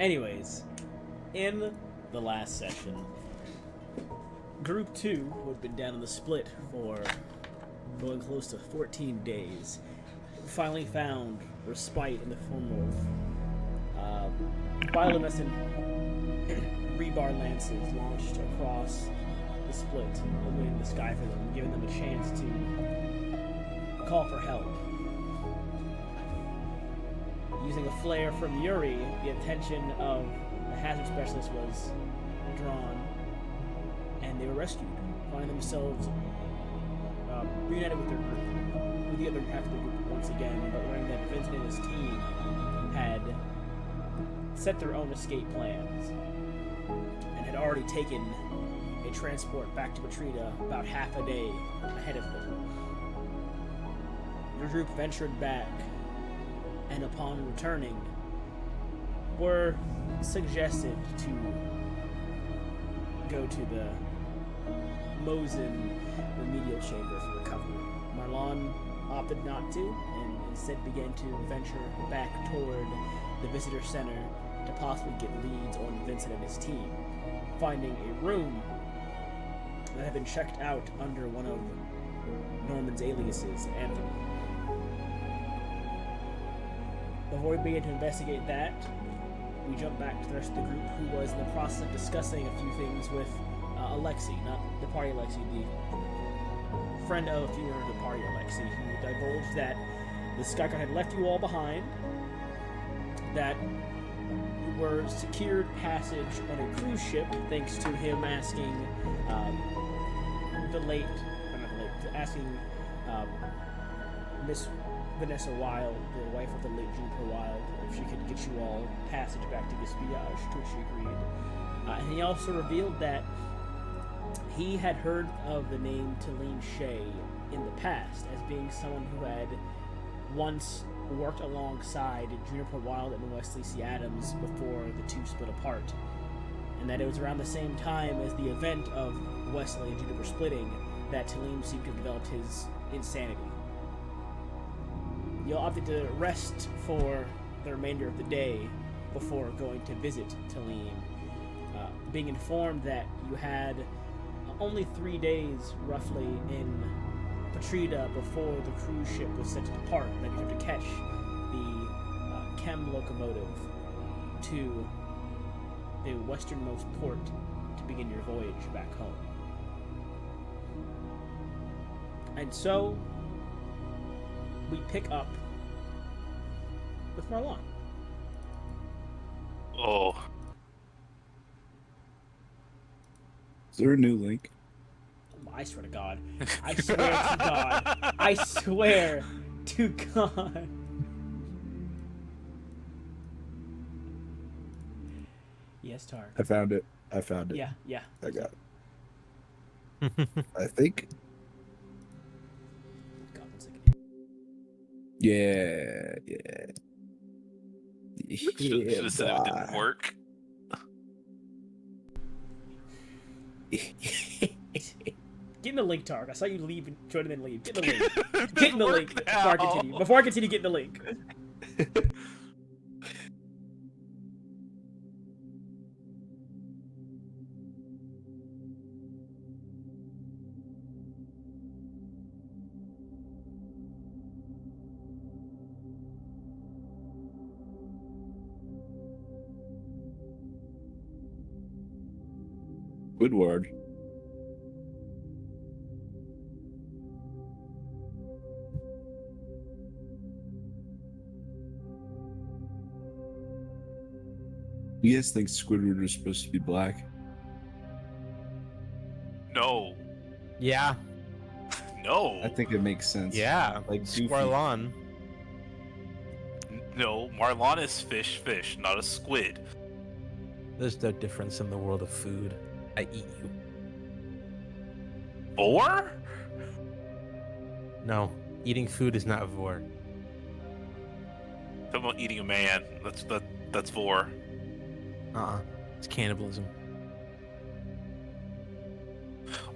Anyways, in the last session, Group 2, who had been down in the split for going close to 14 days, finally found respite in the form of bioluminescent rebar lances launched across the split, illuminating the sky for them, giving them a chance to call for help. Using a flare from Yuri, the attention of the hazard specialist was drawn, and they were rescued, finding themselves reunited with their group, with the other half of the group once again, but learning that Vincent and his team had set their own escape plans and had already taken a transport back to Patrita about half a day ahead of them. Your group ventured back, and upon returning, were suggested to go to the Mosin remedial chamber for recovery. Marlon opted not to, and instead began to venture back toward the visitor center to possibly get leads on Vincent and his team, finding a room that had been checked out under one of Norman's aliases, Anthony. Before we begin to investigate that, we jump back to the rest of the group, who was in the process of discussing a few things with Alexi, not the party Alexi, the friend of a few members of the party Alexi, who divulged that the Skyguard had left you all behind, that you were secured passage on a cruise ship thanks to him asking asking Miss Vanessa Wilde, the wife of the late Juniper Wilde, if she could get you all passage back to Gaspillage, to which she agreed. And he also revealed that he had heard of the name Talim Shea in the past as being someone who had once worked alongside Juniper Wilde and Wesley C. Adams before the two split apart. And that it was around the same time as the event of Wesley and Juniper splitting that Talim seemed to have developed his insanity. You'll opted to rest for the remainder of the day before going to visit Talim, being informed that you had only 3 days, roughly, in Patrita before the cruise ship was set to depart, and that you have to catch the chem locomotive to the westernmost port to begin your voyage back home. And so, we pick up with Marlon. Oh. Is there a new link? I swear to God. I swear to God. I swear to God. Yes, Tar. I found it. Yeah. I got it. I think. God, 1 second. Yeah. Should have said it didn't work. Get in the link, Tark. I saw you leave and join and then leave. Get in the link. Get in the link before I continue. Before I continue, get in the link. Woodward. You guys think Squidward was supposed to be black? No. Yeah. No. I think it makes sense. Yeah. Like Goofy. Marlon. No, Marlon is fish, not a squid. There's no difference in the world of food. I eat you. Vor? No, eating food is not vor. Talking about eating a man. That's vor. It's cannibalism.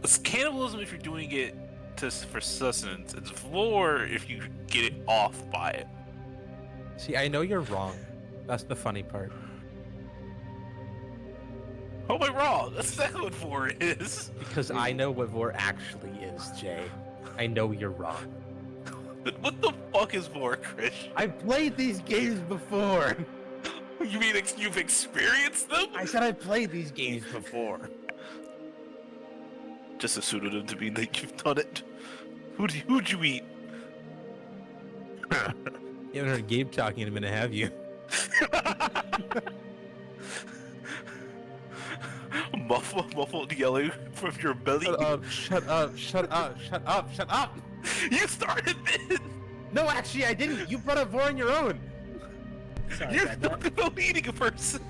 It's cannibalism if you're doing it for sustenance. It's vor if you get it off by it. See, I know you're wrong. That's the funny part. How am I wrong? That's exactly what Vor is. Because I know what Vor actually is, Jay. I know you're wrong. What the fuck is Vor, Chris? I've played these games before. You mean you've experienced them? I said I've played these games before. Just a pseudonym to mean that you've done it. Who'd you eat? You haven't heard Gabe talking in a minute, have you? Muffled yelling from your belly. Shut up, shut up, shut up, shut up, shut up! You started it! No, actually I didn't! You brought up Vor on your own! Sorry You're about that. talking about eating a person!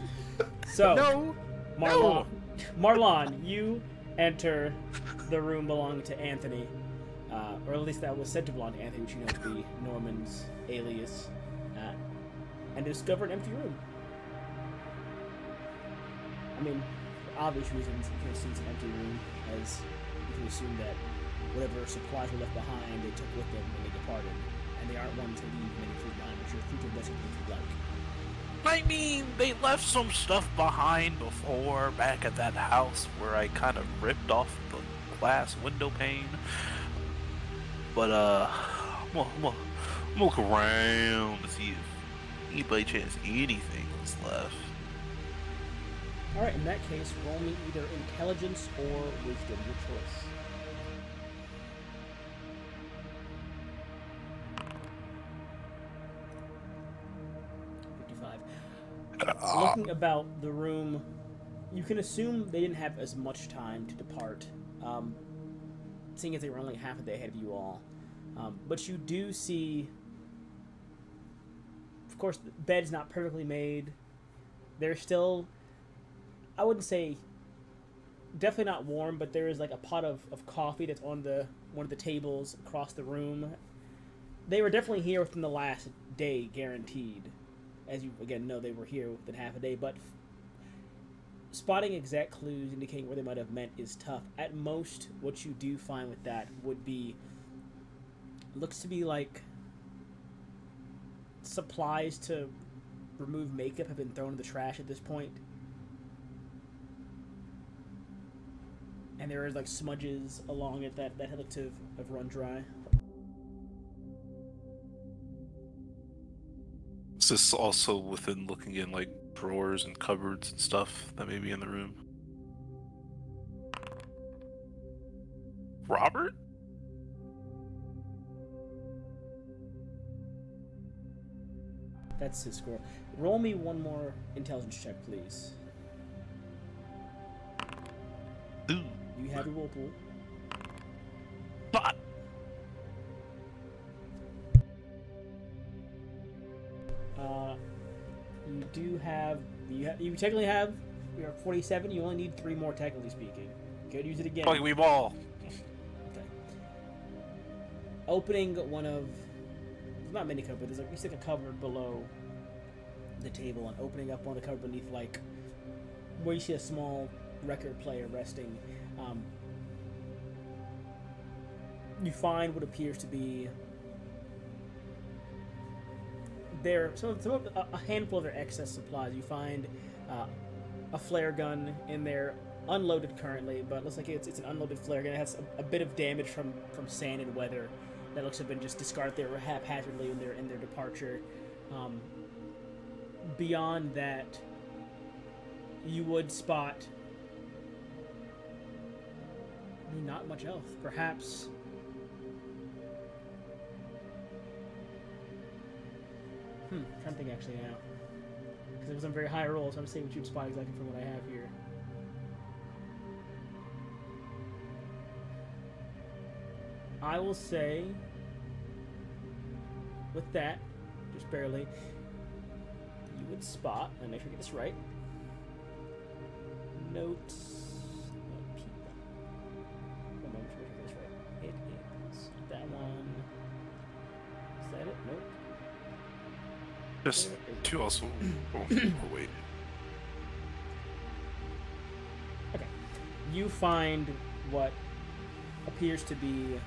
So, No! Marlon, Marlon, you enter the room belonging to Anthony, or at least that was said to belong to Anthony, which you know to be Norman's alias, and discover an empty room. I mean, for obvious reasons, you can assume it's an empty room, as you can assume that whatever supplies were left behind, they took with them when they departed, and they aren't one to leave many food behind, but your future doesn't if you like. I mean, they left some stuff behind before, back at that house where I kind of ripped off the glass window pane. But, I'm gonna look around to see if any chance anything was left. Alright, in that case, roll me either intelligence or wisdom, your choice. Looking about the room, you can assume they didn't have as much time to depart, seeing as they were only half a day ahead of you all. But you do see, of course, the bed's not perfectly made. There's still, I wouldn't say, definitely not warm, but there is like a pot of coffee that's on one of the tables across the room. They were definitely here within the last day, guaranteed. As you, again, know, they were here within half a day, but spotting exact clues indicating where they might have meant is tough. At most, what you do find with that would be, looks to be like supplies to remove makeup have been thrown in the trash at this point. And there is like smudges along it that look to have run dry. Is this also within looking in like drawers and cupboards and stuff that may be in the room? Robert? That's his score. Roll me one more intelligence check, please. Ooh. You have your whirlpool. But You do have you technically have, you're 47. You only need 3 more, technically speaking. You could use it again. fucking we ball. Okay. Opening one of, not many cupboards. There's like, you stick a cupboard below the table, and opening up one of the cupboard beneath, like where you see a small record player resting. You find what appears to be a handful of their excess supplies. You find a flare gun in there, unloaded currently, but looks like it's an unloaded flare gun. It has a bit of damage from sand and weather that looks to have been just discarded there haphazardly in their departure. Beyond that, you would spot not much else. Perhaps trying to think actually now, because it was a very high roll, so I'm seeing what you'd spot exactly from what I have here. I will say, with that, just barely, you would spot, and make sure I get this right. Notes. People. One moment, make sure I get this right. It is that one. Is that it? Nope. Just two also. Oh, wait. Okay. You find what appears to be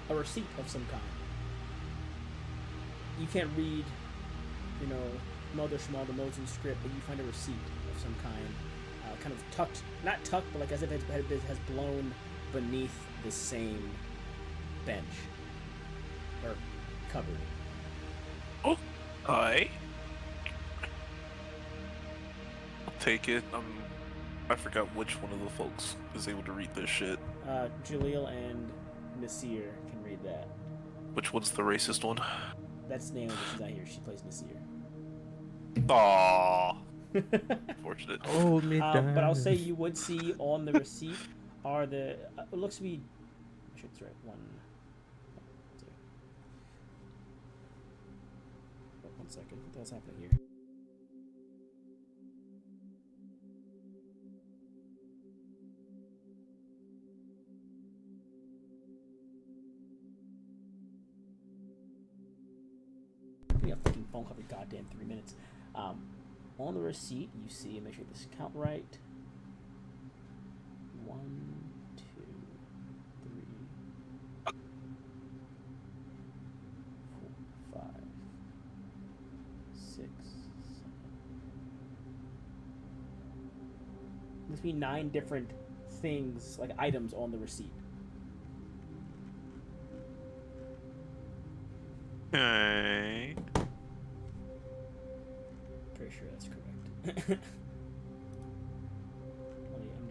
a receipt of some kind. You can't read, other small notes and script, but you find a receipt of some kind, kind of tucked, not tucked, but like as if it has blown beneath the same bench or cupboard. Oh, hi. I'll take it. I forgot which one of the folks is able to read this shit. Jaleel and Nasir can read that. Which one's the racist one? That's Naomi, but she's not here. She plays Nasir. Aww. Unfortunate. Hold me down. But I'll say you would see on the receipt are the. It looks to be. I should write one. Sorry. Oh, 1 second. What the hell's happening here? Give me a fucking phone call every goddamn 3 minutes. On the receipt, you see, make sure this count right. 1, 2, 3, 4, 5, 6, 7. Must be 9 different things, like items, on the receipt. Okay. Pretty sure that's correct.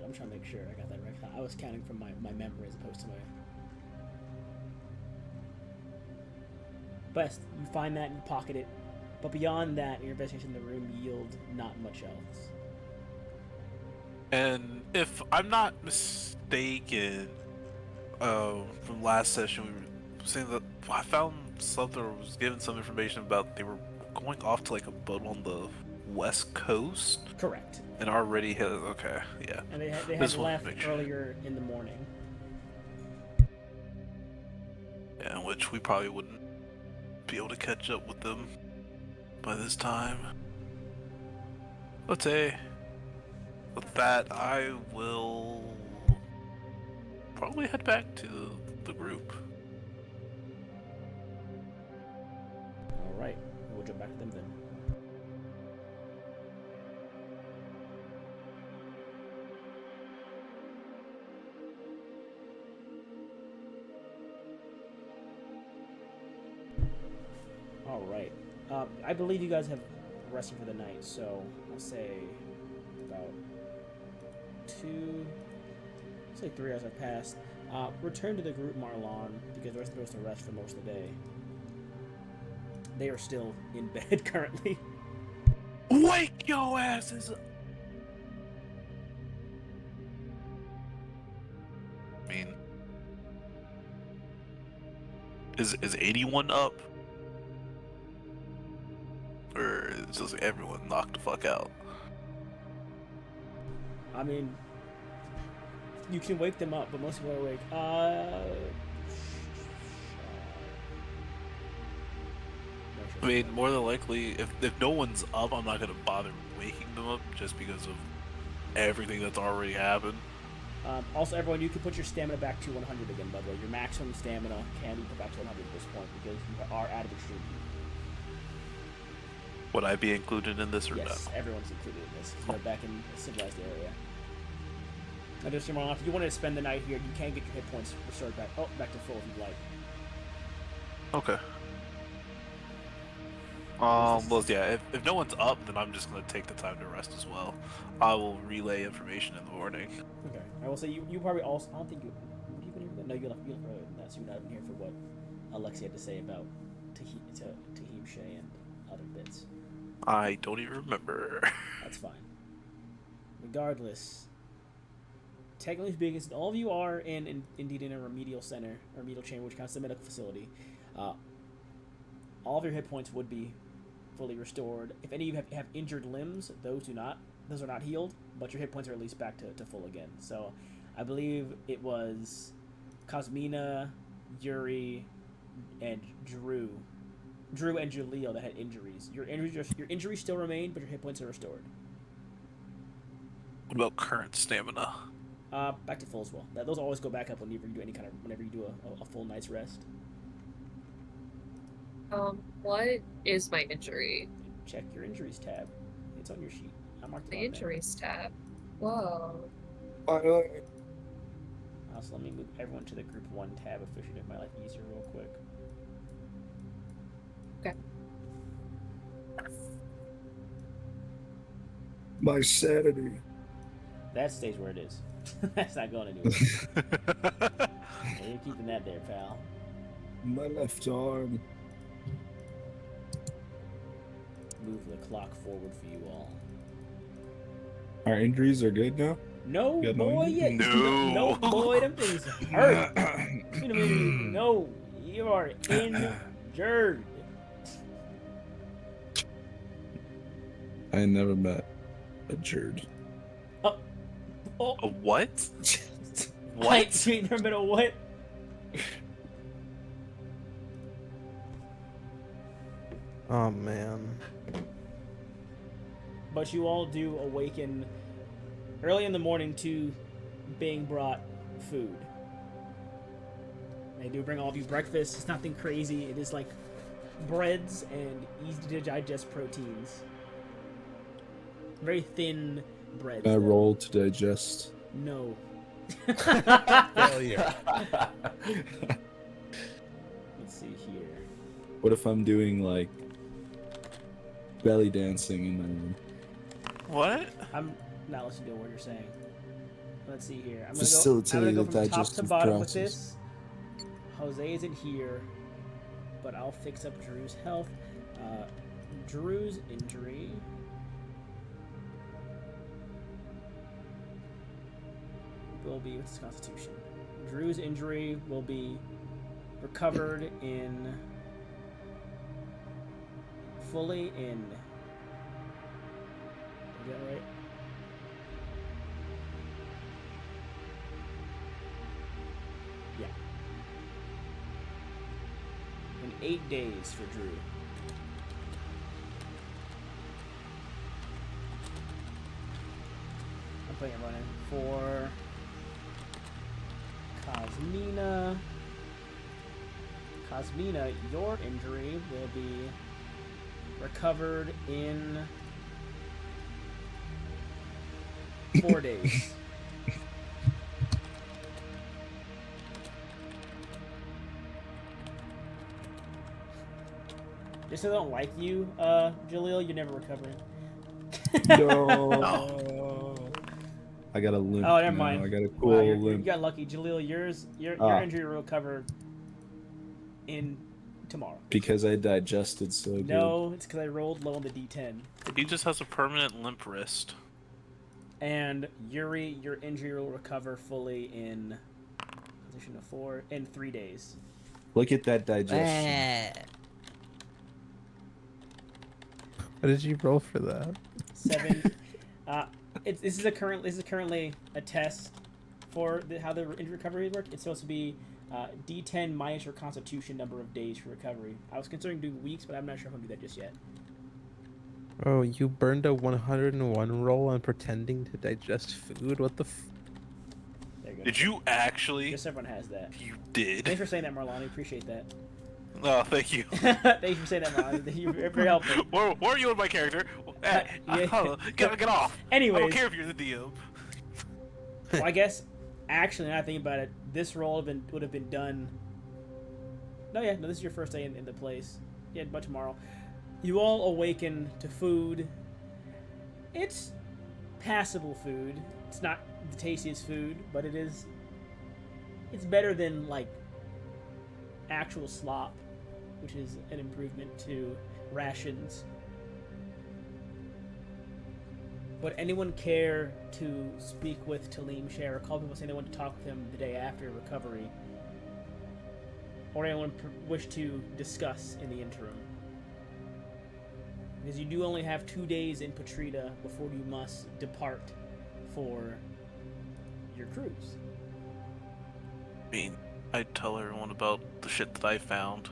I'm trying to make sure I got that right. I was counting from my memory as opposed to my. Best, you find that and you pocket it, but beyond that, your investigation in the room yield not much else. And if I'm not mistaken, from last session, we were saying that I found something, or was given some information about they were going off to like a boat on the west coast. Correct. And already hit. Okay, yeah. And they had This one, left make sure. earlier in the morning. Yeah, which we probably wouldn't be able to catch up with them by this time. But hey, with that, I will probably head back to the group. All right, we'll jump back to them then. All right. I believe you guys have rested for the night, so I'll say about 3 hours have passed. Return to the group, Marlon, because the rest of us to rest for most of the day. They are still in bed currently. Wake your asses up! I mean, is 81 up? Or is just everyone knocked the fuck out? I mean, you can wake them up, but most people are awake. I mean, more than likely, if no one's up, I'm not gonna bother waking them up just because of everything that's already happened. Also, everyone, you can put your stamina back to 100 again, by the way. Your maximum stamina can be put back to 100 at this point because you are out of extreme heat. Would I be included in this or Yes, no? everyone's included in this. You're back in a civilized area. Now, just a reminder, if you wanted to spend the night here, you can get your hit points restored back to full if you'd like. Okay. Well, yeah, if no one's up, then I'm just gonna take the time to rest as well. I will relay information in the morning. Okay. I will say you probably also. I don't think you. Would you been here for that? No, you left earlier than that, so you're not even here for what Alexi had to say about Tahim Shea and other bits. I don't even remember. That's fine. Regardless, technically speaking, since all of you are indeed in a remedial center, or remedial chamber, which counts as a medical facility, all of your hit points would be fully restored. If any of you have injured limbs, those are not healed, but your hit points are at least back to full again. So, I believe it was Cosmina, Yuri, and Drew and Jaleel that had injuries. Your injuries still remain, but your hit points are restored. What about current stamina? Back to full as well. Those always go back up whenever you do a full night's rest. What is my injury? check your injuries tab. It's on your sheet. I marked it The on injuries tab. Whoa. there. Also, let me move everyone to the group 1 tab officially to make my life easier real quick. Okay. My sanity. That stays where it is. That's not going anywhere. Yeah, you're keeping that there, pal. My left arm. Move the clock forward for you all. Our injuries are good now? No, You got no boy, injuries? yeah. No. No, boy, them things hurt. No, you are injured. I never met a Jerd. Oh, A what? I What? ain't never been a what? Oh man. But you all do awaken early in the morning to being brought food. They do bring all of you breakfast. It's nothing crazy. It is like breads and easy to digest proteins. Very thin breads. I though. roll to digest. No. Failure. Let's see here. What if I'm doing like belly dancing and then What? I'm not listening to what you're saying. Let's see here. I'm Facilitate gonna go the from top to digestive bottom with process. this. Jose isn't here, but I'll fix up Drew's health. Drew's injury. Will be what's his constitution? Drew's injury will be recovered in fully in. Is that right? Yeah. In 8 days for Drew. I'm putting it running for Cosmina. Cosmina, your injury will be recovered in 4 days. Just so they don't like you, Jaleel, you're never recovering. No. I got a limp. Oh, never now. mind. I got a cool Wow, you limp. got lucky. Jaleel, your injury will recover in tomorrow. Because I digested so good. No, it's because I rolled low on the D10. He just has a permanent limp wrist. And Yuri, your injury will recover fully in position of 4 in 3 days. Look at that digestion. What did you roll for that? 7. This is currently a test for how the injury recovery work. It's supposed to be D10 minus your constitution number of days for recovery. I was considering doing weeks, but I'm not sure if I'm gonna do that just yet. Oh, you burned a 101 roll on pretending to digest food? What the There you go. Did you actually? Just everyone has that. You did? Thanks for saying that, Marlon. I appreciate that. Oh, thank you. Thanks for saying that, Marlon. You're very helpful. Where are you with my character? Yeah. Get off. Anyways. I don't care if you're the DM. Well, I guess, actually, now I think about it, this roll would have been done. No, this is your first day in the place. Yeah, but tomorrow. You all awaken to food. It's passable food. It's not the tastiest food, but it's better than, like, actual slop, which is an improvement to rations. Would anyone care to speak with Talim Share or call people saying they want to talk with him the day after recovery? Or anyone wish to discuss in the interim? Because you do only have 2 days in Patrita before you must depart for your cruise. I mean, I'd tell everyone about the shit that I found.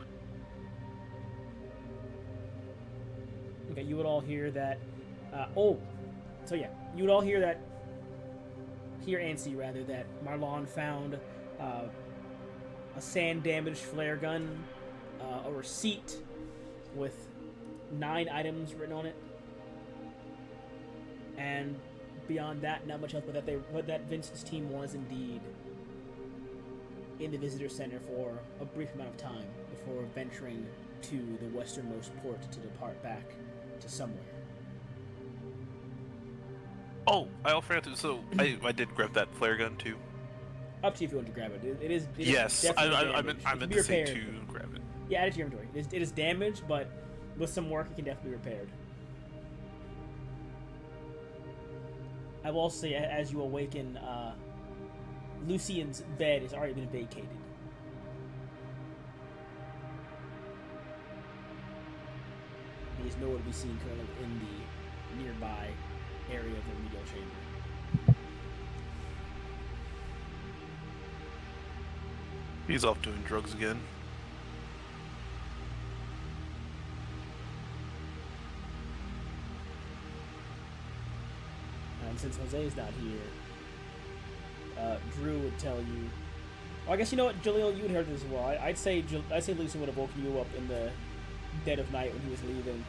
Okay, you would all hear that. You would all hear that. And see rather that Marlon found a sand-damaged flare gun, a receipt with 9 items written on it, and beyond that, not much else. But that Vincent's team was indeed in the visitor center for a brief amount of time before venturing to the westernmost port to depart back to somewhere. Oh, I all forgot to. So I did grab that flare gun too. Up to you if you want to grab it. It is Yes, definitely I damaged. meant It can be to say repaired. to grab it. Yeah, add it to your inventory. It is damaged, but with some work, it can definitely be repaired. I will also say, as you awaken, Lucian's bed has already been vacated. He is nowhere to be seen currently in the nearby area of the remedial chamber. He's off doing drugs again. And since Jose is not here, Drew would tell you. Well, I guess you know what, Jaleel, you would heard this as well. I'd say Lucian would have woken you up in the dead of night when he was leaving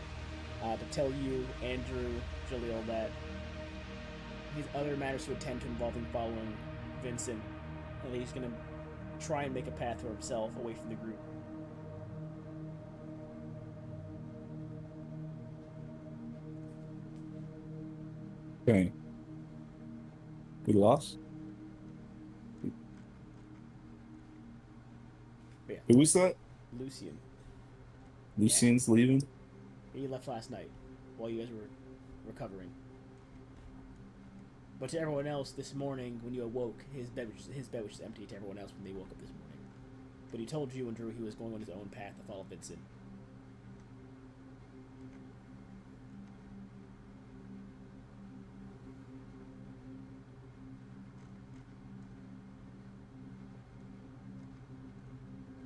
to tell you, Andrew, Jaleel, that his other matters to attend to involving following Vincent, and that he's going to try and make a path for himself away from the group. Okay. We lost? Yeah. Who was that? Lucian. Lucian's leaving? He left last night while you guys were recovering. But to everyone else this morning, when you awoke, his bed was just empty to everyone else when they woke up this morning. But he told you and Drew he was going on his own path to follow Vincent.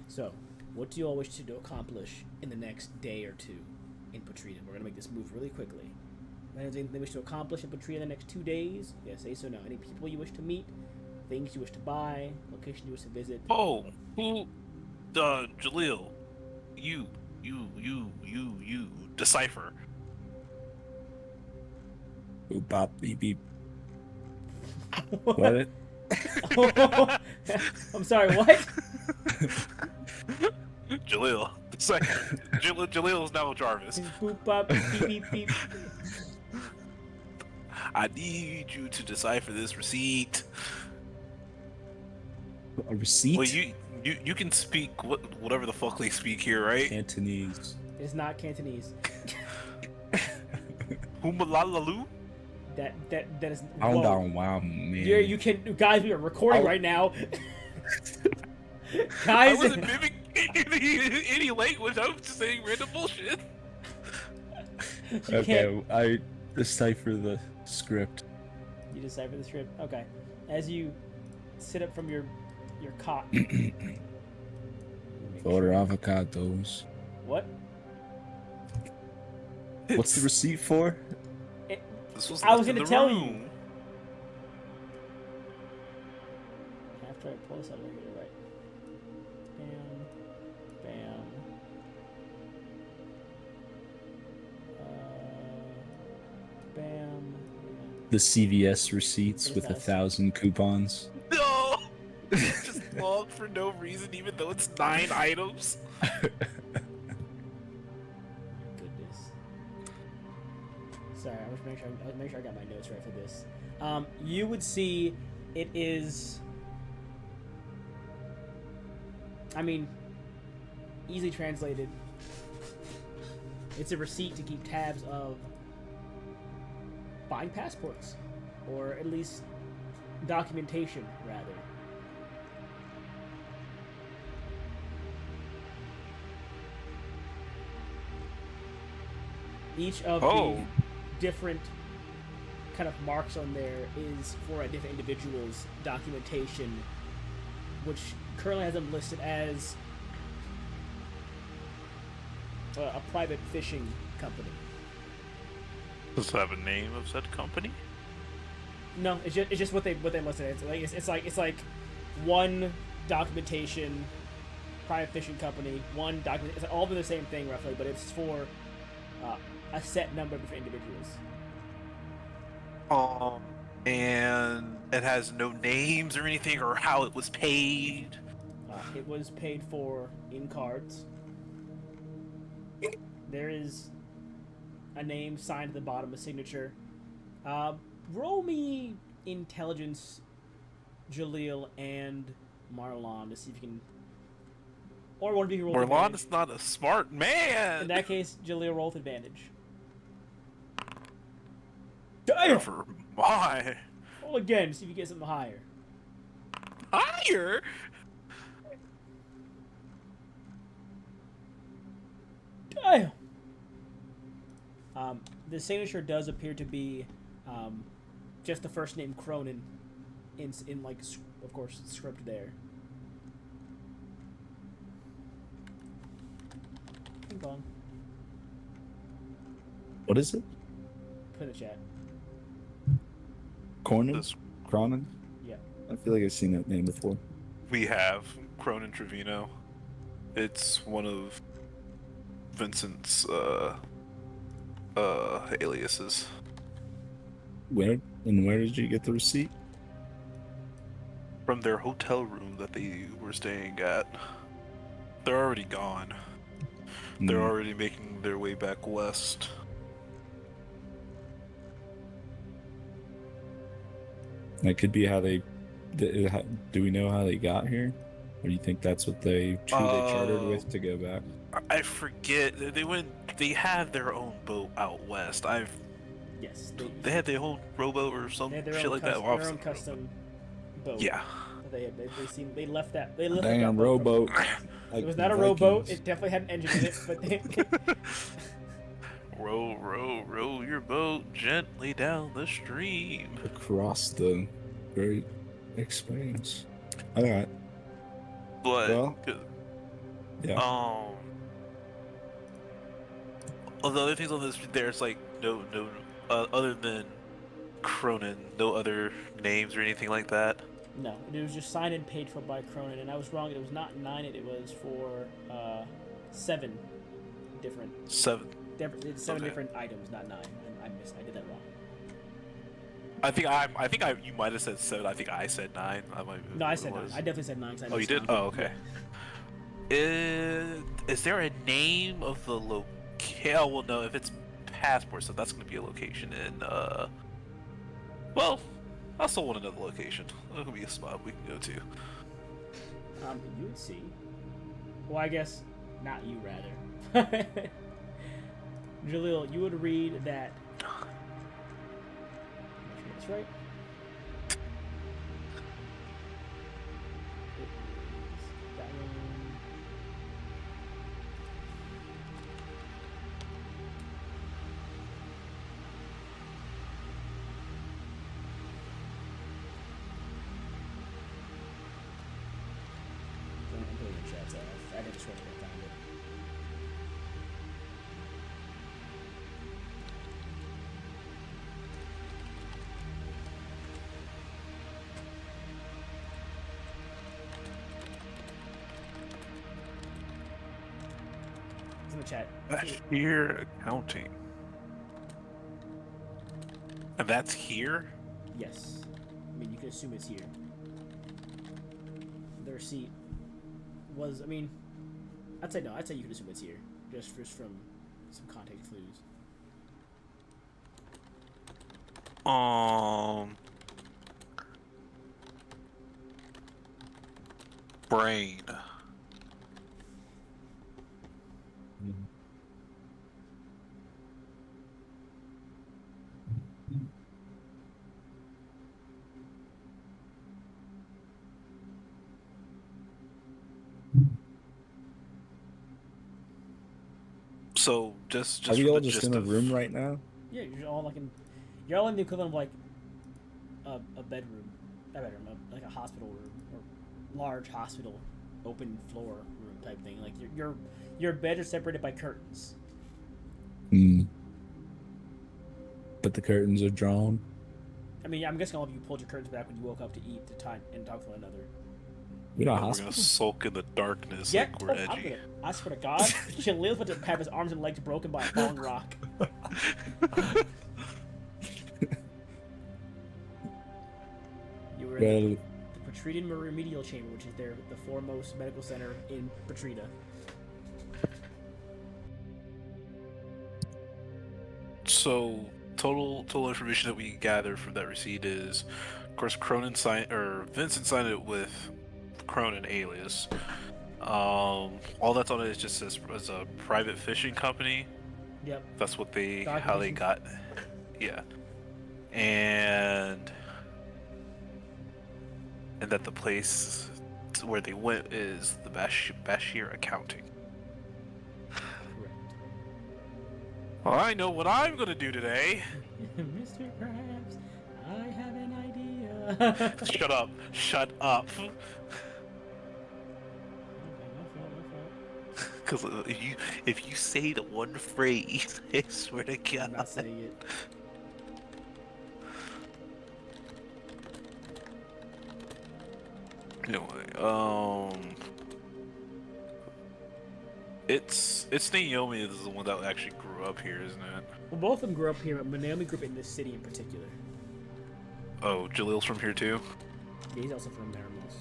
So, what do you all wish to accomplish in the next day or two in Patrina? We're going to make this move really quickly. Anything they wish to accomplish in Patrina in the next 2 days? Yes, say so now. Any people you wish to meet? Things you wish to buy? Location you wish to visit? Oh, who? Jaleel. You. Decipher. Boop, bop, beep, beep. What? I'm sorry, what? Jaleel. Decipher. Jaleel is now Jarvis. Boop, bop, beep, beep, beep. I need you to decipher this receipt. A receipt? Well, you can speak whatever the fuck they speak here, right? Cantonese. It's not Cantonese. Humalalalu? That is. Down, whoa. down, wow, man. You can, guys. We are recording right now. I Guys, wasn't mimicking any language. I was just saying random bullshit. you Okay, can't. I decipher the script. You decipher the script. Okay. As you sit up from your cot. Order avocados. What? What's the receipt for? This was I was left in gonna the tell room. you. After I pull this out of here, right? Bam. Bam. Bam. The CVS receipts It with does. 1,000 coupons. No! Just long for no reason, even though it's 9 items. Goodness. Sorry, I was making sure I got my notes right for this. You would see it is. I mean, easily translated. It's a receipt to keep tabs of buying passports, or at least documentation, rather. Each of the different kind of marks on there is for a different individual's documentation, which currently has them listed as a private fishing company. Does it have a name of said company? No, it's just what they listed. It's like one documentation, private fishing company, one document. It's all the same thing roughly, but it's for a set number of different individuals. And it has no names or anything, or how it was paid. It was paid for in cards. There is a name signed at the bottom, a signature. Roll me intelligence, Jaleel and Marlon, to see if you can. Or one of you can roll with Morlon advantage. is not a smart man. In that case, Jaleel, roll with advantage. Damn! Never mind. Roll again, see if you get something higher. Higher. Damn! The signature does appear to be just the first name Cronin in like, of course, script there. Ping pong. What is it? Put in the chat. Cornin? This- Cronin? Yeah. I feel like I've seen that name before. We have Cronin Trevino. It's one of Vincent's aliases. Where did you get the receipt? From their hotel room that they were staying at. They're already gone. They're Hmm. already making their way back west. That could be how they. Do we know how they got here? Or do you think that's what they chartered with to go back? I forget. They had their own boat out west. Yes. They had their own rowboat or some they had their shit own like that. their own custom boat. Yeah. They left that. They left that Damn, boat. rowboat. It was not a rowboat. It definitely had an engine in it, but they, Row, row, row your boat gently down the stream. Across the Great Expanse. Alright. But Well, yeah. the other things on this, there's like no, other than Cronin, no other names or anything like that. no, it was just signed and paid for by Cronin, and I was wrong. It was not 9. It was for 7 different. Seven. It's 7 Okay. different items, not 9. I did that wrong. You might have said 7. I think I said 9. No, I said 9. I definitely said 9. Oh, you did? Oh, okay. Is there a name of the location? Oh, well, no. If it's passport stuff, that's going to be a location in. Well, I still want another location. There's going to be a spot we can go to. You would see. Well, I guess not you, rather. Jaleel, you would read that. That's right. That one. I'm putting the chats off. I just wanted to find it. It's in the chat. Cashier accounting. And that's here? Yes. I mean, you can assume it's here. The receipt was, I mean, I'd say no. I'd say you can assume it's here, just from some context clues. Brain. So just Are we for all the just gist in a of- room right now? Yeah, you're all in the equivalent of like a bedroom, like a hospital room or large hospital, open floor room type thing. Like your bed is separated by curtains. Hmm. But the curtains are drawn. I mean, I'm guessing all of you pulled your curtains back when you woke up to eat, to time, and talk to one another. We don't And we're hospital. gonna sulk in the darkness Yep. like we're I'm edgy. gonna. I swear to God, Jalil's about to have his arms and legs broken by a falling rock. You were in Well, the Patridian Remedial Chamber, which is the foremost medical center in Patrida. So total information that we gather from that receipt is, of course, Vincent signed it with Cronin alias. All that's on it is just as a private fishing company. Yep. That's what how they Documentation. got, yeah, and that the place where they went is the Bashir Accounting. Correct. Well, I know what I'm gonna do today. Mr. Krabs, I have an idea. Shut up! Shut up! Okay, no fault. Because if you say the one phrase, I swear to God. I'm not saying it. Anyway, it's Naomi is the one that actually grew up here, isn't it? Well, both of them grew up here, but Naomi grew up in this city in particular. Oh, Jalil's from here too. Yeah, he's also from Merrimos.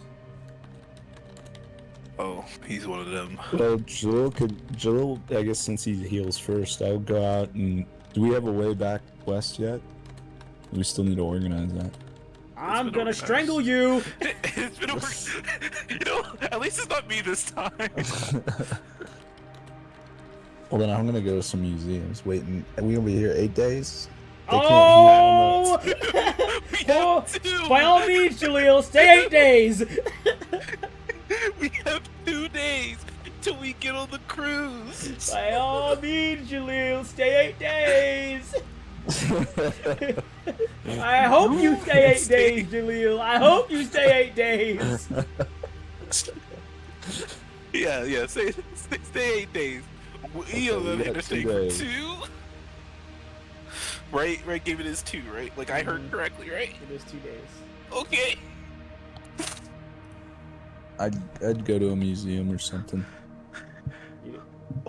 Oh, he's one of them. well, Jalil, I guess since he heals first, I'll go out and. Do we have a way back west yet? We still need to organize that. I'm been gonna organized. strangle you! It's been over. At least it's not me this time. Well, then I'm gonna go to some museums. Waiting, and we gonna be here 8 days. They can't Oh! We Oh, have two. by all means, Jalil, stay 8 days! We have 2 days till we get on the cruise. By all means, Jalil, stay 8 days! I hope you stay 8 days, Jalil. I hope you stay 8 days. Yeah. Stay 8 days. We Okay, we are got stay 2 for days. 2. Right. Gave it as 2, right? Like I heard correctly, right? It is 2 days. Okay. I'd go to a museum or something.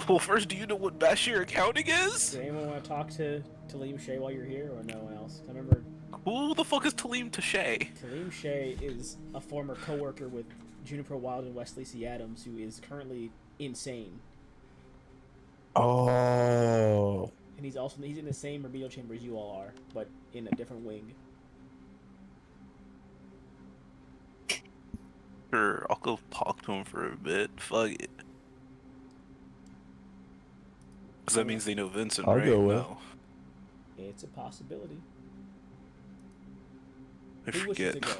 Well, first, do you know what Bashir Accounting is? Does anyone want to talk to Talim Shea while you're here, or no one else? I remember Who the fuck is Talim Tashay? Talim Shea is a former co-worker with Juniper Wild and Wesley C. Adams, who is currently insane. Oh. And he's in the same remedial chamber as you all are, but in a different wing. Sure, I'll go talk to him for a bit. Fuck it. Because that means they know Vincent, I'll right? go with. No. It's a possibility. I Who wishes to forget. go?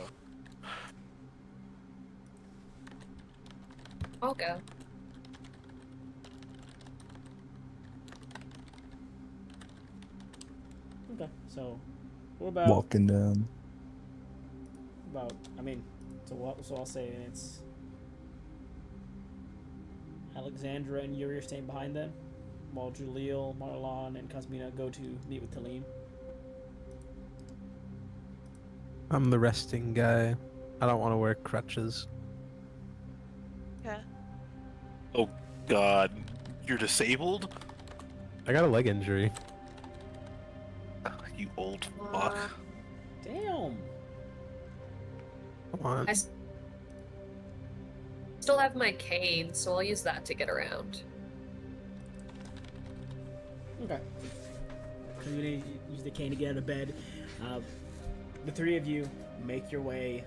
I'll go. Okay, so what about Walking down. so I'll say it's Alexandra and Yuri are staying behind them, while Jalil, Marlon, and Kazmina go to meet with Talim. I'm the resting guy. I don't want to wear crutches. Yeah. Oh, God. You're disabled? I got a leg injury. You old fuck. Damn. Come on. I still have my cane, so I'll use that to get around. Okay. So you're gonna use the cane to get out of bed. The three of you make your way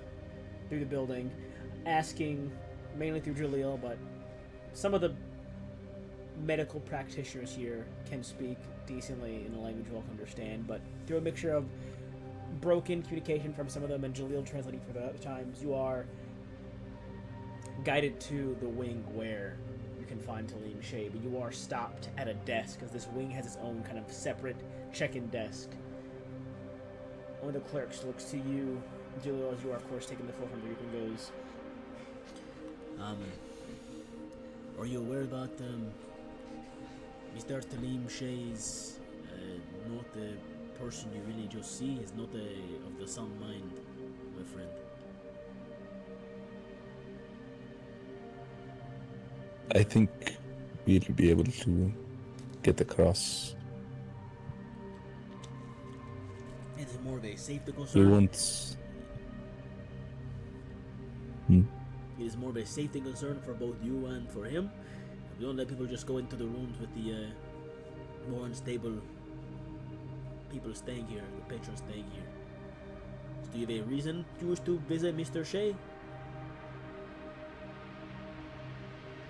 through the building, asking mainly through Jalil, but some of the medical practitioners here can speak decently in a language you all can understand, but through a mixture of broken communication from some of them and Jalil translating for the other times, you are guided to the wing where you can find Talim Shea, but you are stopped at a desk because this wing has its own kind of separate check-in desk. One of the clerks looks to you, Jalil, as you are of course taking the floor from the group, and goes, are you aware that Mr. Talim Shea is not the person you really just see? Is not of the sound mind, my friend. I think we'll be able to get across. Is it more of a safety We concern? won't. It is more of a safety concern for both you and for him. We don't let people just go into the rooms with the more unstable people staying here, the patrons staying here. So do you have a reason you wish to visit Mr. Shea?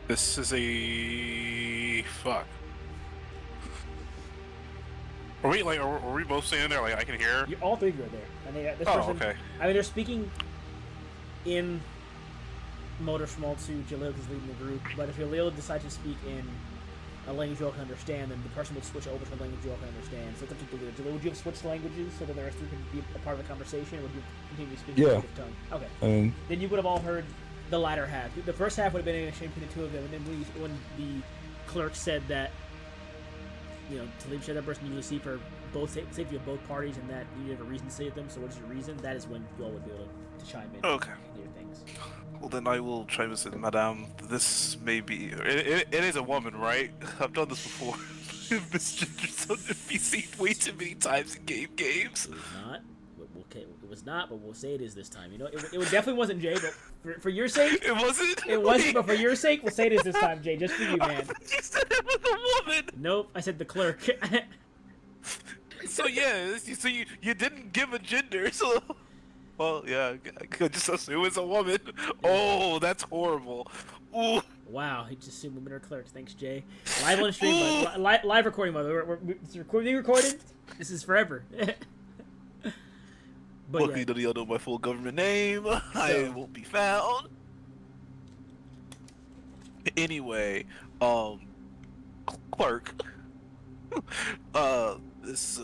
This is a fuck. Are we like? Are we both standing there? Like I can hear. All three of you are there. And this Oh, person, okay. I mean, they're speaking in motor small to Jalil is leading the group, but if Jalil decides to speak in a language you all can understand, then the person would switch over to a language you all can understand. So it's up to Jalil. Jalil, would you have switched languages so that the rest of you can be a part of the conversation, or would you continue speaking Yeah. your native tongue? Okay. Then you would have all heard the latter half. The first half would have been an exchange between the two of them, and then when the clerk said that, you know, Talib shared that person you see for both safety of both parties, and that you have a reason to save them. So what is your reason? That is when you all would be able to chime in. Okay. And hear things. Well, then I will try to say, Madame, this may be. It is a woman, right? I've done this before. Miss Ginger's on NPC way too many times in games. It was not. Okay, it was not, but we'll say it is this time. You know, it definitely wasn't Jay, but for your sake, It wasn't. it wasn't. But for your sake, we'll say it is this time, Jay, just for you, man. You said it was a woman. Nope, I said the clerk. So yeah, so you didn't give a gender, so. Well, yeah, I could just assume it's a woman. Oh, that's horrible. Ooh. Wow, he just assumed women are clerks. Thanks, Jay. Live on stream, bud. Live recording, mother. It's being recorded. This is forever. But Luckily, none of y'all know my full government name. I won't be found. Anyway, clerk. This,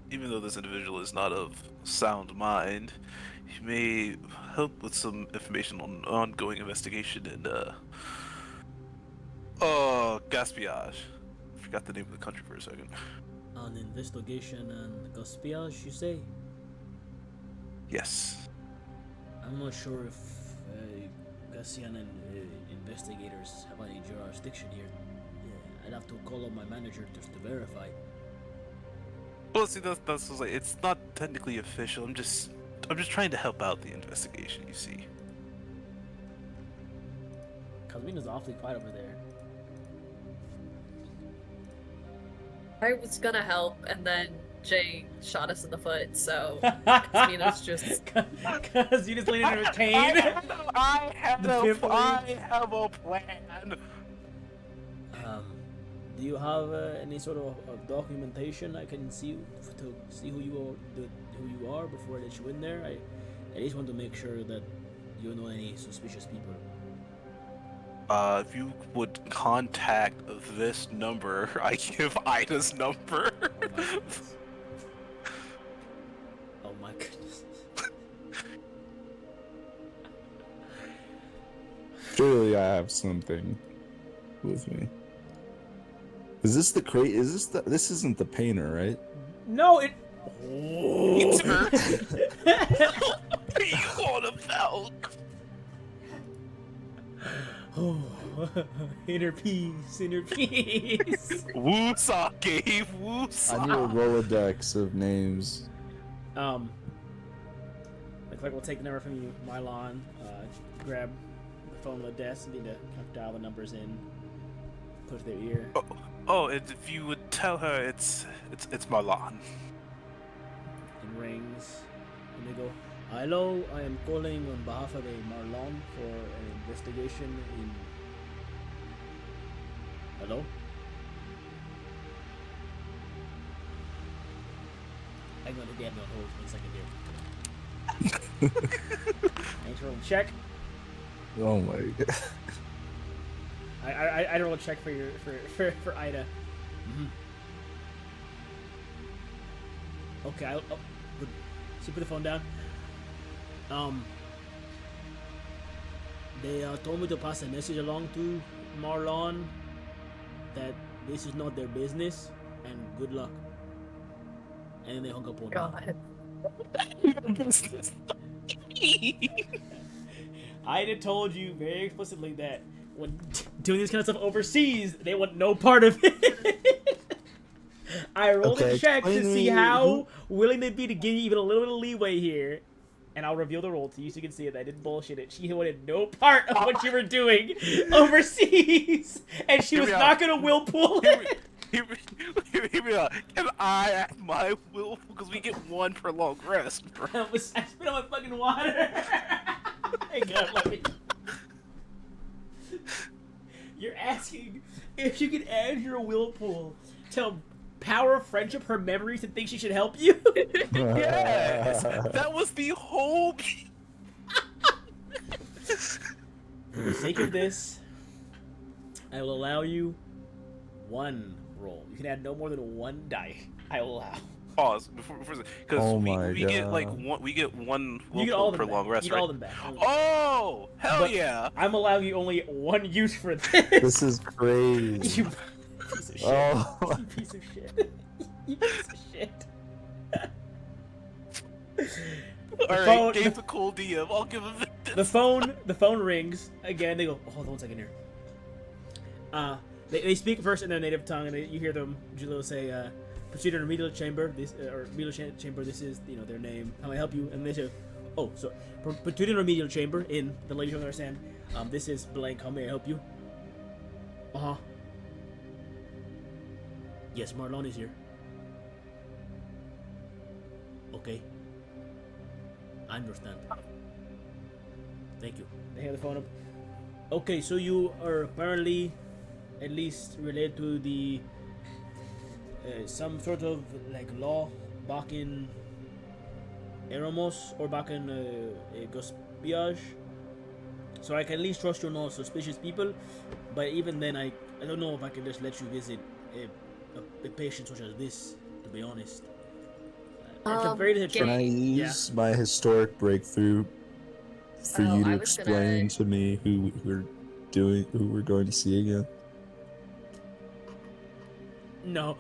even though this individual is not of sound mind, he may help with some information on ongoing investigation and, gaspillage. I forgot the name of the country for a second. An investigation and gaspillage, you say? Yes. I'm not sure if Gassian and investigators have any jurisdiction here. Yeah, I'd have to call up my manager just to verify. Well, see, that's like, it's not technically official. I'm just trying to help out the investigation. You see. Kazmina's awfully quiet over there. I was gonna help, and then Jay shot us in the foot, so Mina's just. Cause you just leaned in her cane. I have a plan. Do you have any sort of documentation I can see to see who you are before I let you in there? I at least want to make sure that you don't know any suspicious people. If you would contact this number, I give Ida's number. Oh my goodness. Surely I have something with me. Is this the crate? Is this the? This isn't the painter, right? No, it. It's her. What are you on about? Oh, inner peace, inner peace. Woosah, Gabe. I Woosah. need a Rolodex of names. Looks like we'll take the number from you, Mylon. Grab the phone on the desk. You need to kind of dial the numbers in. Push their ear. Oh, and if you would tell her it's Marlon. It rings. And they go, "Hello, I am calling on behalf of a Marlon for an investigation in." Hello? I'm going to get on hold for a second here. Thanks for rolling check. Oh my god. I roll a check for your for Ida. Okay, I'll good. So you put the phone down. They told me to pass a message along to Marlon that this is not their business and good luck. And then they hung up on me. God. Ida told you very explicitly that when doing this kind of stuff overseas. They want no part of it. I rolled a check to see how willing they'd be to give you even a little bit of leeway here. And I'll reveal the roll to you so you can see it. I didn't bullshit it. She wanted no part of what you were doing overseas. And she was not going to willpool it. Hear me out. Can I add my will? Because we get 1 per long rest, bro. I spit on my fucking water. Hey, God, let me. You're asking if you can add your will pool to power of friendship her memories and think she should help you? Yes! That was the whole... For the sake of this, I will allow you 1 roll. You can add no more than 1 die. I will allow. Pause because we get like we get 1 will pool per long rest, you right? all them back. Oh, hell But yeah! I'm allowing you only 1 use for this. This is crazy. You piece of shit. Oh. You piece of shit. You piece of shit. Alright, Gabe's a cool DM. I'll give him The phone rings again. They go, oh, hold on 1 second here. They speak first in their native tongue, and you hear them. Julio say, "Proceed to remedial chamber. This or remedial chamber. This is their name. How may I help you?" And they say, "Oh, so proceed to remedial chamber in the language you don't understand. This is blank. How may I help you?" Yes, Marlon is here. Okay. I understand. Thank you. They hang the phone up. Okay, so you are apparently at least related to the some sort of like law back in Eramos or back in Gospiage. So I can at least trust you're not suspicious people, but even then I don't know if I can just let you visit a patient such as this, to be honest. At the very least, Can I use my historic breakthrough for you to explain to me who we're going to see again? No.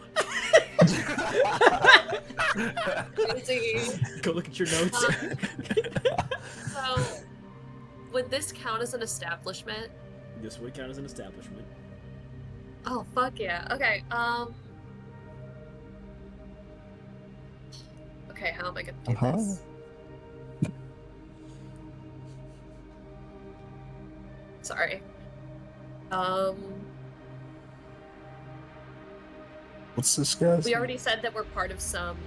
Crazy. Go look at your notes. So, would this count as an establishment? This would count as an establishment. Oh, fuck yeah. Okay, Okay, how am I gonna do this? Sorry. What's this, guys? We already said that we're part of some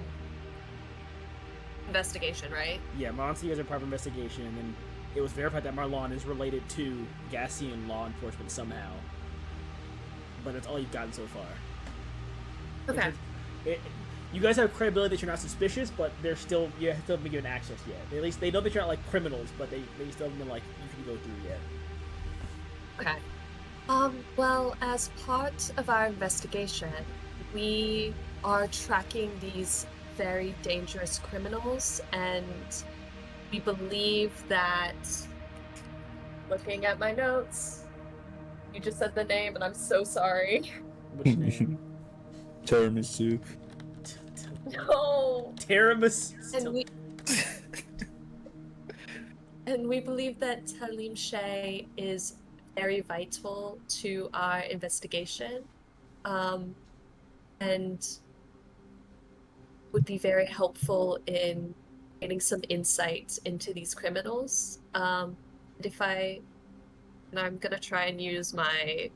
investigation, right? Yeah, Monty is a part of investigation, and then it was verified that Marlon is related to Gassian law enforcement somehow. But that's all you've gotten so far. Okay. You guys have credibility that you're not suspicious, but you still haven't been given access yet. At least they know that you're not like criminals, but they still haven't been like you can go through yet. Okay. Well, as part of our investigation, we are tracking these very dangerous criminals, and we believe that, looking at my notes, you just said the name, and I'm so sorry. Which name? Tiramisu. No! Tiramisu. And we believe that Talim Shay is very vital to our investigation, and would be very helpful in getting some insight into these criminals. And I'm gonna try and use my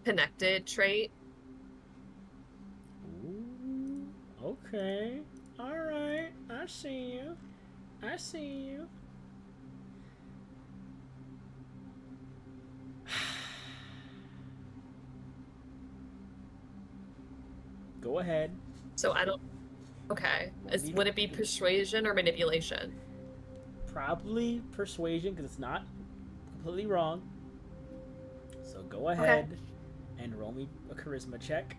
connected trait. Ooh, okay. Alright. I see you. I see you. Go ahead. So I don't... Okay. Would it be persuasion or manipulation? Probably persuasion, because it's not completely wrong. So go ahead and roll me a charisma check.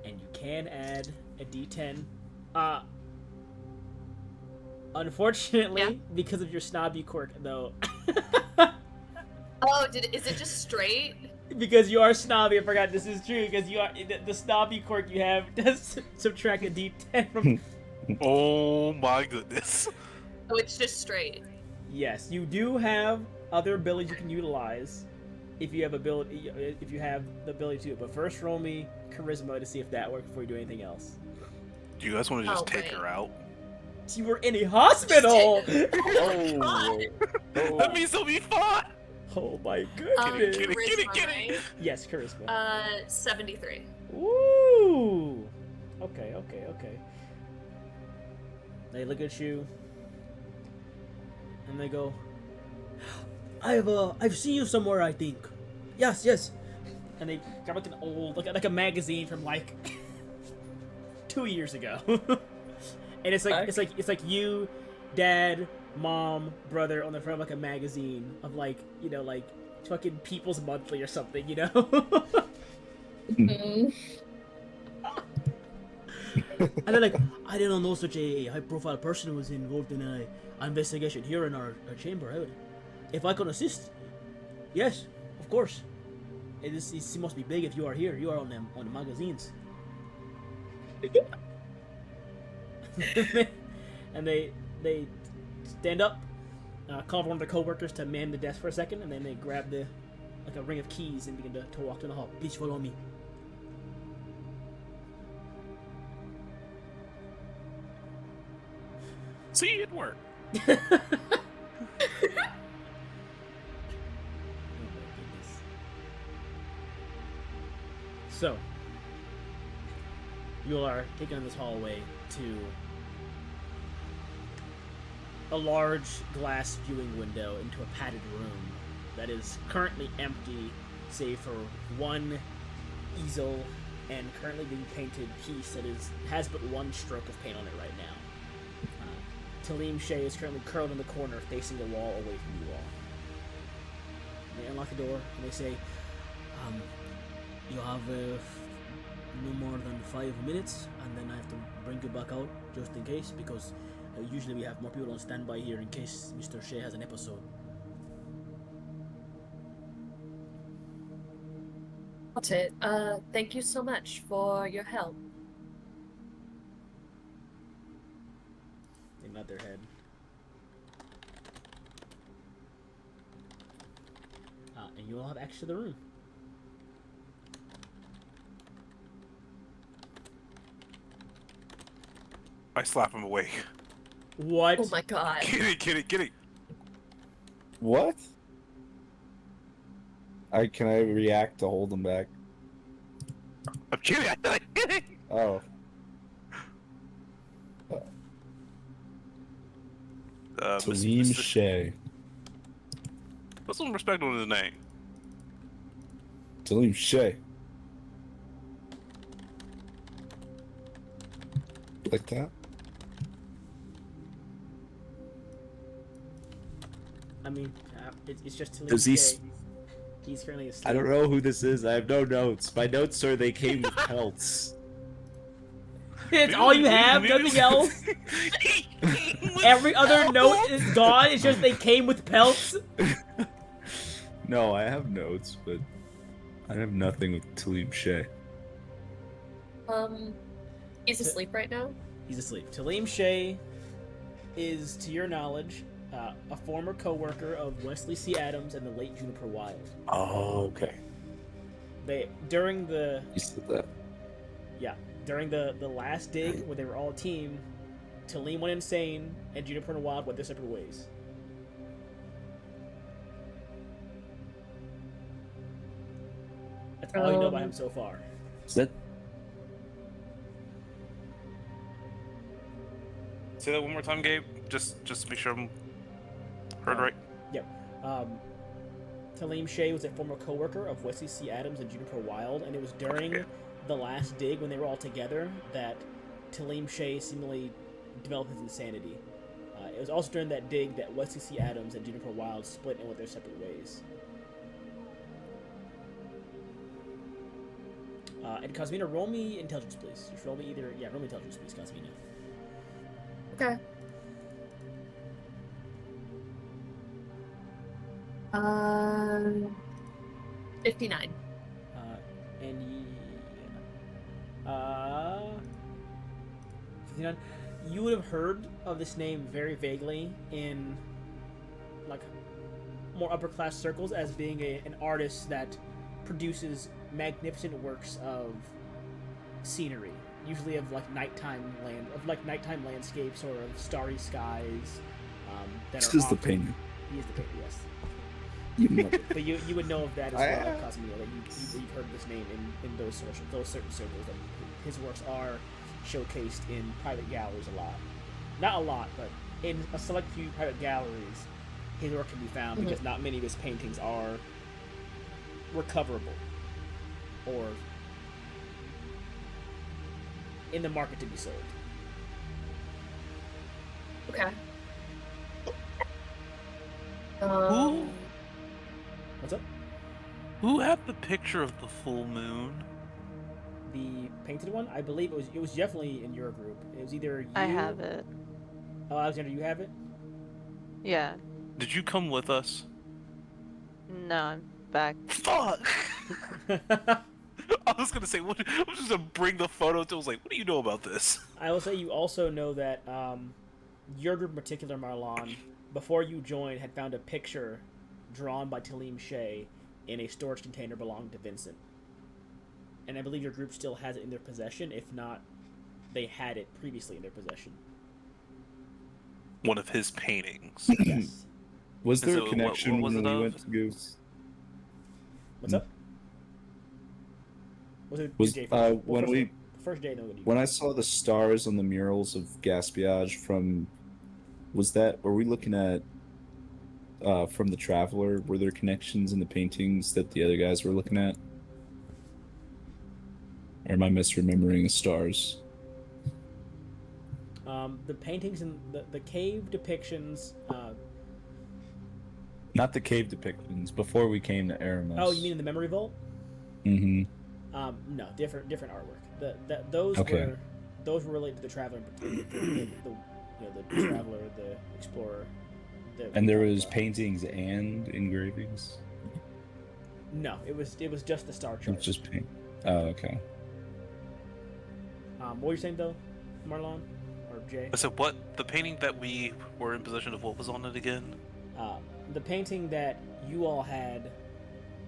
And you can add a d10. Unfortunately, because of your snobby quirk, though. Oh, is it just straight? Because you are snobby, I forgot this is true. Because you are the snobby quirk you have does subtract a d10 from. Oh my goodness. Oh, it's just straight. Yes, you do have other abilities you can utilize if you have the ability to. But first, roll me charisma to see if that works before you do anything else. Do you guys want to just Oh, take wait. her out? You were in a hospital. Oh, That means it'll be fun. Oh my goodness. Kidding. Charisma, right? Yes, charisma. 73. Woo! Okay. They look at you, and they go, I've seen you somewhere, I think. Yes. And they grab like an old, like a magazine from like 2 years ago. And it's like you, dad, mom, brother on the front of like a magazine of like, like fucking People's Monthly or something, Mm. And they're like, I didn't know such a high-profile person was involved in an investigation here in our chamber. If I can assist, yes, of course. It must be big if you are here. You are on the magazines. And they stand up, call for one of their co-workers to man the desk for a second, and then they grab a ring of keys and begin to walk down the hall. Please follow me. See, it worked. Oh my goodness. So, you are taken in this hallway to a large glass viewing window into a padded room that is currently empty, save for one easel and currently being painted piece that has but one stroke of paint on it right now. Talim Shea is currently curled in the corner, facing the wall away from you all. They unlock the door and they say, you have no more than 5 minutes, and then I have to bring you back out just in case, because usually we have more people on standby here in case Mr. Shea has an episode. Got it. Thank you so much for your help. They nod their head. And you all have access to the room. I slap him away. What? Oh my god. Kitty. what? Can I react to hold him back? I'm kidding. I'm kidding. Oh. Talim Mr. Shea. Put some respect on his name. Talim Shea. Like that? I mean, it's just Talim Does he Shea. He's currently asleep. I don't know who this is. I have no notes. My notes are they came with pelts. It's all you have, nothing else. Every other note is gone. It's just they came with pelts. No, I have notes, but I have nothing with Talim Shea. He's asleep right now? He's asleep. Talim Shea is, to your knowledge, a former co-worker of Wesley C. Adams and the late Juniper Wild. Oh, okay. During the You said that. last dig where they were all a team, Talim went insane and Juniper and Wild went their separate ways. That's all you know about him so far. Is that Say that one more time, Gabe. Just to make sure I'm heard right. Yep. Talim Shea was a former co-worker of Wesley C. Adams and Juniper Wild, and it was during the last dig when they were all together that Talim Shea seemingly developed his insanity. It was also during that dig that Wesley C. Adams and Juniper Wild split and went their separate ways. And Cosmina, roll me intelligence, please. Just roll me roll me intelligence, please, Cosmina. Okay. 59. And 59. You would have heard of this name very vaguely in like more upper class circles as being an artist that produces magnificent works of scenery, usually of nighttime landscapes or of starry skies. That This are is the often- painter. He is the painter, yes. You mother- But you would know of that as well, Casimiro. That you've heard of this name in those certain circles. That his works are showcased in private galleries a lot. Not a lot, but in a select few private galleries, his work can be found because not many of his paintings are recoverable or in the market to be sold. Okay. Who? What's up? Who had the picture of the full moon? The painted one? I believe it was definitely in your group. It was either you. I have it. Oh, Alexander, you have it. Yeah. Did you come with us? No, I'm back. Fuck! I was gonna say, what? I was just gonna bring the photo to. I was like, what do you know about this? I will say you also know that your group in particular, Marlon, before you joined, had found a picture drawn by Talim Shea in a storage container belonging to Vincent. And I believe your group still has it in their possession. If not, they had it previously in their possession. One of his paintings. Yes. Was there So a connection what was when it we of? went to Goose? What's up? Was it Was Jay first? when first, we first Jay, no, what do you? when I saw the stars on the murals of Gaspiage from, were we looking at from the Traveler? Were there connections in the paintings that the other guys were looking at? Or am I misremembering the stars? The paintings and the cave depictions. Not the cave depictions. Before we came to Aramis. Oh, you mean in the memory vault? Mm-hmm. No, different artwork. Those Okay. were related to the Traveler, the Traveler, the Explorer. And there was paintings and engravings. No, it was just the star chart. It's just paint. Oh, okay. What were you saying though, Marlon or Jay? I said, what? The painting that we were in possession of, what was on it again? The painting that you all had,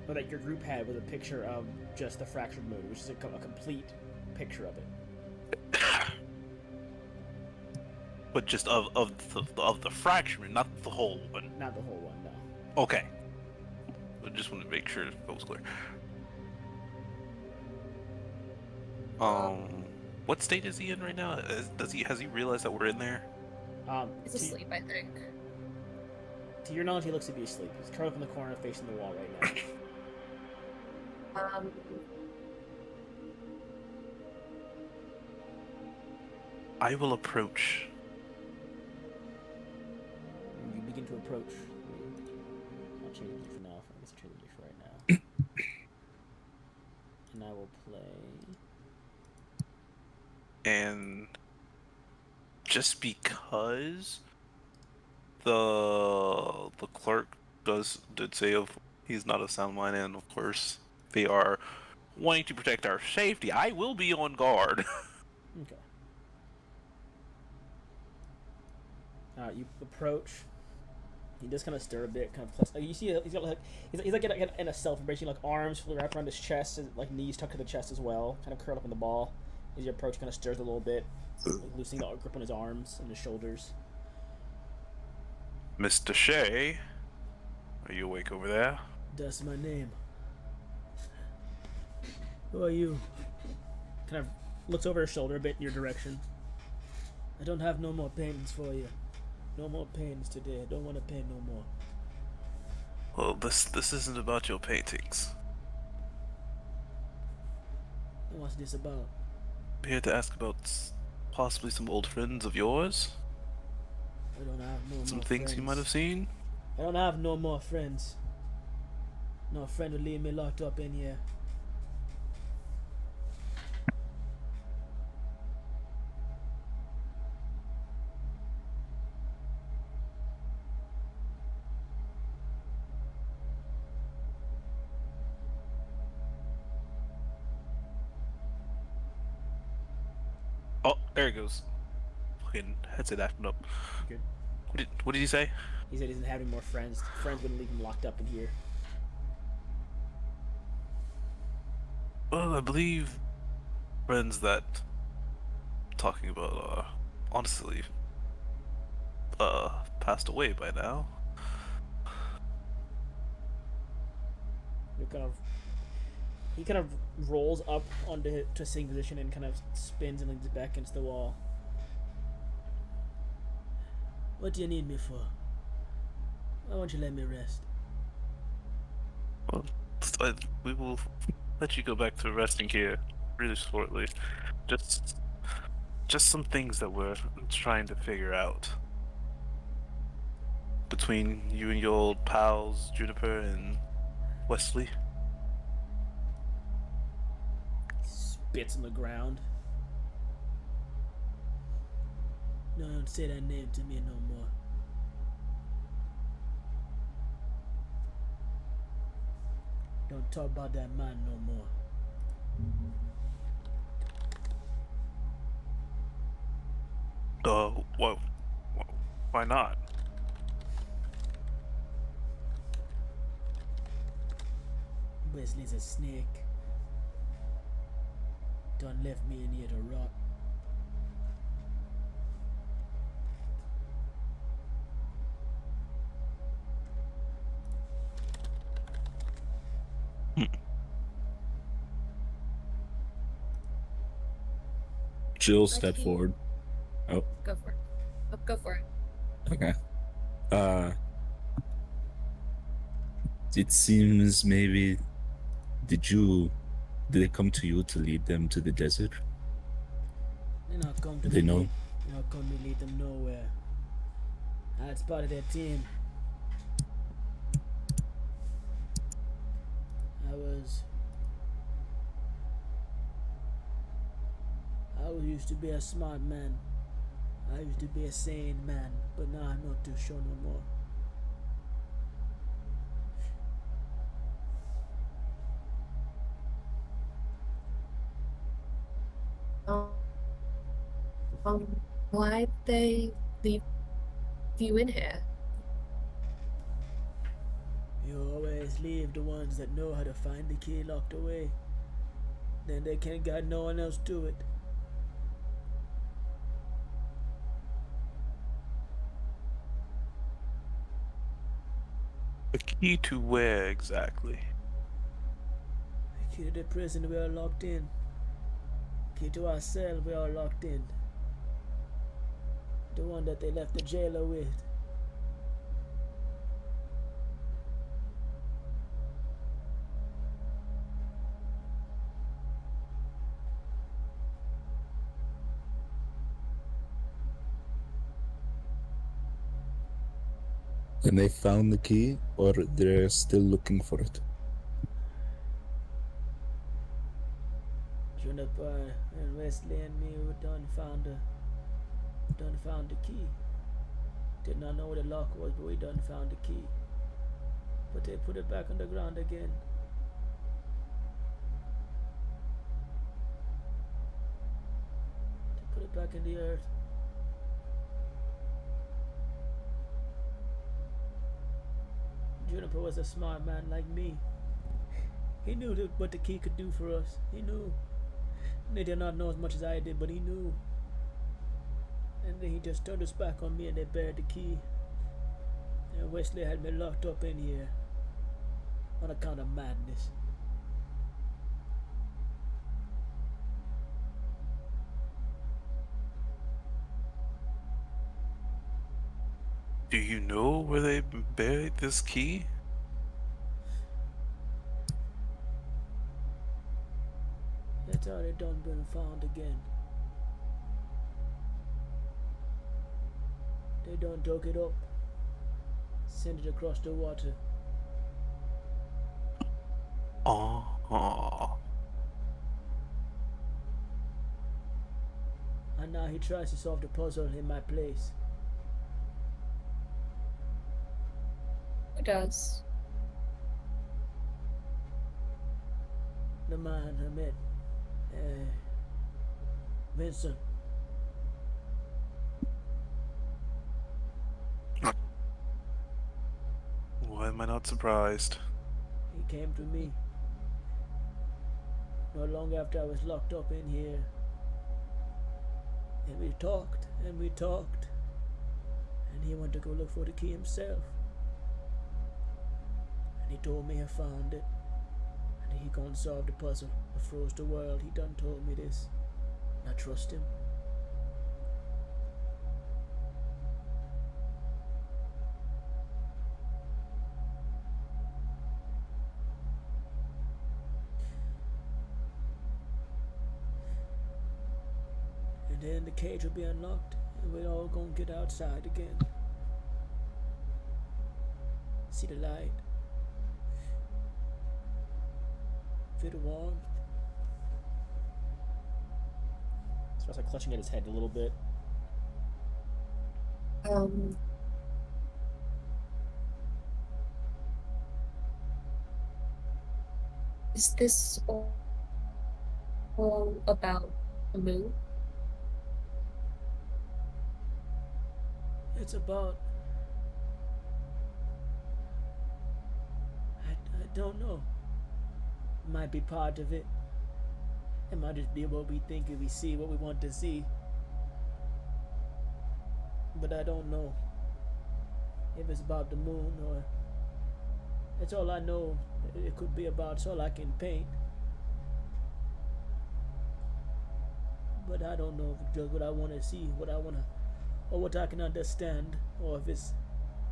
or that your group had, was a picture of just the fractured moon, which is a complete picture of it. But just of the fracture, not the whole one. Not the whole one, no. Okay. I just wanted to make sure that was clear. What state is he in right now? Has he realized that we're in there? He's asleep, I think. To your knowledge, he looks to be asleep. He's curled up in the corner, facing the wall right now. I will approach. You begin to approach. I'll change it for now. I guess I'll change it for right now. And I will play. And just because the clerk did say he's not of sound mind, and of course they are wanting to protect our safety, I will be on guard. Okay. You approach. He does kind of stir a bit, kind of plus. You see, he's got he's like in a self-embracing, like arms fully wrapped around his chest, and like knees tucked to the chest as well, kind of curled up in the ball. As you approach, kind of stirs a little bit, like loosening the grip on his arms and his shoulders. Mr. Shea, are you awake over there? That's my name. Who are you? Kind of looks over his shoulder a bit in your direction. I don't have no more paintings for you. No more paintings today. I don't want to paint no more. Well, this isn't about your paintings. And what's this about? I'm here to ask about possibly some old friends of yours. I don't have no Some more things friends. you might have seen. I don't have no more friends. No friend would leave me locked up in here. Oh, there he goes. Fucking headset acting up. Good. What did he say? He said he doesn't have any more friends. Friends wouldn't leave him locked up in here. Well, I believe friends that talking about honestly passed away by now. He kind of rolls up onto to sitting position and kind of spins and leans back against the wall. What do you need me for? Why won't you let me rest? Well, we will let you go back to resting here really shortly. Just just some things that we're trying to figure out between you and your old pals Juniper and Wesley. Spits on the ground. No, don't say that name to me no more. Don't talk about that man no more. Whoa, why not? Wesley's a snake. Done left me in here to rot. Jill, step forward. Oh, Go for it. Oh, go for it. okay. It seems maybe did they come to you to lead them to the desert? They're not come to They me. know. They're not come to lead them nowhere. That's part of their team. I used to be a smart man. I used to be a sane man, but now I'm not too sure no more. Why'd they leave you in here? You always leave the ones that know how to find the key locked away. Then they can't guide no one else to it. The key to where exactly? The key to the prison, we are locked in. Key to our cell, we are locked in. The one that they left the jailer with. And they found the key, or they're still looking for it? Juniper and Wesley and me, we done found the key. Did not know where the lock was, but we done found the key. But they put it back on the ground again. They put it back in the earth. Juniper was a smart man like me. He knew what the key could do for us. He knew. They did not know as much as I did, but he knew. And then he just turned his back on me and they buried the key. And Wesley had me locked up in here on account of madness. Do you know where they buried this key? It's already done been found again. They done dug it up, send it across the water. Oh. And now he tries to solve the puzzle in my place. Who does? The man I met, Vincent. not surprised. He came to me not long after I was locked up in here. And we talked, and we talked. And he went to go look for the key himself. And he told me I found it. And he gonna solve the puzzle that froze the world. He done told me this. And I trust him. And then the cage will be unlocked, and we're all gonna get outside again. See the light. Feel the warmth. Starts like clutching at his head a little bit. Is this all about the moon? It's about... I don't know. It might be part of it. It might just be what we think if we see what we want to see. But I don't know if it's about the moon or... That's all I know it could be about. It's all I can paint. But I don't know if it's just what I want to see, what I want to... or what I can understand, or if it's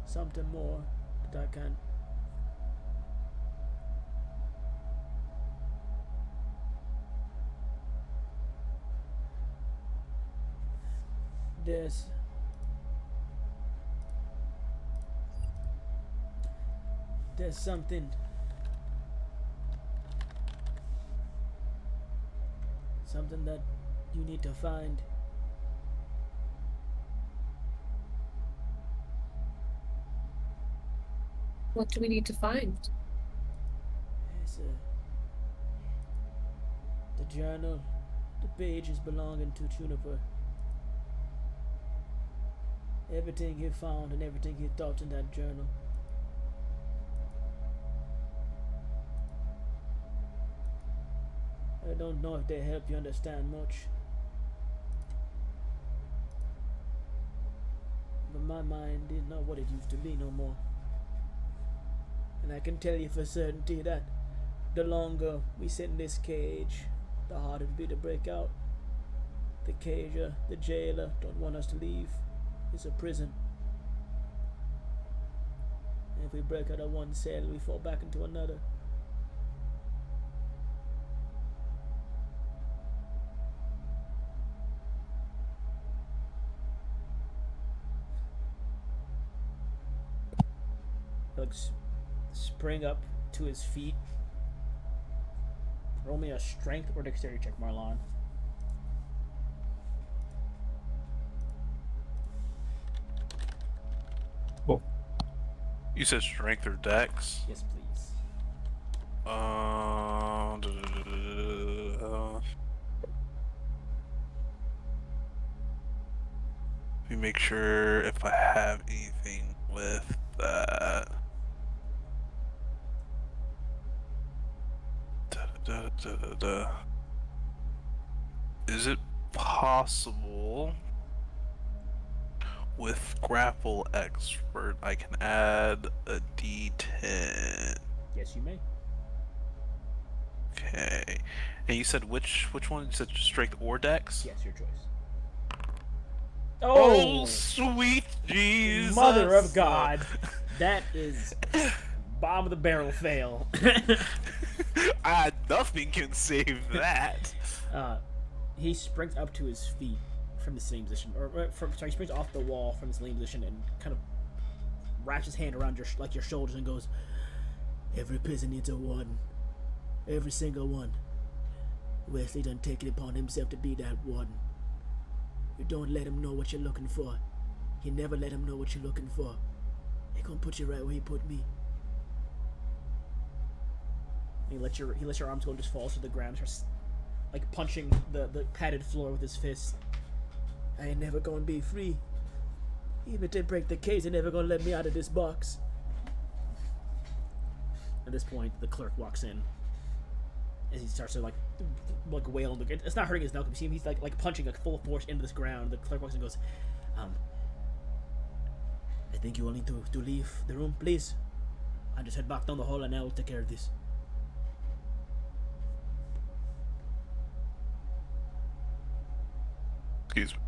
something more that I can't. There's something that you need to find. What do we need to find? It's the journal. The pages belonging to Juniper. Everything he found and everything he thought in that journal. I don't know if they help you understand much. But my mind is not what it used to be no more. And I can tell you for certainty that the longer we sit in this cage, the harder it will be to break out. The cager, the jailer, don't want us to leave. It's a prison. And if we break out of one cell, we fall back into another. Like spring up to his feet. Roll me a strength or dexterity check, Marlon. Oh, You said strength or dex? Yes, please. Let me make sure if I have anything with that. Is it possible with grapple expert I can add a d10? Yes, you may. Okay. And you said which one? You said strength or dex? Yes, your choice. Oh, sweet Jesus! Mother of God. That is bottom of the barrel fail. Nothing can save that. He springs up to his feet from the sitting position, he springs off the wall from the sitting position and kind of wraps his hand around your shoulders and goes, "Every prison needs a warden. Every single one. Wesley done taken it upon himself to be that warden. You don't let him know what you're looking for. You never let him know what you're looking for. He gonna put you right where he put me." And he lets your arms go and just falls to the ground, starts like punching the padded floor with his fist. "I ain't never gonna be free. Even if they break the cage, they're never gonna let me out of this box." At this point, the clerk walks in as he starts to like wail. It's not hurting his knuckles. You see him; he's like punching like full force into this ground. The clerk walks in and goes, I think you will need to leave the room, please. I just head back down the hall and I will take care of this. Excuse me.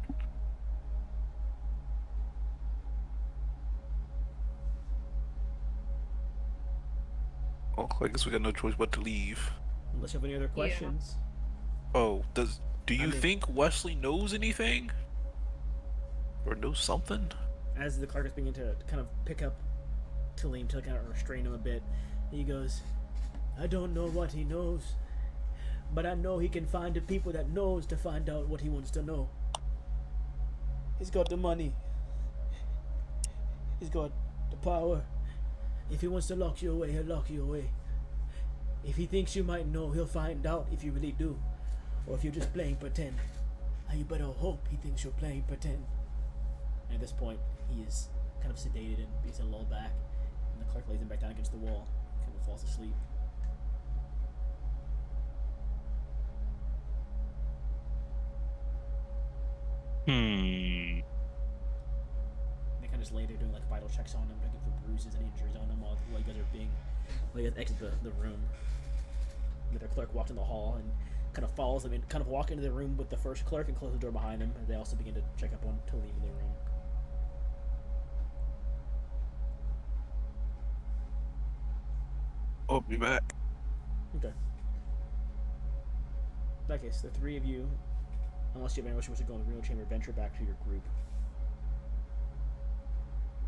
Oh, I guess we got no choice but to leave. Unless you have any other questions. Oh, do you think Wesley knows anything? Or knows something? As the clerk is beginning to kind of pick up Talim to kind of restrain him a bit, he goes, I don't know what he knows, but I know he can find the people that knows to find out what he wants to know. He's got the money. He's got the power. If he wants to lock you away, he'll lock you away. If he thinks you might know, he'll find out if you really do. Or if you're just playing pretend. And you better hope he thinks you're playing pretend. And at this point, he is kind of sedated and begins to lull back. And the clerk lays him back down against the wall, kind of falls asleep. They kind of just lay there doing like vital checks on him, looking for bruises and injuries on him while you guys exit the room. And the clerk walks in the hall and kind of follows them and kind of walk into the room with the first clerk and close the door behind them. And they also begin to check up on Talim in the room. I'll be back. Okay. In that case, the three of you, unless you have anyone who wants to go in the real chamber, venture back to your group.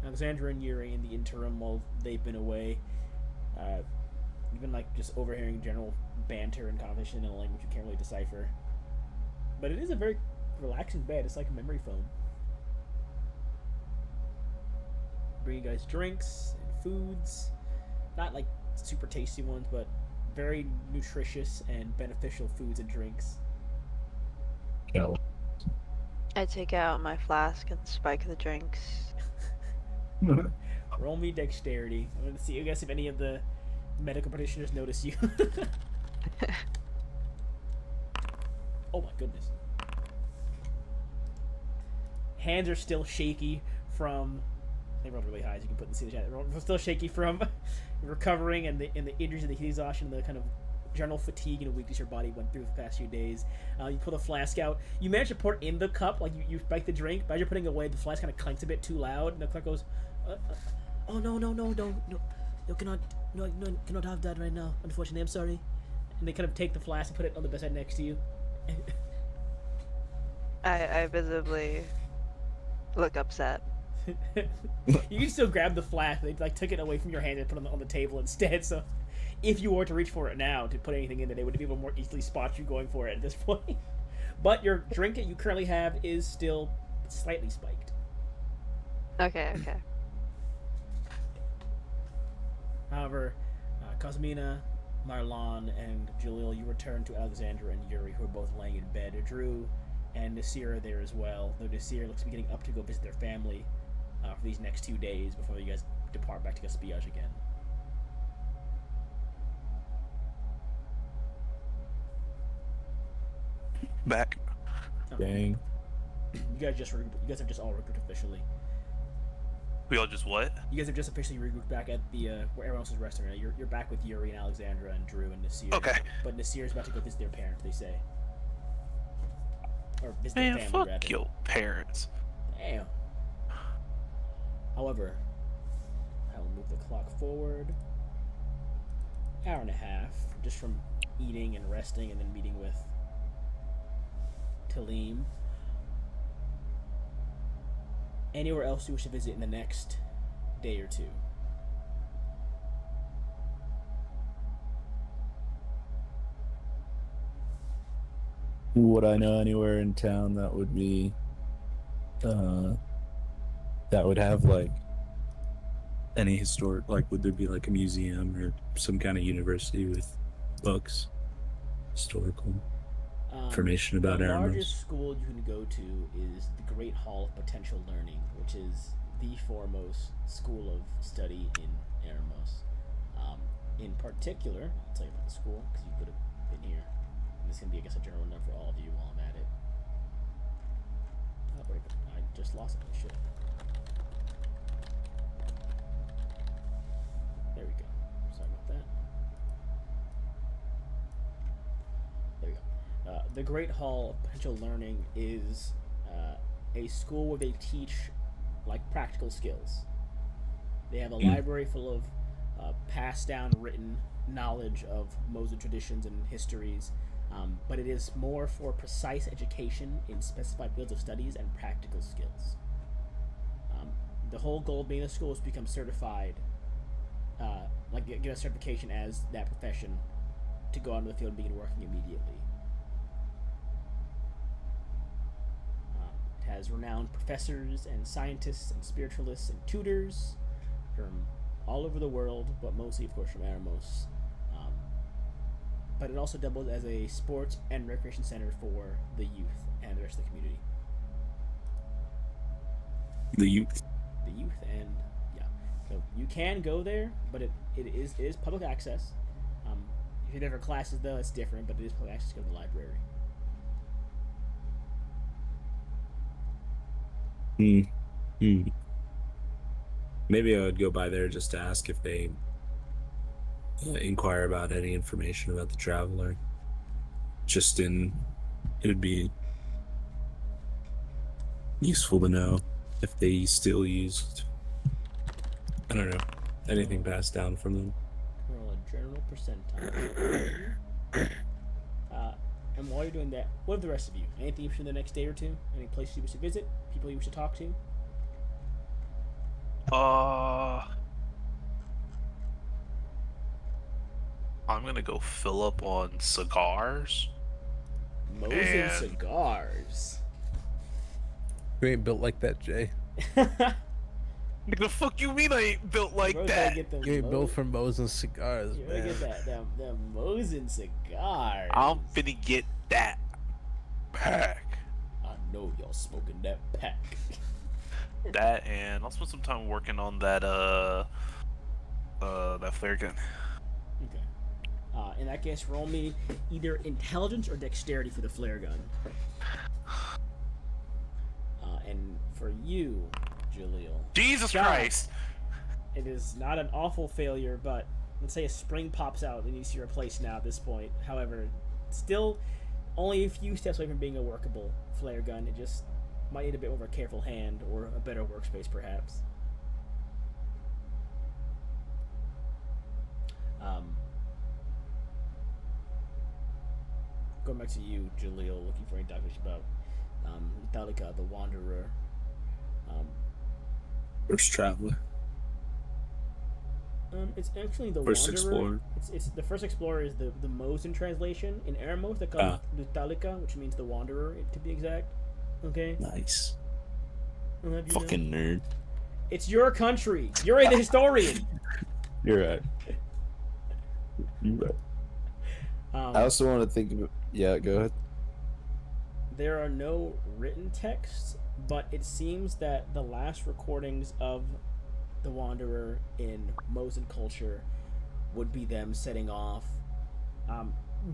Alexandra and Yuri, in the interim while they've been away, you've been like just overhearing general banter and conversation in a language you can't really decipher. But it is a very relaxing bed. It's like a memory foam. Bring you guys drinks and foods, not like super tasty ones, but very nutritious and beneficial foods and drinks. No. I take out my flask and spike the drinks. Roll me dexterity. I'm gonna see, I guess, if any of the medical practitioners notice you. Oh my goodness. Hands are still shaky from. They rolled really high, as you can put in the chat. They're still shaky from recovering and the injuries and the heat exhaustion, and the kind of general fatigue and weakness your body went through the past few days. You pull the flask out. You manage to pour it in the cup, like you spike the drink, but as you're putting it away, the flask kind of clanks a bit too loud, and the clerk goes, "Oh no, you cannot have that right now. Unfortunately, I'm sorry." And they kind of take the flask and put it on the bedside next to you. I visibly look upset. You can still grab the flask. They like took it away from your hand and put it on the table instead. So, if you were to reach for it now to put anything in there, they would be able to more easily spot you going for it at this point. But your drink that you currently have is still slightly spiked. Okay. However, Cosmina, Marlon, and Jalil, you return to Alexandra and Yuri, who are both laying in bed. Drew and Nasir are there as well, though Nasir looks to be getting up to go visit their family for these next 2 days before you guys depart back to Gaspillage again. Back. Dang. You guys have just all regrouped officially. We all just what? You guys have just officially regrouped back at the where everyone else is resting. Right? You're back with Yuri and Alexandra and Drew and Nasir. Okay. But Nasir's about to go visit their parents, they say. Or visit Man, their family, fuck rather. your parents. Damn. However, I will move the clock forward. Hour and a half, just from eating and resting and then meeting with Talim. Anywhere else you wish to visit in the next day or two? Would I know anywhere in town that would be that would have like any historic, like would there be like a museum or some kind of university with books, historical information about the Eremos? largest school you can go to is the Great Hall of Potential Learning, which is the foremost school of study in Eremos. in particular, I'll tell you about the school because you could have been here. And this can be, I guess, a general note for all of you while I'm at it. Oh, wait, I just lost it. Shit. There we go. Sorry about that. There we go. The Great Hall of Potential Learning is a school where they teach like practical skills. They have a library full of passed down written knowledge of Mosin traditions and histories, but it is more for precise education in specified fields of studies and practical skills. The whole goal of being a school is to become certified, like get a certification as that profession to go out into the field and begin working immediately. It has renowned professors and scientists and spiritualists and tutors from all over the world, but mostly, of course, from Eremos. But it also doubles as a sports and recreation center for the youth and the rest of the community. The youth. The youth, and yeah. So you can go there, but it is public access. If you're there for classes, though, it's different, but it is public access to go to the library. Maybe I would go by there just to ask if they inquire about any information about the traveler. It would be useful to know if they still used, I don't know, anything passed down from them. Roll a general percentile. And while you're doing that, what of the rest of you? Anything you should do the next day or two? Any places you wish to visit? People you wish to talk to? I'm gonna go fill up on cigars. Mosin And- cigars. You ain't built like that, Jay. Like, the fuck you mean I ain't built like Bro, that? gotta get them You ain't Mo- built for Mosin cigars, You gotta man. get them Mosin cigars. I'm finna get that pack. I know y'all smoking that pack. That, and I'll spend some time working on that flare gun. Okay. In that case, roll me either intelligence or dexterity for the flare gun. And for you, Jaleel, Jesus God. Christ! it is not an awful failure, but let's say a spring pops out and needs to be replaced now at this point. However, still only a few steps away from being a workable flare gun. It just might need a bit more of a careful hand or a better workspace, perhaps. Going back to you, Jaleel, looking for any documentation about Metallica, the Wanderer. First traveler. It's actually the First Wanderer. explorer. It's the first explorer is the Mosin translation. In Eremos, they call it Metallica, which means the Wanderer, to be exact. Okay. Nice. I'll have you know. Fucking nerd. It's your country. You're the historian. You're right. You're right. I also want to think of. Yeah, go ahead. There are no written texts, but it seems that the last recordings of the Wanderer in Mosin culture would be them setting off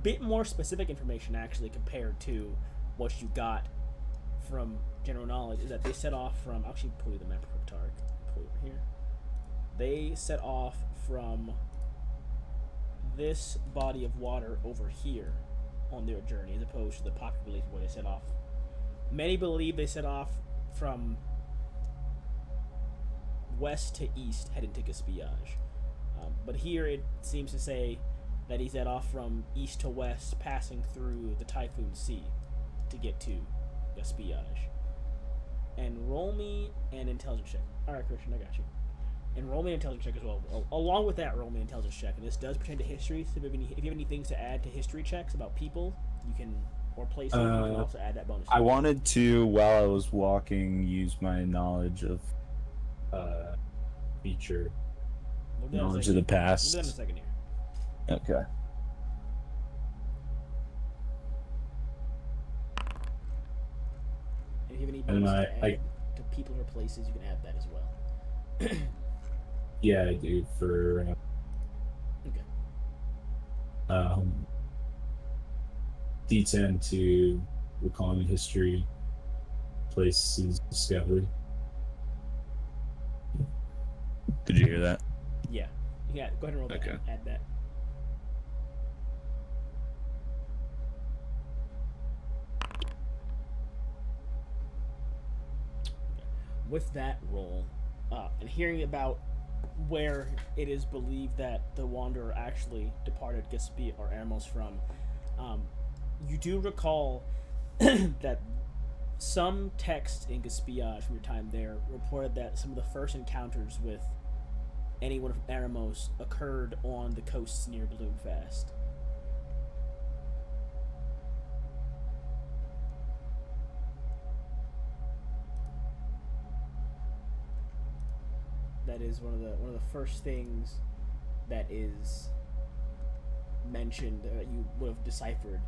bit more specific information actually compared to what you got from general knowledge. Is that they set off from, I'll actually pull you the map real quick, pull it over here. They set off from this body of water over here on their journey, as opposed to the popular belief where they set off. Many believe they set off from west to east, heading to Gaspillage. But here it seems to say that he set off from east to west, passing through the Typhoon Sea to get to Gaspillage. And roll me an intelligence check. Alright, Christian, I got you. And roll me an intelligence check as well. Along with that, roll me an intelligence check. And this does pertain to history, so if you have any things to add to history checks about people, you can, or places, you can also add that bonus. I wanted to, while I was walking, use my knowledge of feature, We'll do that in a knowledge of second. the past. We'll do that in a second here. Okay. And if you have any And bonuses I- to add to people or places, you can add that as well. Yeah, I do. For Okay. D10 to recalling history, places discovery. Did you hear that? Yeah. Yeah. Go ahead and roll that. Okay. Add that. With that roll, and hearing about where it is believed that the Wanderer actually departed Gaspia or Ermos from, you do recall that some texts in Gaspiage from your time there reported that some of the first encounters with anyone from Eremos occurred on the coasts near Bloomfast. That is one of the first things that is mentioned you would have deciphered.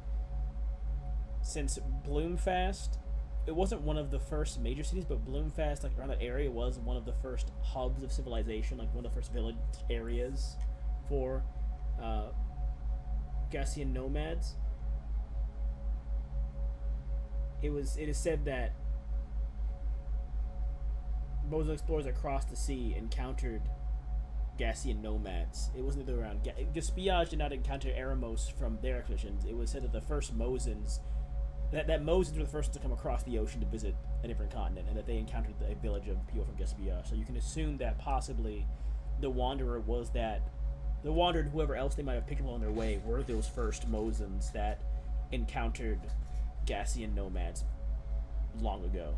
Since Bloomfast, it wasn't one of the first major cities, but Bloomfast, like around that area, was one of the first hubs of civilization, like one of the first village areas for Gassian nomads. It is said that most explorers across the sea encountered Gassian nomads. It wasn't the other way around. Gaspiage did not encounter Eremos from their expeditions. It was said that the first Mosins, that Mosins were the first to come across the ocean to visit a different continent, and that they encountered a village of people from Gaspiage. So you can assume that possibly the Wanderer was that. The Wanderer and whoever else they might have picked up on their way were those first Mosins that encountered Gassian nomads long ago.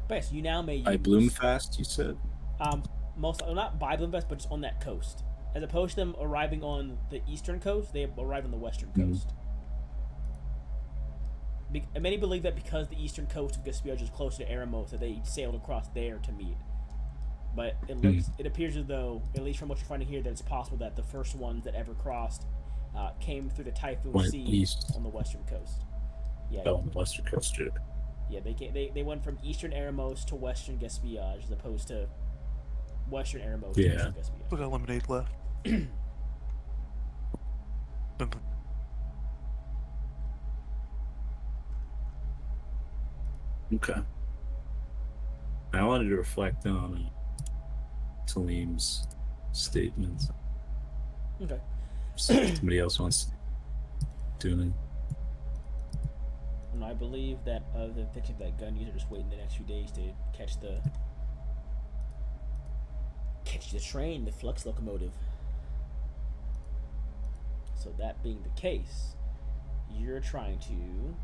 But yes, you now may use... By Bloomfast, you said? Most not by Bloomfast, but just on that coast. As opposed to them arriving on the eastern coast, they arrive on the western coast. Many believe that because the eastern coast of Gaspiage is closer to Eremos, that they sailed across there to meet. But it appears as though, at least from what you're finding here, that it's possible that the first ones that ever crossed came through the Typhoon Sea east on the western coast. Yeah. Oh, on the western coast, too. Yeah, they went from eastern Eremos to western Gaspiage, as opposed to western Eremos to western Gaspiage. We got lemonade left. Okay. I wanted to reflect on Talim's statements. Okay. So if somebody else wants to do it. And I believe that other than fixing that gun, you're just waiting the next few days to catch the train, the flux locomotive. So that being the case, you're trying to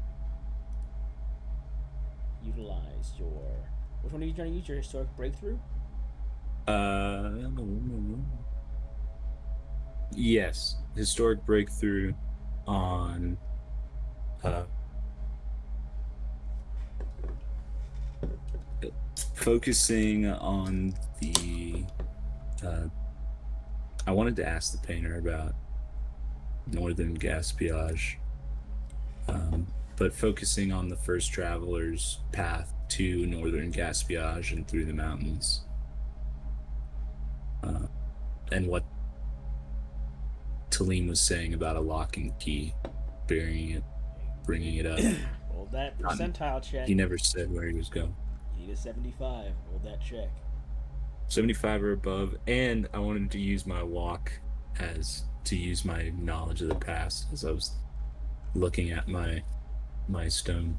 utilize your... Which one are you trying to use? Your historic breakthrough? Yes, historic breakthrough on focusing on the I wanted to ask the painter about northern Gaspiage, but focusing on the first traveler's path to northern Gaspiage and through the mountains, and what Talim was saying about a locking key, bringing it up. Roll that percentile check. He never said where he was going. You need a 75. Roll that check. 75 or above, and I wanted to use my walk to use my knowledge of the past as I was looking at my stone.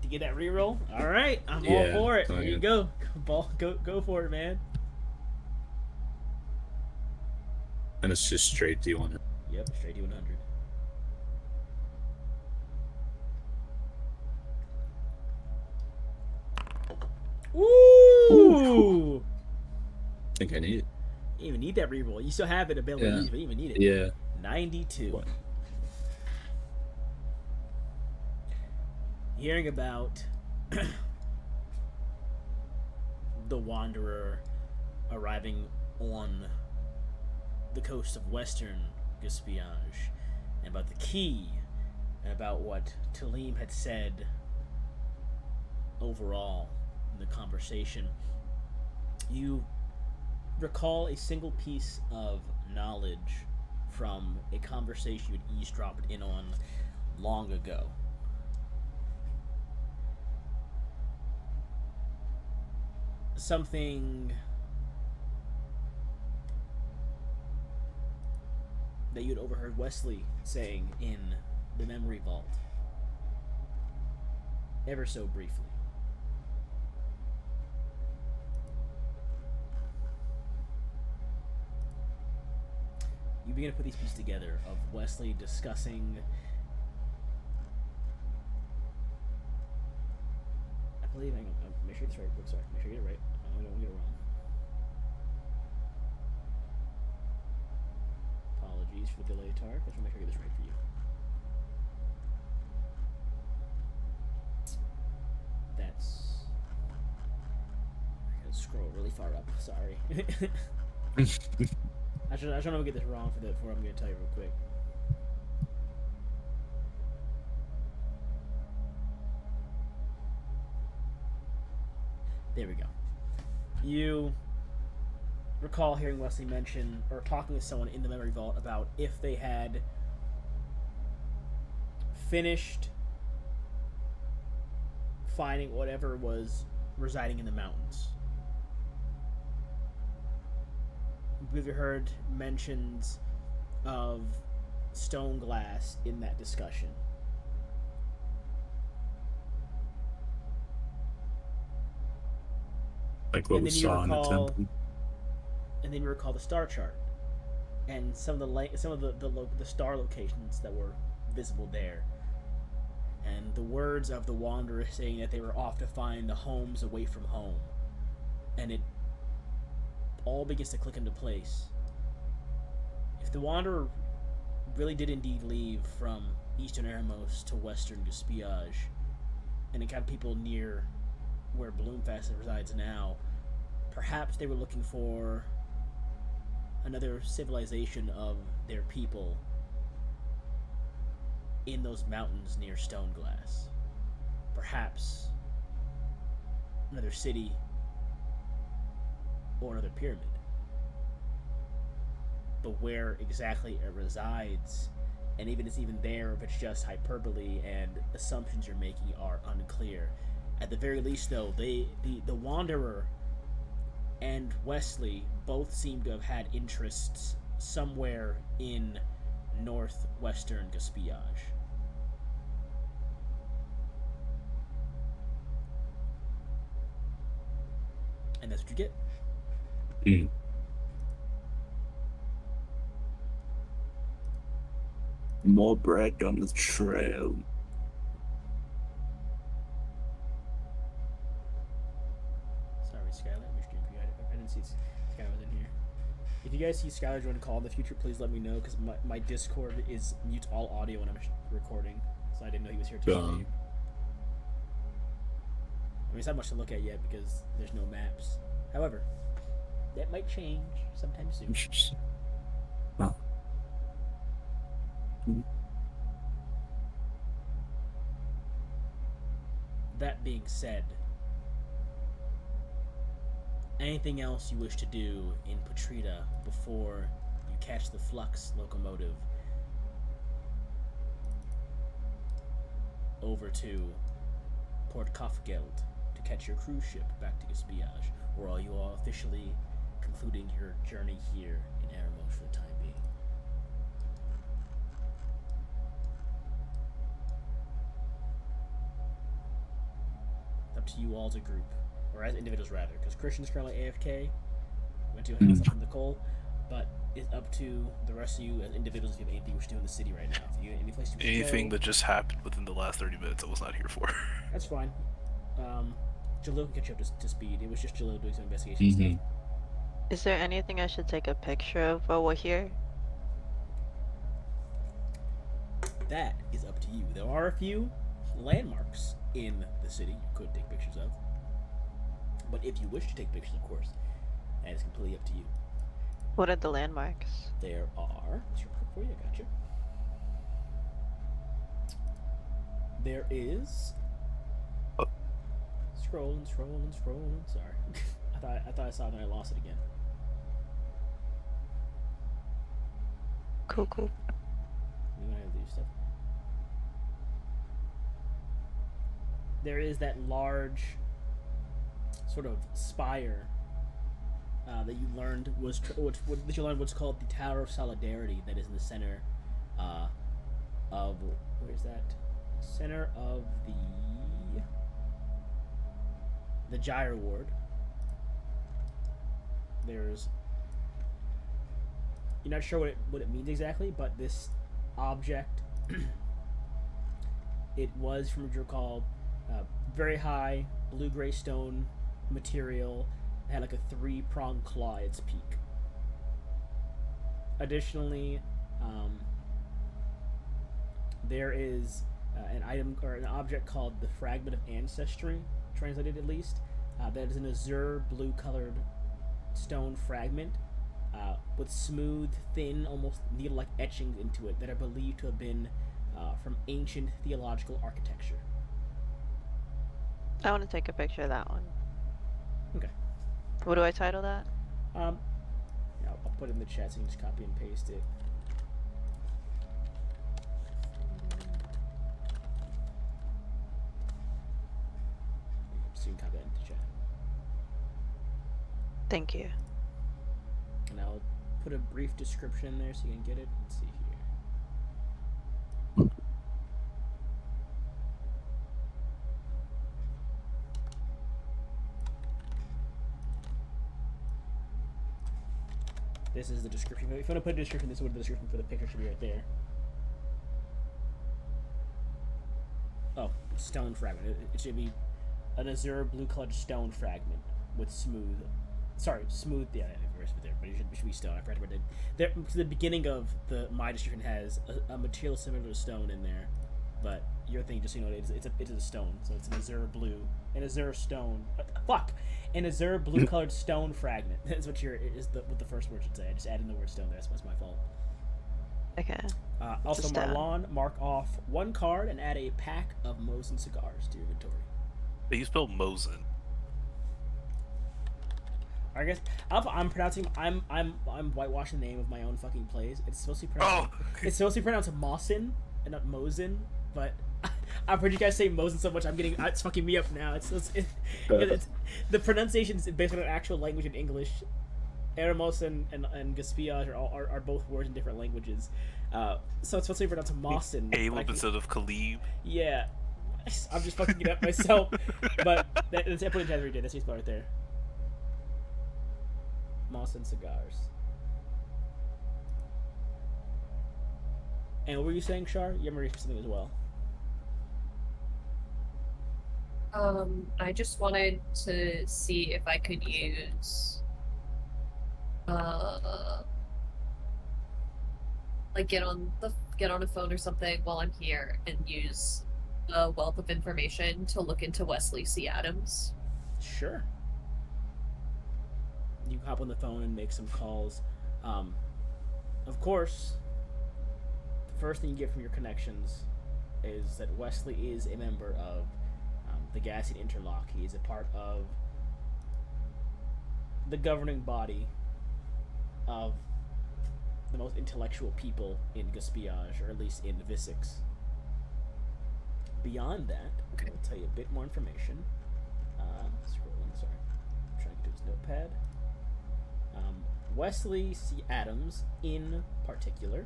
To get that reroll? Alright, I'm all for it. There you go. Go for it, man. And it's just straight D100. Yep, straight D100. Ooh! I think I need it. You didn't even need that reroll. You still have it available to use, but you didn't even need it. Yeah. 92. What? Hearing about the Wanderer arriving on the coast of western Gaspiage, and about the key, and about what Talim had said overall, in the conversation, you recall a single piece of knowledge from a conversation you'd eavesdropped in on long ago. Something that you'd overheard Wesley saying in the memory vault, ever so briefly. You begin to put these pieces together of Wesley discussing, I believe, hang on, make sure it's right, sorry, make sure you get it right, I don't get it wrong. Apologies for the delay, Tark, I just want to make sure I get this right for you. That's, I gotta scroll really far up, sorry. I don't want to get this wrong for I'm going to tell you real quick. There we go. You recall hearing Wesley mention, or talking to someone in the memory vault about if they had finished finding whatever was residing in the mountains. We've heard mentions of stone glass in that discussion. Like what we saw in the temple. And then you recall the star chart and some of the star locations that were visible there, and the words of the wanderer saying that they were off to find the homes away from home, and it all begins to click into place. If the wanderer really did indeed leave from eastern Eremos to western Gaspiage, and it got people near where Bloomfast resides now, perhaps they were looking for another civilization of their people in those mountains near Stoneglass. Perhaps another city or another pyramid. But where exactly it resides, and even it's even there, if it's just hyperbole and assumptions you're making, are unclear. At the very least, though, the Wanderer and Wesley both seem to have had interests somewhere in northwestern Gaspiage. And that's what you get. Mm. More bread on the trail. Sorry, Skylar. Let me stream for you. I didn't see Skylar was in here. If you guys see Skylar join a call in the future, please let me know, because my Discord is mute all audio when I'm recording, so I didn't know he was here to stream. I mean, it's not much to look at yet because there's no maps. However, that might change sometime soon. Well. That being said, anything else you wish to do in Petrita before you catch the Flux locomotive over to Port Kofgeld to catch your cruise ship back to Gaspiage, or are you all officially concluding your journey here in Eremos for the time being? Up to you all as a group, or as individuals rather, because Christian's currently AFK, went to house up in Nicole, but it's up to the rest of you as individuals if you have anything you wish to do in the city right now. If you any place you Anything that just happened within the last 30 minutes I was not here for. That's fine. Jalil can catch you up to speed. It was just Jalil doing some investigation stuff. Is there anything I should take a picture of while we're here? That is up to you. There are a few landmarks in the city you could take pictures of. But if you wish to take pictures, of course, that is completely up to you. What are the landmarks? There are... Let's real quick for you. I got you. There is... Scrolling. Sorry. I thought I saw it and I lost it again. Cool. We want to do stuff. There is that large sort of spire that you learned was what's called the Tower of Solidarity, that is in the center of where's that? Center of the Gyre Ward. There's, you're not sure what it means exactly, but this object it was, from what you recall, very high blue-gray stone material. It had like a 3-pronged claw at its peak. Additionally, there is an item or an object called the Fragment of Ancestry, translated at least. That is an azure blue-colored stone fragment with smooth, thin, almost needle-like etchings into it that are believed to have been from ancient theological architecture. I want to take a picture of that one. Okay. What do I title that? Yeah, I'll put it in the chat so you can just copy and paste it. So you can copy that into the chat. Thank you. And I'll put a brief description in there so you can get it. Let's see here. This is the description. If you want to put a description, this is what the description for the picture should be right there. Oh, stone fragment. It should be an azure blue-colored stone fragment with smooth. Yeah, but it should be stone. I forgot what it did. The beginning of my description has a material similar to stone in there, but your thing, just so you know, it's a stone. So it's an azure blue, an azure stone. An azure blue-colored stone fragment. That's what what the first word should say. I just added in the word stone there. That's my fault. Okay. Also, Marlon, mark off 1 card and add a pack of Mosin cigars to your inventory. You spell Mosin. I guess I'm pronouncing. I'm whitewashing the name of my own fucking plays. It's supposed to be pronounced. It's supposed to be pronounced Mosin and not Mosin, but I've heard you guys say Mosin so much. It's fucking me up now. It's the pronunciation is based on an actual language in English. Eremos and Gaspiage are both words in different languages. So it's supposed to be pronounced Mosin. Caleb instead of Khalib. Yeah, I'm just fucking it up myself. But that's I put in chat every day. That's spell right there. Mosin cigars. And what were you saying, Shar? You remember something as well. I just wanted to see if I could use, like get on a phone or something while I'm here and use a wealth of information to look into Wesley C. Adams. Sure. You hop on the phone and make some calls. Of course, the first thing you get from your connections is that Wesley is a member of the Gassian Interlock. He is a part of the governing body of the most intellectual people in Gaspiage, or at least in Vissix. Beyond that, I'll tell you a bit more information. Scrolling, sorry. I'm trying to get to his notepad. Wesley C. Adams, in particular.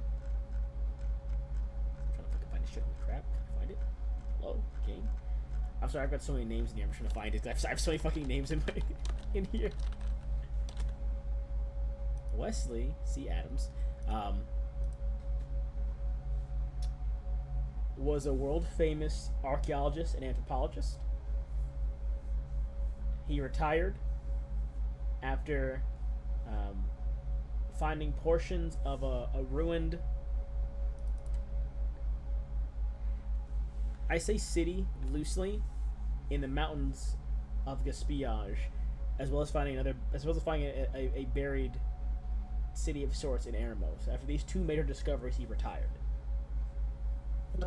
I'm trying to fucking find this shit. Holy crap. Can I find it? Hello, game? I'm sorry, I've got so many names in here. I'm trying to find it. I have so many fucking names in here. Wesley C. Adams was a world-famous archaeologist and anthropologist. He retired after finding portions of a ruined, I say city loosely, in the mountains of Gaspiage, as well as finding a buried city of sorts in Eremos. After these 2 major discoveries, he retired.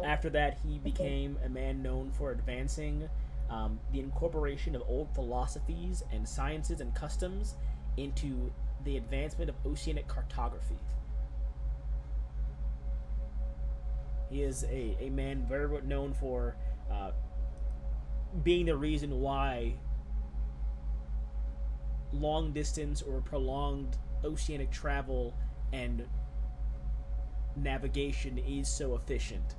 After that, he became a man known for advancing the incorporation of old philosophies and sciences and customs into the advancement of oceanic cartography. He is a man very well known for being the reason why long distance or prolonged oceanic travel and navigation is so efficient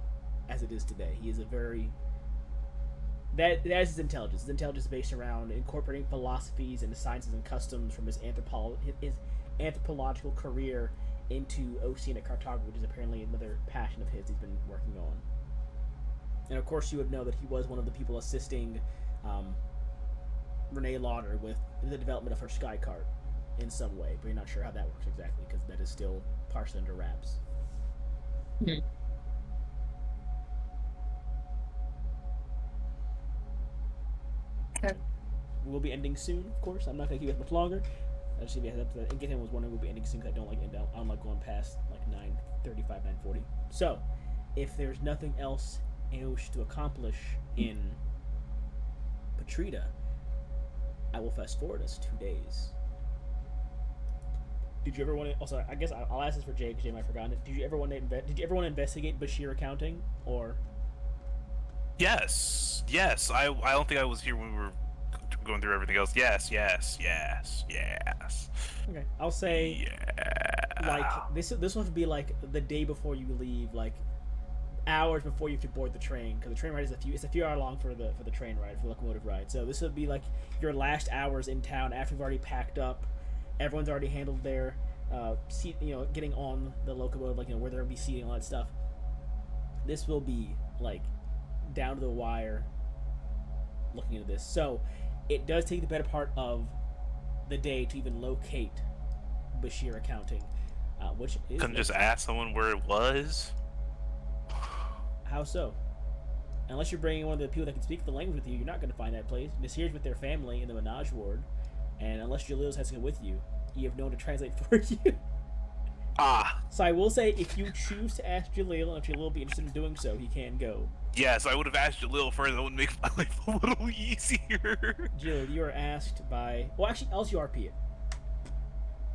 as it is today. He is a very that is his intelligence. His intelligence is based around incorporating philosophies and sciences and customs from his anthropological career into oceanic cartography, which is apparently another passion of his he's been working on. And of course, you would know that he was one of the people assisting Renee Lauder with the development of her sky cart in some way, but you're not sure how that works exactly because that is still partially under wraps. Hmm. Okay. We'll be ending soon, of course. I'm not going to keep it much longer. Actually, and Get Him was wondering we'll be ending soon because I don't like going past like 9:35, 9:40. So, if there's nothing else anyone wishes to accomplish in Patrita, I will fast forward us 2 days. Did you ever want to? Also, I guess I'll ask this for Jay because Jay might have forgotten it. Did you ever want to investigate Bashir accounting or? Yes. I don't think I was here when we were going through everything else. Yes. Okay, I'll say. Yeah. Like this will have to be like the day before you leave, like hours before you have to board the train, because the train ride is a few hours long for the train ride, for the locomotive ride. So this would be like your last hours in town after you've already packed up. Everyone's already handled their seat, getting on the locomotive, like where they'll be seating, all that stuff. This will be like down to the wire looking into this. So it does take the better part of the day to even locate Bashir accounting, which is Couldn't just ask someone where it was. How so? Unless you're bringing one of the people that can speak the language with you, you're not going to find that place. Bashir's with their family in the Menage ward, and unless Jalil's has to go with you, you have no one to translate for you. So I will say, if you choose to ask Jalil, and if Jalil will be interested in doing so, he can go. Yes, I would have asked Jalil first. That would make my life a little easier. Jalil, you are asked by... Well, actually, I'll RP it.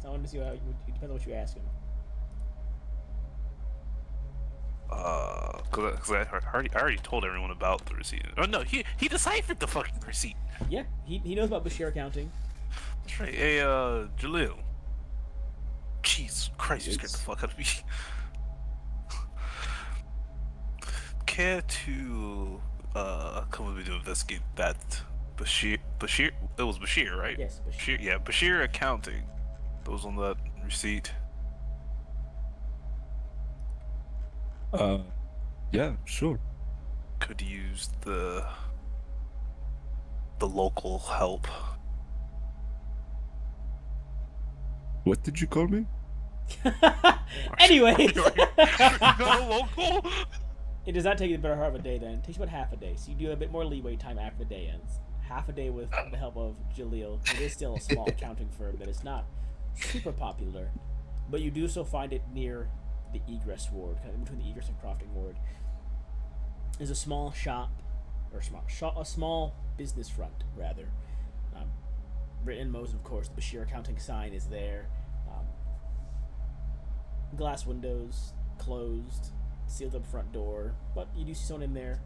So I wanted to see how... It depends on what you ask him. Because I already told everyone about the receipt. Oh no, he deciphered the fucking receipt. Yeah, he knows about Bashir accounting. That's right. Hey, Jalil. Jesus Christ, you scared the fuck out of me. Care to come with me to investigate that Bashir? It was Bashir, right? Yes, Bashir. Yeah, Bashir accounting. Those on that receipt. Yeah, sure. Could use the local help. What did you call me? Anyways, Local. it does not take you the better part of a day. Then it takes about half a day, so you do have a bit more leeway time after the day ends. Half a day with the help of Jalil. It is still a small accounting firm that is not super popular, but you do so find it near the egress ward, kind of in between the egress and crofting ward. There's a small shop, or a small business front rather. Written in Moses, of course. The Bashir accounting sign is there. Glass windows, closed, sealed up front door, but you do see someone in there.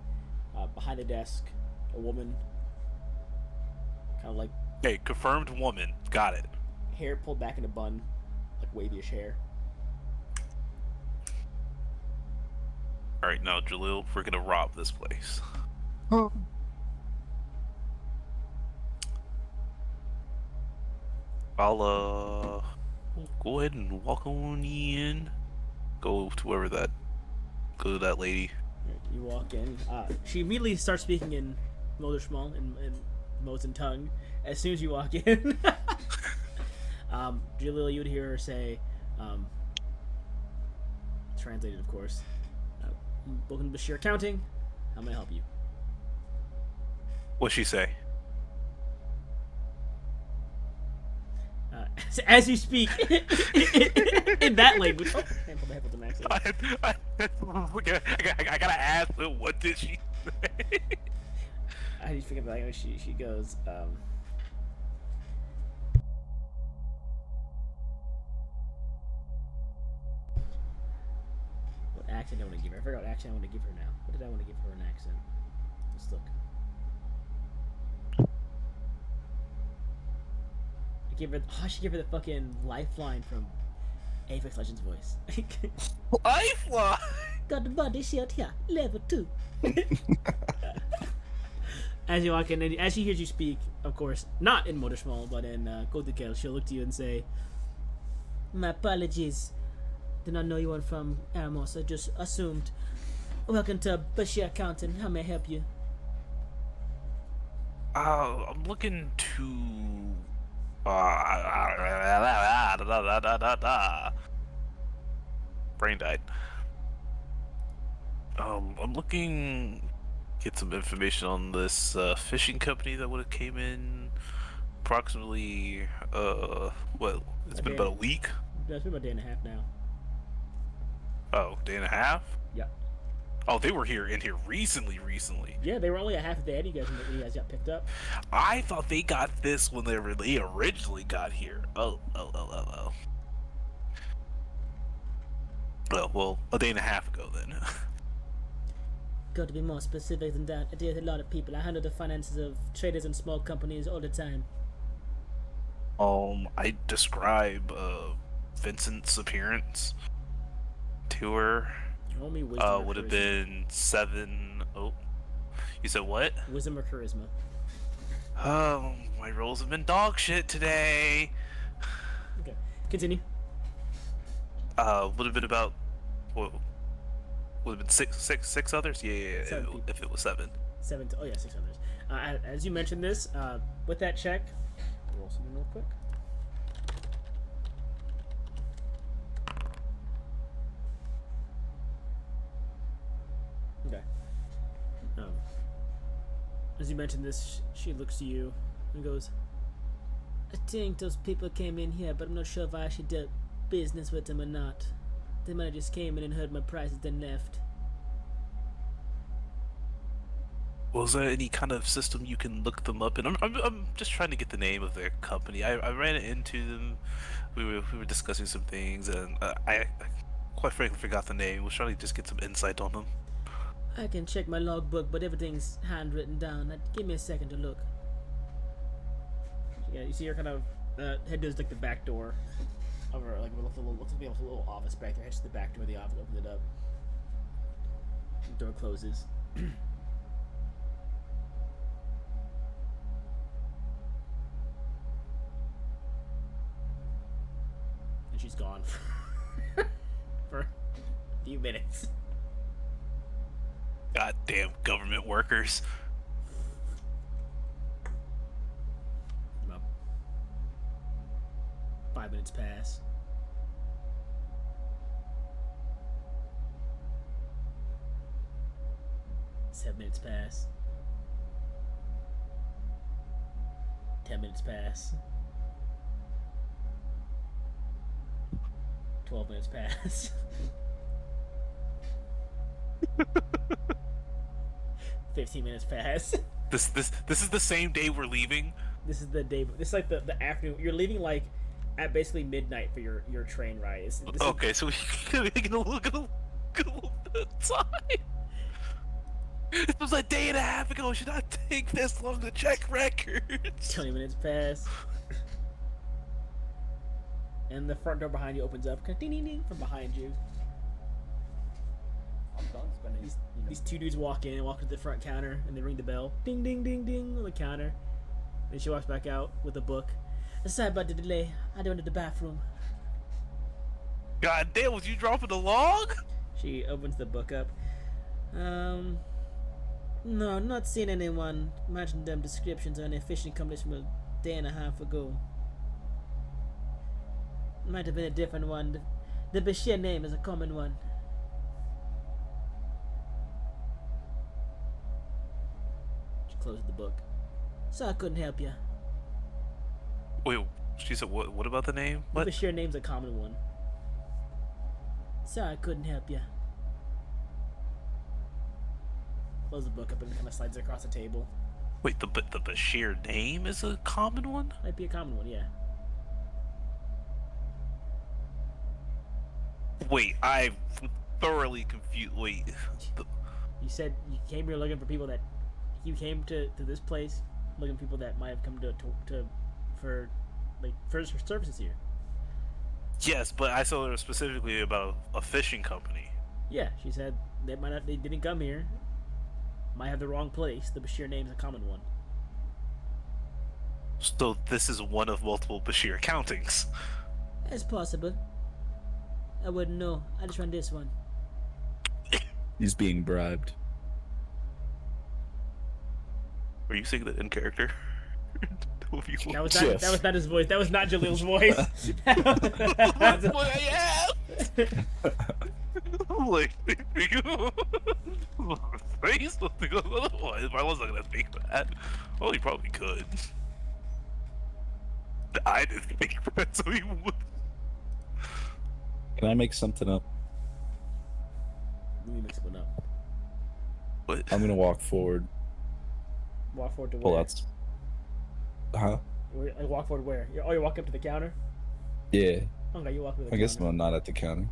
Behind the desk, a woman, kind of like Hey, confirmed woman. Got it. hair pulled back in a bun, like wavyish hair. All right, now Jalil, we're gonna rob this place. Oh. I'll go ahead and walk on in. Go to that lady. You walk in. She immediately starts speaking in Moderschmal, in Mosin tongue, as soon as you walk in. Jalil, you would hear her say, translated, of course, welcome to Bashir Accounting. How may I help you? What'd she say? As you speak in that language. Oh, can't put my headphones on accident. I gotta ask, what did she say? I just figured that she goes, what accent do I want to give her? I forgot what accent I want to give her now. What did I want to give her an accent? Let's look. I should give her the fucking lifeline from Apex Legends voice. Lifeline! Got the body shield here, level 2. As you walk in, and as she hears you speak, of course, not in Motorsmall, but in Kotukel, she'll look to you and say, "My apologies. Did not know you were from Aramos. I just assumed. Welcome to Bashir Accounting. How may I help you?" I'm looking to. Brain died. I'm looking get some information on this fishing company that would have came in approximately it's been about a week. It's been about a day and a half now. Oh, day and a half? Yeah. Oh, they were in here recently. Yeah, they were only a half a day ahead of you guys when you guys got picked up. I thought they got this when they originally got here. Oh. Well, a day and a half ago then. Got to be more specific than that. I deal with a lot of people. I handle the finances of traders and small companies all the time. I describe Vincent's appearance to her. Roll me wisdom or Would have charisma. been 7. Oh, you said what? Wisdom or charisma. My rolls have been dog shit today. Okay, continue. Would have been about. Whoa. Would have been six others? Yeah. 7 people. If it was 7. 7. Oh yeah, 6 others. As you mentioned this, with that check, roll something real quick. Okay. As you mentioned this, she looks to you and goes, "I think those people came in here, but I'm not sure if I actually did business with them or not. They might have just came in and heard my prices, then left." Was there any kind of system you can look them up in? I'm just trying to get the name of their company. I ran into them. We were discussing some things, and I quite frankly forgot the name. Was trying to just get some insight on them. I can check my logbook, but everything's handwritten down. Give me a second to look. Yeah, you see her kind of head towards like the back door of her, like looks like a little office back there. Heads to the back door of the office, opens it up. The door closes. And she's gone for a few minutes. Goddamn government workers. About 5 minutes pass. Seven minutes pass. 10 minutes pass. 12 minutes pass. 15 minutes pass. This is the same day we're leaving. This is the day. This is like the afternoon. You're leaving like at basically midnight for your train ride. Okay, so we can get a little bit of time. It was a day and a half ago. It should not take this long to check records. 20 minutes pass. And the front door behind you opens up. Ding ding ding from behind you. These two dudes walk to the front counter and they ring the bell. Ding ding ding ding on the counter. And she walks back out with a book. Sorry about the delay. I went to the bathroom. God damn, was you dropping the log? She opens the book up. No, not seeing anyone matching them descriptions on any fishing companies from a day and a half ago. Might have been a different one. The Bashir name is a common one. She closed the book. So I couldn't help you. Wait, she said what? What about the name? The What? Bashir name's a common one. Sorry I couldn't help you. Close the book up and kind of slides it across the table. Wait, the Bashir name is a common one? Might be a common one, yeah. Wait, I'm thoroughly confused. Wait, You said you came here looking for people that... You came to this place looking for people that might have come for services here. yes, but I saw it specifically about a fishing company. Yeah, she said they didn't come here. Might have the wrong place. The Bashir name's a common one. So this is one of multiple Bashir countings. It's possible. I wouldn't know. I just run this one. He's being bribed. Were you saying that in character? That was not his voice. That was not Jalil's voice. That's what I am. I'm like, say something otherwise. I wasn't gonna think that. Well, he probably could. I didn't think that, so he would. Can I make something up? Let me mix one up. What? I'm gonna walk forward. Walk forward to Pull where? out. Huh? Walk forward where? You're walking up to the counter? Yeah. Okay, you walk up to the I guess counter. I'm not at the counter.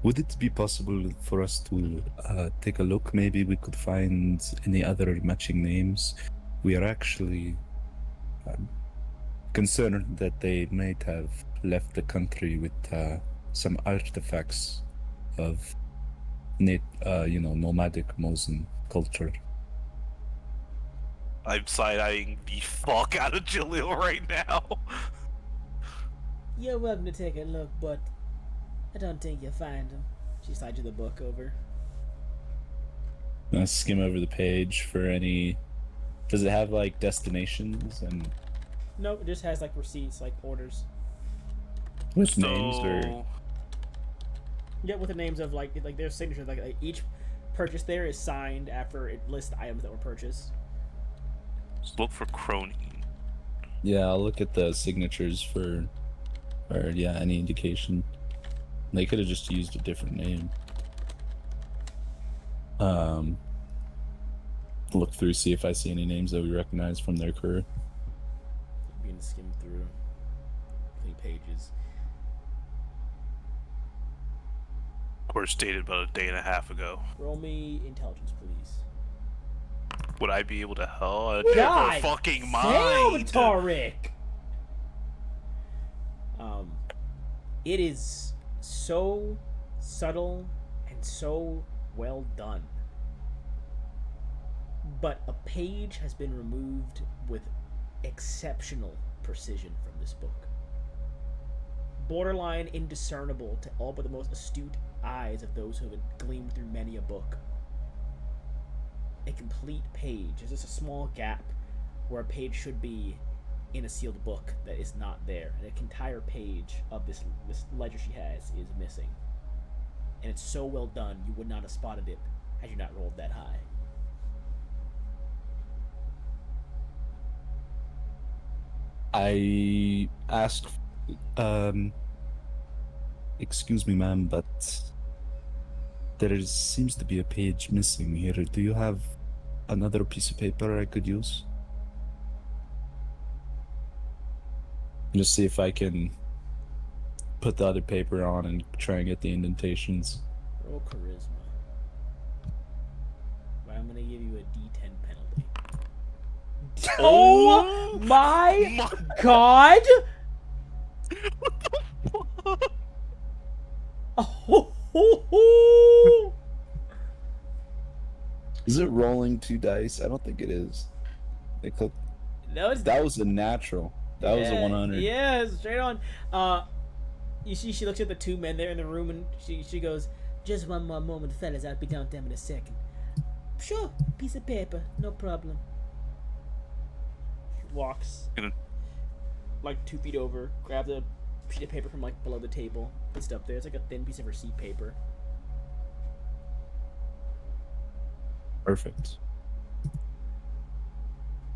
Would it be possible for us to take a look? Maybe we could find any other matching names. We are actually concerned that they might have left the country with some artifacts of nomadic Mosin culture. I'm side-eyeing the fuck out of Jalil right now. You're welcome to take a look, but I don't think you'll find them. She slides you the book over. I skim over the page for any. Does it have like destinations and Nope, it just has like receipts, like orders. with names or? So, Yeah, with the names of like their signatures. Like each purchase there is signed after it lists the items that were purchased. look for crony. Yeah, I'll look at the signatures for, or yeah, any indication. They could have just used a different name. Look through, see if I see any names that we recognize from their crew. Being skimmed through 3 pages. Of course, dated about a day and a half ago. Roll me intelligence, please. Would I be able to help? God Never fucking Damn, mind. Tariq! It is so subtle and so well done. But a page has been removed with exceptional precision from this book. Borderline indiscernible to all but the most astute eyes of those who have gleamed through many a book. A complete page. There's just a small gap where a page should be in a sealed book that is not there. And an entire page of this ledger she has is missing. And it's so well done, you would not have spotted it had you not rolled that high. I asked, excuse me, ma'am, but there seems to be a page missing here. Do you have another piece of paper I could use? Just see if I can put the other paper on and try and get the indentations. Roll charisma. But I'm gonna give you a D10 penalty. Oh my god! Oh, Is it rolling 2 dice? I don't think it is. That was a natural. That was a 100. Yeah, straight on. You see, she looks at the 2 men there in the room, and she goes, "Just one more moment, fellas. I'll be down with them in a second." Sure, piece of paper, no problem. She walks like 2 feet over, grabs a sheet of paper from like below the table, puts it up there. It's like a thin piece of receipt paper. Perfect.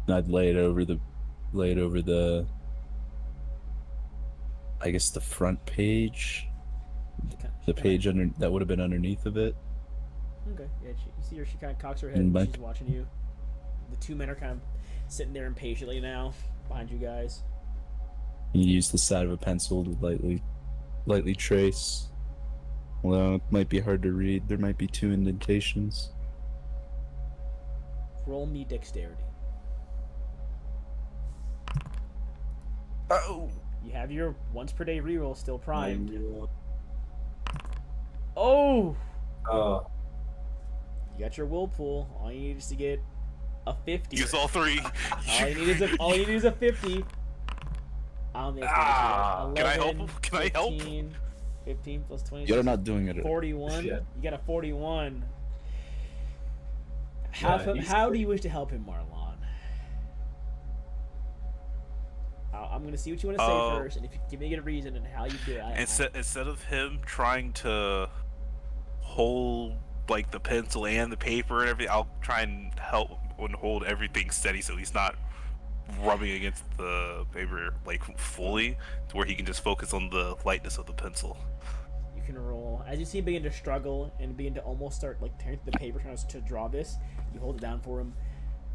And I'd lay it over the I guess the front page. The page that would have been underneath of it. Okay. Yeah, you see her. She kind of cocks her head and But- she's watching you. The two men are kind of sitting there impatiently now behind you guys. You use the side of a pencil to lightly trace. Although it might be hard to read, there might be 2 indentations. Roll me dexterity. Oh! You have your once per day reroll still primed. Oh! Oh. You got your whirlpool. All you need is to get a 50. Use all 3. All you need is a 50. I don't think it's gonna Can I help him? Can I help? 15 plus 20. You're not doing it. 41. Yeah. You got a 41. Yeah, How do you wish to help him, Marlon? I'm gonna see what you want to say first, and if you give me a reason and how you do it. Instead of him trying to hold like the pencil and the paper and everything, I'll try and help and hold everything steady so he's not rubbing against the paper like fully, to where he can just focus on the lightness of the pencil. You can roll as you see him begin to struggle and begin to almost start like tearing through the paper trying to draw this. You hold it down for him.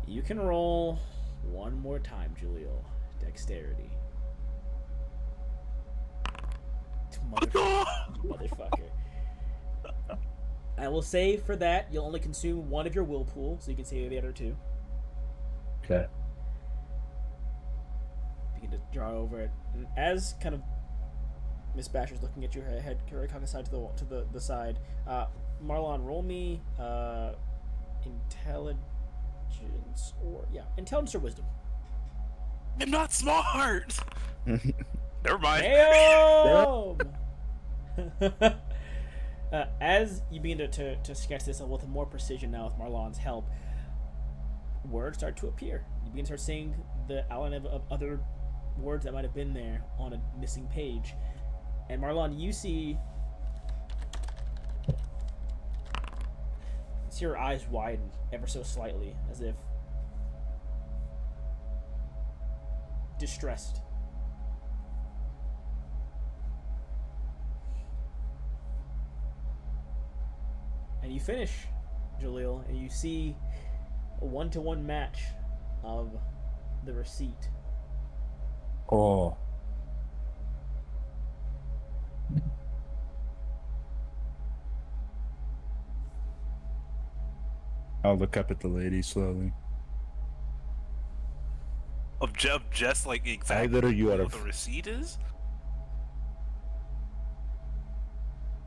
You can roll one more time, Julio. Dexterity. Motherfucker. I will say for that you'll only consume one of your will pool, so you can save the other 2. Okay. Begin to draw over it. And as kind of Miss Basher's looking at your head, carry cock aside to the side. Marlon, roll me intelligence intelligence or wisdom. I'm not smart. Never mind. Damn! As you begin to sketch this with more precision now with Marlon's help, words start to appear. You begin to start seeing the outline of other words that might have been there on a missing page. And Marlon, you see your eyes widen ever so slightly, as if distressed. And you finish, Jaleel, and you see a 1-to-1 match of the receipt. Oh. I'll look up at the lady slowly. Of just like exactly Either you are what the receipt is?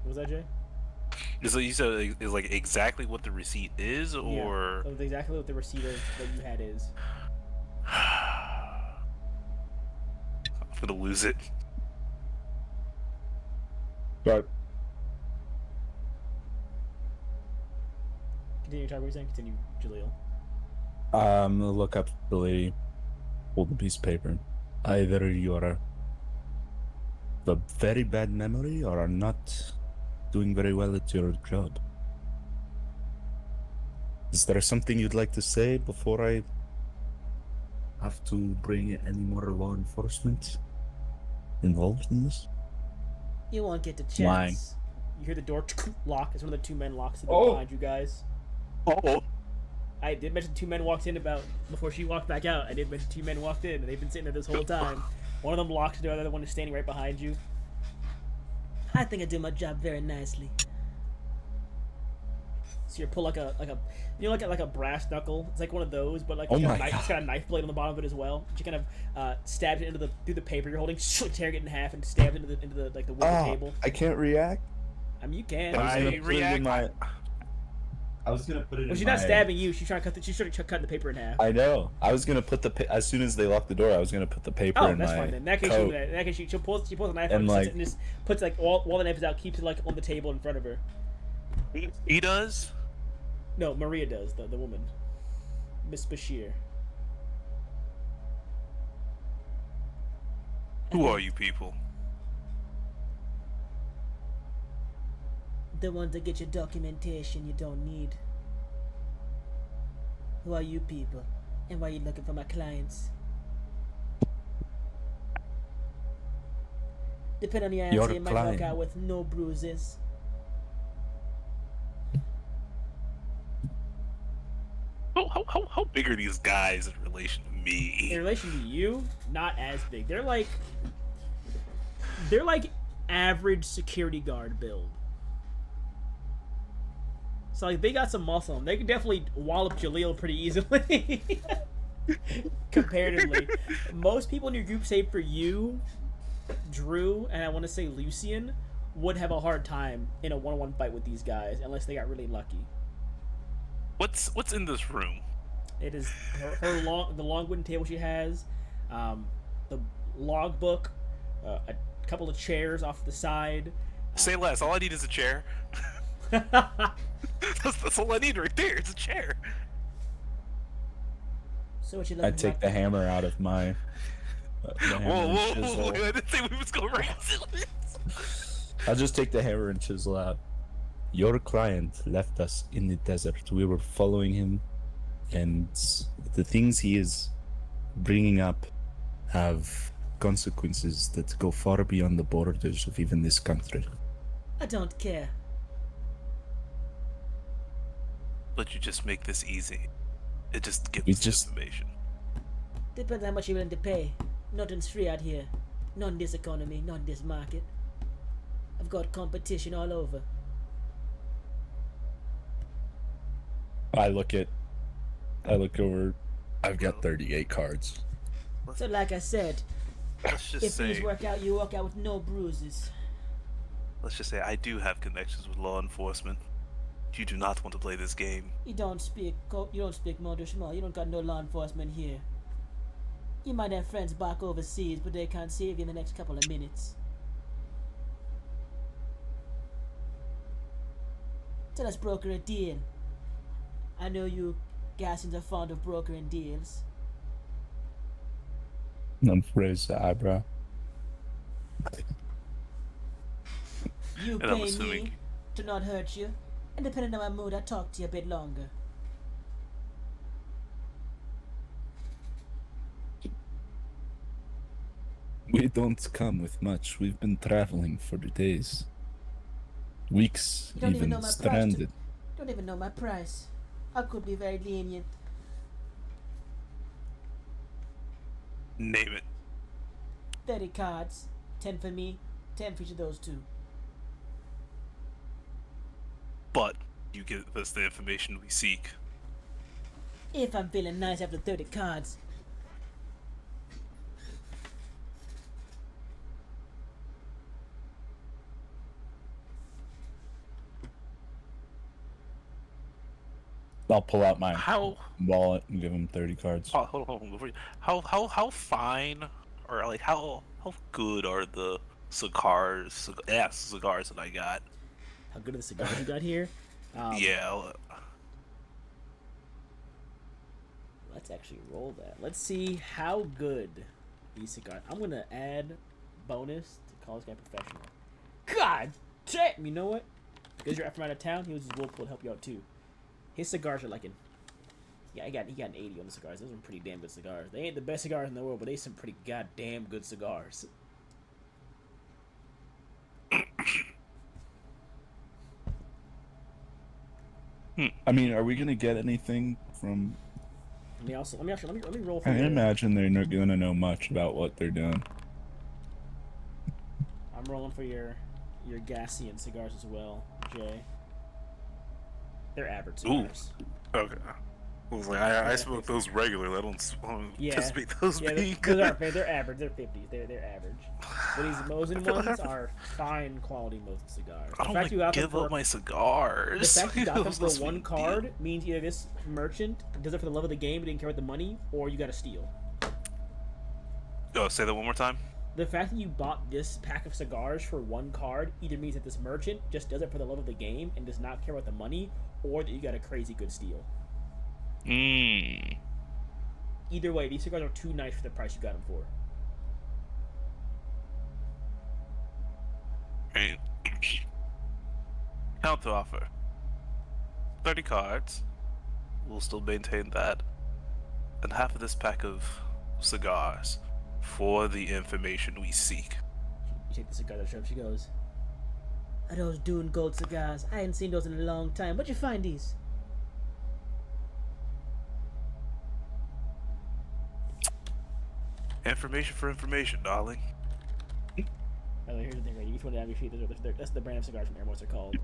What was that, Jay? Is it, you said is like exactly what the receipt is, or Yeah, of exactly what the receipt of that you had is. I'm gonna lose it. But Continue, Ty. What were you saying? Continue, Jaleel. I'm gonna look up the lady, hold the piece of paper. Either you're a very bad memory or are not doing very well at your job. Is there something you'd like to say before I have to bring any more law enforcement involved in this? You won't get the chance. Lying. You hear the door lock as one of the 2 men locks the door behind you guys. Oh, I did mention 2 men walked in about before she walked back out. I did mention 2 men walked in, and they've been sitting there this whole time. One of them locks the door, the other one is standing right behind you. I think I did my job very nicely. So you pull like a like a brass knuckle. It's like one of those, but like Oh it's got my a knife, God. it's got a knife blade on the bottom of it as well. You kind of stabs it through the paper you're holding, tearing it in half, and stabs it into the like the wood of the table. I can't react. I mean, you can. Can I gonna put it in react? my- I was gonna put it Well, in she's my... not stabbing you. She's trying to cut. She's trying to cut the paper in half. I know. I was gonna put as soon as they locked the door, I was gonna put the paper Oh, in that's my fine then. In that case, coat. she pulls a knife And, out like- and just puts like all the knives out, keeps it like on the table in front of her. he does. No, Maria does, the woman. Miss Bashir. Who are you people? The one to get your documentation you don't need. Who are you people? And why are you looking for my clients? Depending on your Your answer, you might walk client. out with no bruises. how big are these guys in relation to In me? relation to you, not as big. They're like average security guard build. So like they got some muscle. They could definitely wallop Jaleel pretty easily. Comparatively, most people in your group, save for you, Drew, and I want to say Lucian, would have a hard time in a one-on-one fight with these guys unless they got really lucky. What's in this room? It is the long wooden table she has, the logbook, a couple of chairs off to the side. Say less. All I need is a chair. That's all I need right there. It's a chair. So what you I looking take about the hammer out of my. Whoa! I didn't say we was going right. I'll just take the hammer and chisel out. Your client left us in the desert. We were following him, and the things he is bringing up have consequences that go far beyond the borders of even this country. I don't care. But you just make this easy. It just gives We us just- information. Depends how much you're willing to pay. Nothing's free out here. Not in this economy, not in this market. I've got competition all over. I look over. I've got 38 cards. So like I said, Let's just if things say, work out, you walk out with no bruises. I do have connections with law enforcement. You do not want to play this game. You don't speak Mondishma. You don't got no law enforcement here. You might have friends back overseas, but they can't save you in the next couple of minutes. So let's broker a deal. I know you Gassins are fond of brokering deals. I'm raised the eyebrow. You And I'm pay assuming- me to not hurt you, and depending on my mood, I'll talk to you a bit longer. We don't come with much. We've been traveling for days, weeks, You don't even even know my price. stranded. Don't even know my price. I could be very lenient. Name it. 30 cards. 10 for me, 10 for each of those two. But you give us the information we seek. If I'm feeling nice after 30 cards. I'll pull out my How? wallet and give him 30 cards. Oh, hold on. Before you, how fine or like how good are the cigars that I got? How good are the cigars you got here? Yeah. Let's actually roll that. Let's see how good these cigars. I'm gonna add bonus to college guy professional. God damn! You know what? Because you're from out of town, he was his will to help you out too. His cigars are like an. Yeah, he got an 80 on the cigars. Those are pretty damn good cigars. They ain't the best cigars in the world, but they some pretty goddamn good cigars. I mean, are we gonna get anything from? Let me roll for I you. imagine they're not gonna know much about what they're doing. I'm rolling for your Gassian cigars as well, Jay. They're average cigars. Okay. I was like, I smoke those regularly. I don't Yeah. anticipate those Yeah, being those are, good. they're average. They're 50s. They're average. But these Mosin feel like ones I- are fine quality Mosin cigars. I don't want to give up my cigars. The fact you got them Those for must one be card means either this merchant does it for the love of the game, but didn't care about the money, or you got to steal. Oh, say that one more time. The fact that you bought this pack of cigars for one card either means that this merchant just does it for the love of the game and does not care about the money, or that you got a crazy good steal. Mmm. Either way, these cigars are too nice for the price you got them for. Right. Counter offer. 30 cards. We'll still maintain that. And half of this pack of cigars for the information we seek. You take the cigar that shows up, she goes, "Are those Dune Gold cigars? I hadn't seen those in a long time. Where'd you find these?" information for information, darling. By the way, here's the thing, right? Each one down your sheet, that's the brand of cigars from Airmos are called.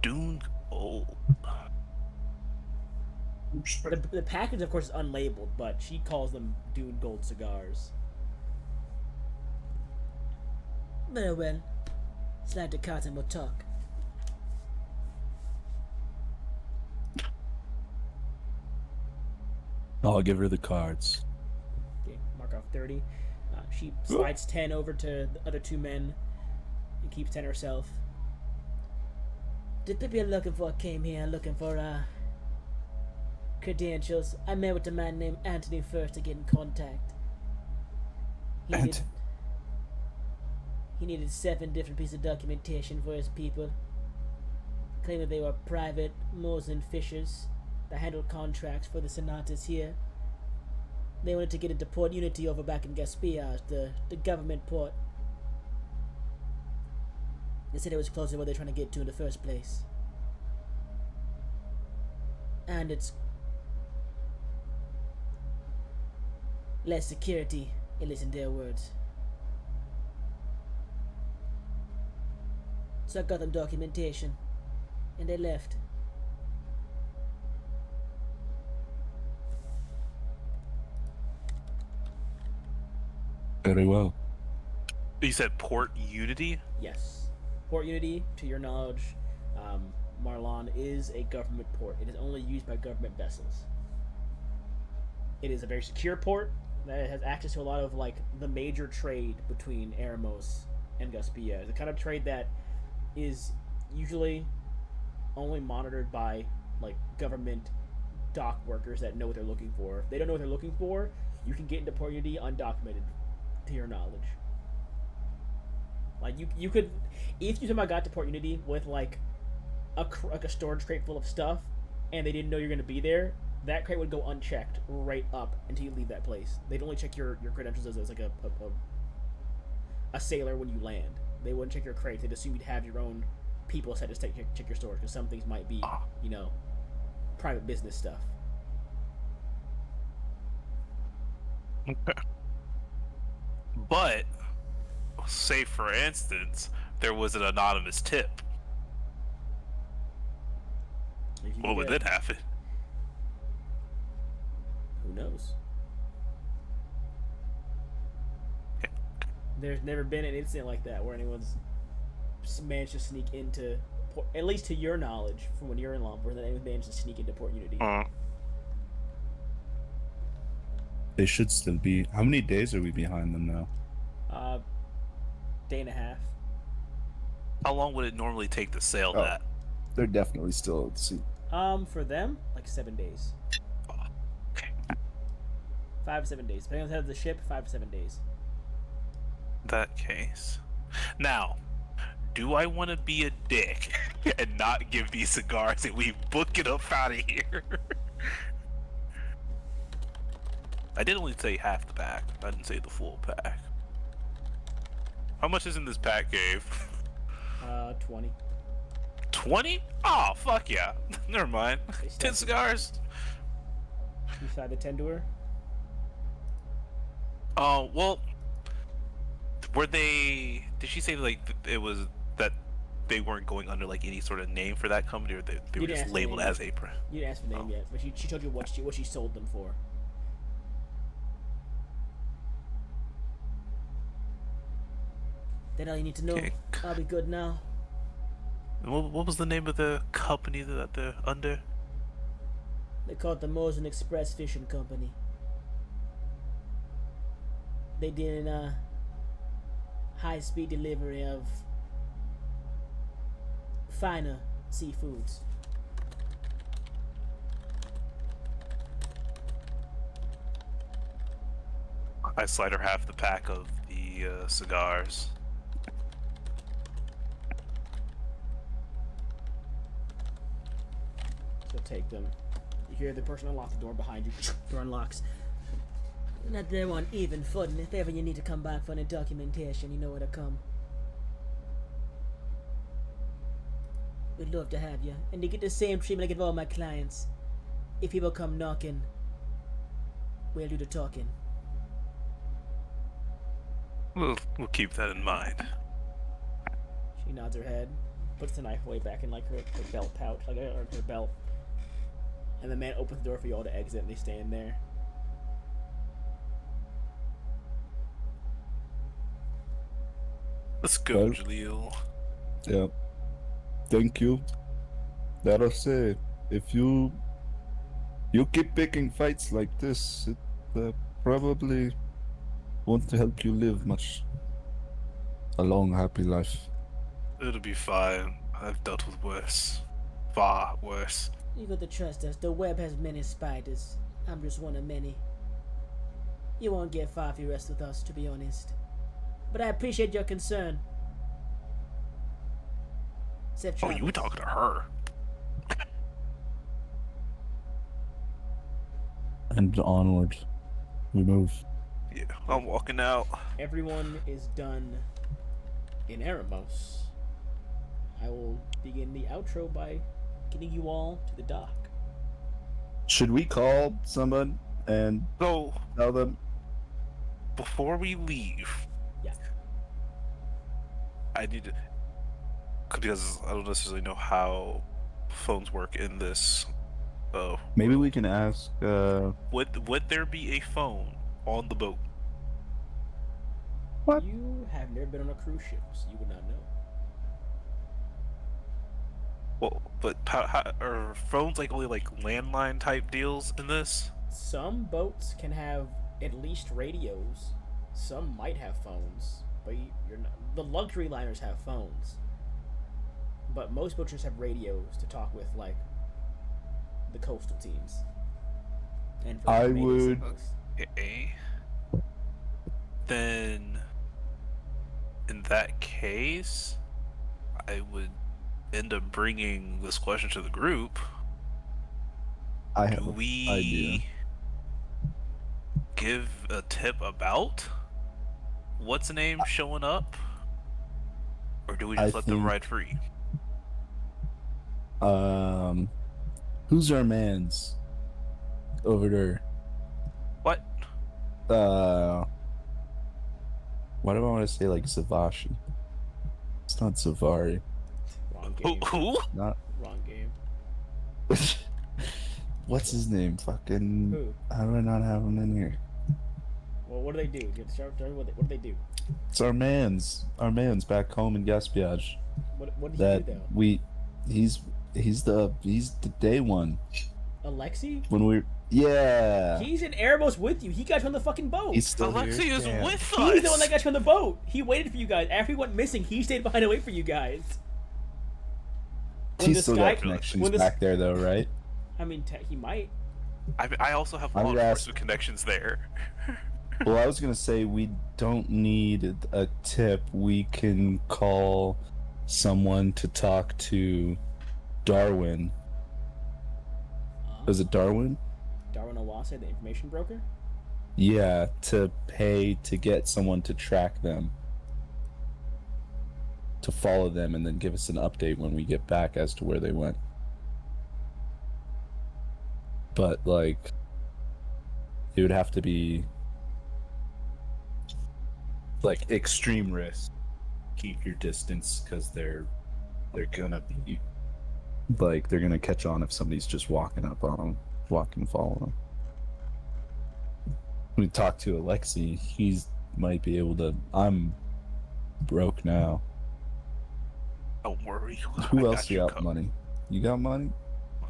Dune Gold. The package, of course, is unlabeled, but she calls them Dune Gold cigars. Very well. Slide the cards and we'll talk. I'll give her the cards. Okay, mark off 30. She slides 10 over to the other two men and keeps 10 herself. The people you're looking for came here looking for credentials. I met with a man named Anthony first to get in contact. He needed 7 different pieces of documentation for his people, claiming they were private Moslem fishers that handled contracts for the senators here. They wanted to get into Port Unity over back in Gaspillage, the government port. They said it was closer to where they're trying to get to in the first place. And it's less security, at least in their words. So I got them documentation, and they left. Very well. You said Port Unity? Yes. Port Unity, to your knowledge, Marlon is a government port. It is only used by government vessels. It is a very secure port that has access to a lot of the major trade between Eremos and Gaspilla. The kind of trade that is usually only monitored by government dock workers that know what they're looking for. If they don't know what they're looking for, you can get into Port Unity undocumented, to your knowledge. You could, if you somehow got to Port Unity with a storage crate full of stuff, and they didn't know you're going to be there, that crate would go unchecked right up until you leave that place. They'd only check your credentials as a sailor when you land. They wouldn't check your crate. They'd assume you'd have your own people set to check your storage, because some things might be, private business stuff. Okay. But, say for instance, there was an anonymous tip. What would then happen? Who knows? There's never been an incident like that where anyone's managed to sneak into, at least to your knowledge, from when you're in law enforcement, that anyone managed to sneak into Port Unity. They should still be. How many days are we behind them now? Day and a half. How long would it normally take to sail that? They're definitely still at sea. For them, 7 days. Okay. 5 to 7 days. Depending on the head of the ship, 5 to 7 days. That case. Now, do I want to be a dick and not give these cigars and we book it up out of here? I did only say half the pack. I didn't say the full pack. How much is in this pack, Gabe? 20. 20? Oh, fuck yeah. Never mind. 10 cigars? You slide the 10 to her? Oh, well, were they... Did she say, it was that they weren't going under, any sort of name for that company, or they were just labeled as a... You didn't ask for the name yet, but she told you what she sold them for. That's all you need to know. Okay. I'll be good now. What was the name of the company that they're under? They call it the Mosin Express Fishing Company. They did high-speed delivery of finer seafoods. I slide her half the pack of the cigars. So take them. You hear the person unlock the door behind you. Door unlocks. Not there on even footing. If ever you need to come back for any documentation, you know where to come. We'd love to have you. And to get the same treatment I give all my clients. If people come knocking, we'll do the talking. We'll keep that in mind. She nods her head, puts the knife away back in like her belt pouch, like or her belt. And the man opens the door for you all to exit, and they stand there. Let's go, Well- Jaleel. Yeah. Thank you. That'll say, if you keep picking fights like this, it probably won't help you live a long, happy life. It'll be fine. I've dealt with worse. Far worse. You got to trust us. The web has many spiders. I'm just one of many. You won't get far if you rest with us, to be honest. But I appreciate your concern. Safe Oh, you were travels. talking to her. And onward, we move. Yeah, I'm walking out. Everyone is done in Eremos. I will begin the outro by getting you all to the dock. Should we call someone and So, tell them? before we leave, Yeah. I need to, because I don't necessarily know how phones work in this. Maybe we can ask. Would there be a phone on the boat? What? You have never been on a cruise ship, so you would not know. Well, but how are phones like only like landline type deals in this? Some boats can have at least radios. Some might have phones, but you're not. The luxury liners have phones, but most boats just have radios to talk with, like the coastal teams. And for I maybe would- Seacoast. Okay. Then, in that case, I would end up bringing this question to the group. I have Do an we idea. give a tip about what's the name showing up, or do we just I let them think- ride free? Who's our man's over there? What? Why do I want to say like Savashi? It's not Savari. Wrong Who? game. Who? Not. Wrong game. What's his name? Fucking. Who? How do I not have him in here? Well, what do they do? What do they do? It's our man's back home in Gaspiage. What did That he do though? he's the day one Alexi? when we. Yeah. He's in Erebos with you. He got you on the fucking boat. He's still Alexi here. is Damn. with us. He's the one that got you on the boat. He waited for you guys. After he went missing, he stayed behind and waited for you guys. When He's the still sky- got connections when the- back there though, right? I mean, he might. I also have I law would ask- enforcement connections there. Well, I was gonna say we don't need a tip. We can call someone to talk to Darwin. Was it Darwin? Darwin Owase, the information broker? Yeah, to pay to get someone to track them, to follow them, and then give us an update when we get back as to where they went. But like, it would have to be like extreme risk. Keep your distance because they're gonna be like they're gonna catch on if somebody's just walking up on them, follow them. We talk to Alexi. He's might be able to. I'm broke now. Don't worry. Who I else you got covered. money? You got money?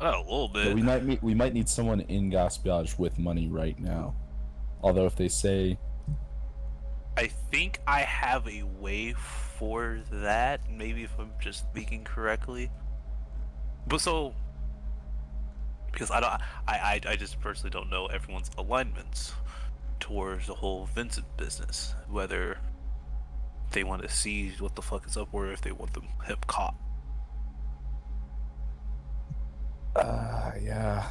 A little bit. But we might need someone in Gaspiage with money right now. Although if they say I think I have a way for that. Maybe if I'm just thinking correctly. But so, because I just personally don't know everyone's alignments towards the whole Vincent business. Whether they want to see what the fuck is up, or if they want them hip caught. yeah.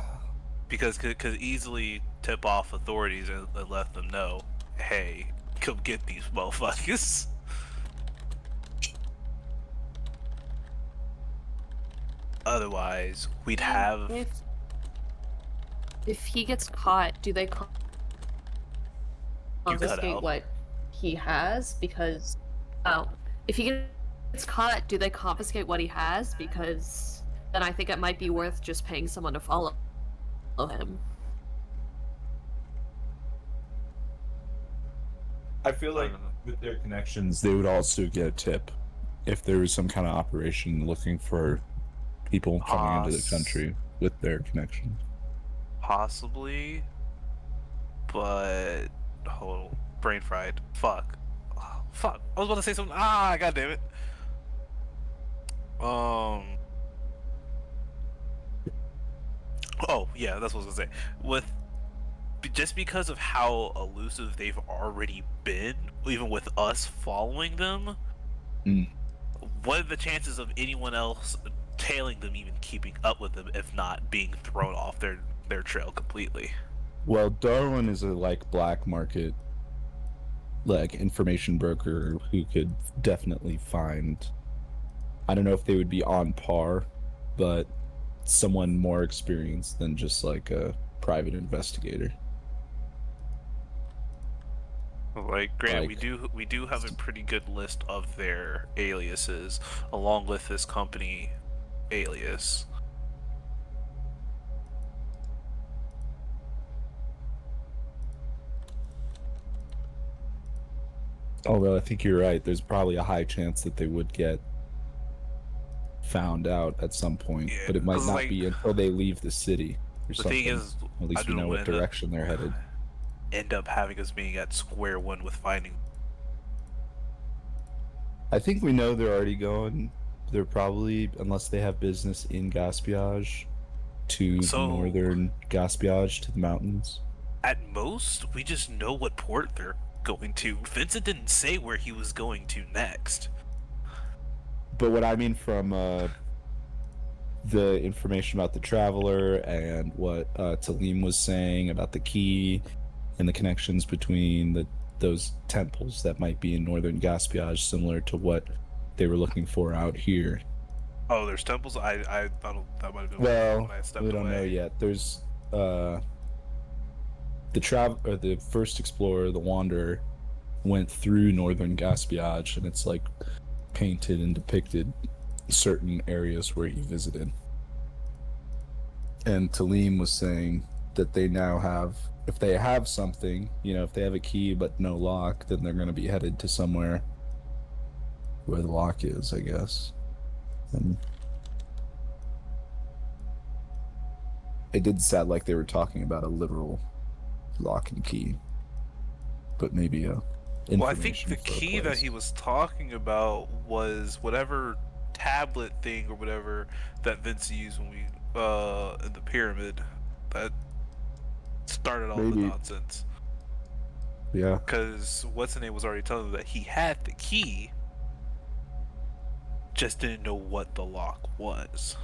Because could easily tip off authorities and let them know, hey, come get these motherfuckers. Otherwise, we'd have. If he gets caught, do they You cut confiscate out. what he has? Because, oh, if he gets caught, do they confiscate what he has? Because then I think it might be worth just paying someone to follow him. I feel like with their connections, they would also get a tip if there was some kind of operation looking for people coming into the country with their connections. Possibly, but brain fried. Fuck. Fuck. I was about to say something. God damn it. Oh yeah, that's what I was gonna say. Just because of how elusive they've already been, even with us following them, what are the chances of anyone else tailing them, even keeping up with them, if not being thrown off their trail completely? Well, Darwin is a black market information broker who could definitely find. I don't know if they would be on par, but someone more experienced than just like a private investigator. Granted, we do have a pretty good list of their aliases, along with this company alias. Although I think you're right, there's probably a high chance that they would get found out at some point, Yeah, but it might not be until they leave the city or the something. thing is, at least we know what direction they're headed. End up having us being at square one with finding. I think we know they're already going. They're probably, unless they have business in Gaspillage, to northern Gaspillage, to the mountains. At most, we just know what port they're going to. Vincent didn't say where he was going to next. But what I mean from the information about the traveler and what Talim was saying about the key and the connections between those temples that might be in northern Gaspillage, similar to what they were looking for out here. Oh, there's temples? I thought that might have been when I stepped we don't away. know yet. There's the first explorer, the Wanderer, went through northern Gaspillage, and it's painted and depicted certain areas where he visited. And Talim was saying that they now have, if they have something, if they have a key but no lock, then they're going to be headed to somewhere where the lock is, I guess. And it did sound like they were talking about a literal lock and key, but maybe well, I think the key that he was talking about was whatever tablet thing or whatever that Vince used when we in the pyramid that started all the nonsense. Yeah. Because what's the name was already telling him that he had the key, just didn't know what the lock was.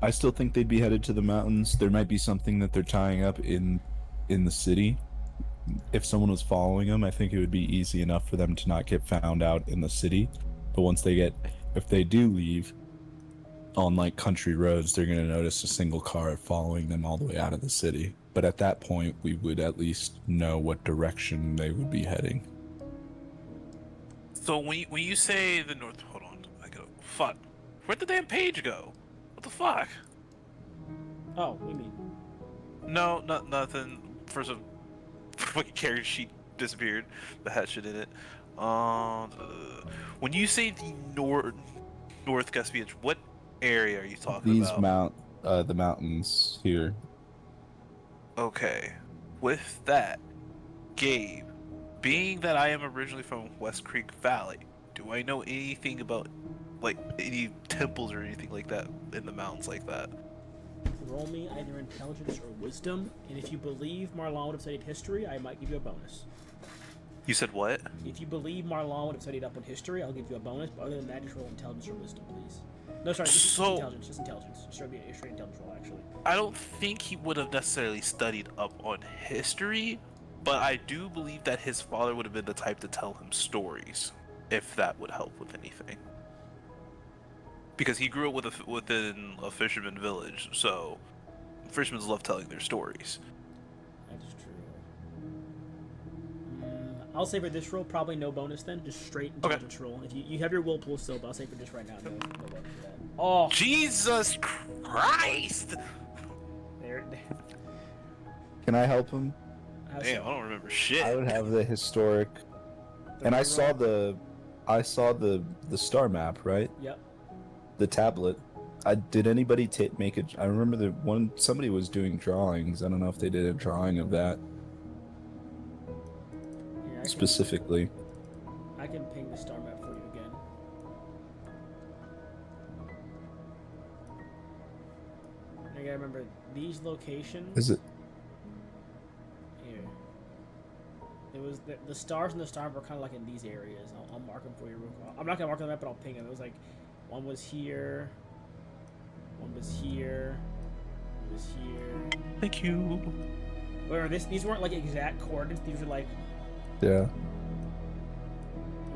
I still think they'd be headed to the mountains. There might be something that they're tying up in the city. If someone was following them, I think it would be easy enough for them to not get found out in the city. But if they do leave on country roads, they're going to notice a single car following them all the way out of the city. But at that point, we would at least know what direction they would be heading. So when you say the north, hold on, I go fuck. Where'd the damn page go? What the fuck? Oh, what do you mean? No, nothing. First of fucking carrier sheet disappeared. That had shit in it. When you say the North Gaspillage, what area are you talking about? The mountains here. Okay. With that, Gabe, being that I am originally from West Creek Valley, do I know anything about any temples or anything like that in the mountains like that? Roll me either intelligence or wisdom, and if you believe Marlon would have studied history, I might give you a bonus. You said what? If you believe Marlon would have studied up on history, I'll give you a bonus, but other than that, just roll intelligence or wisdom, please. No, sorry, just intelligence. Just intelligence. Just be a straight intelligence roll, actually. I don't think he would have necessarily studied up on history, But I do believe that his father would have been the type to tell him stories, if that would help with anything. Because he grew up within a fisherman village, so fishermen love telling their stories. That is true. I'll say for this roll, probably no bonus then. Just straight intelligence roll. If you have your will pool still, but I'll say for just right now, no bonus for that. Oh! Jesus Christ! There. Can I help him? Damn, I don't remember shit. I would have the historic, and I saw the star map, right? Yep. The tablet. Did anybody make it? I remember somebody was doing drawings. I don't know if they did a drawing of that Yeah, specifically. I can ping the star map for you again. I gotta remember these locations. Is it? Here. It was the stars and the star were kind of like in these areas. I'll mark them for you real quick. I'm not gonna mark them up, but I'll ping them. It was like one was here, one was here, one was here. Thank you. Where these weren't like exact coordinates. These were like Yeah.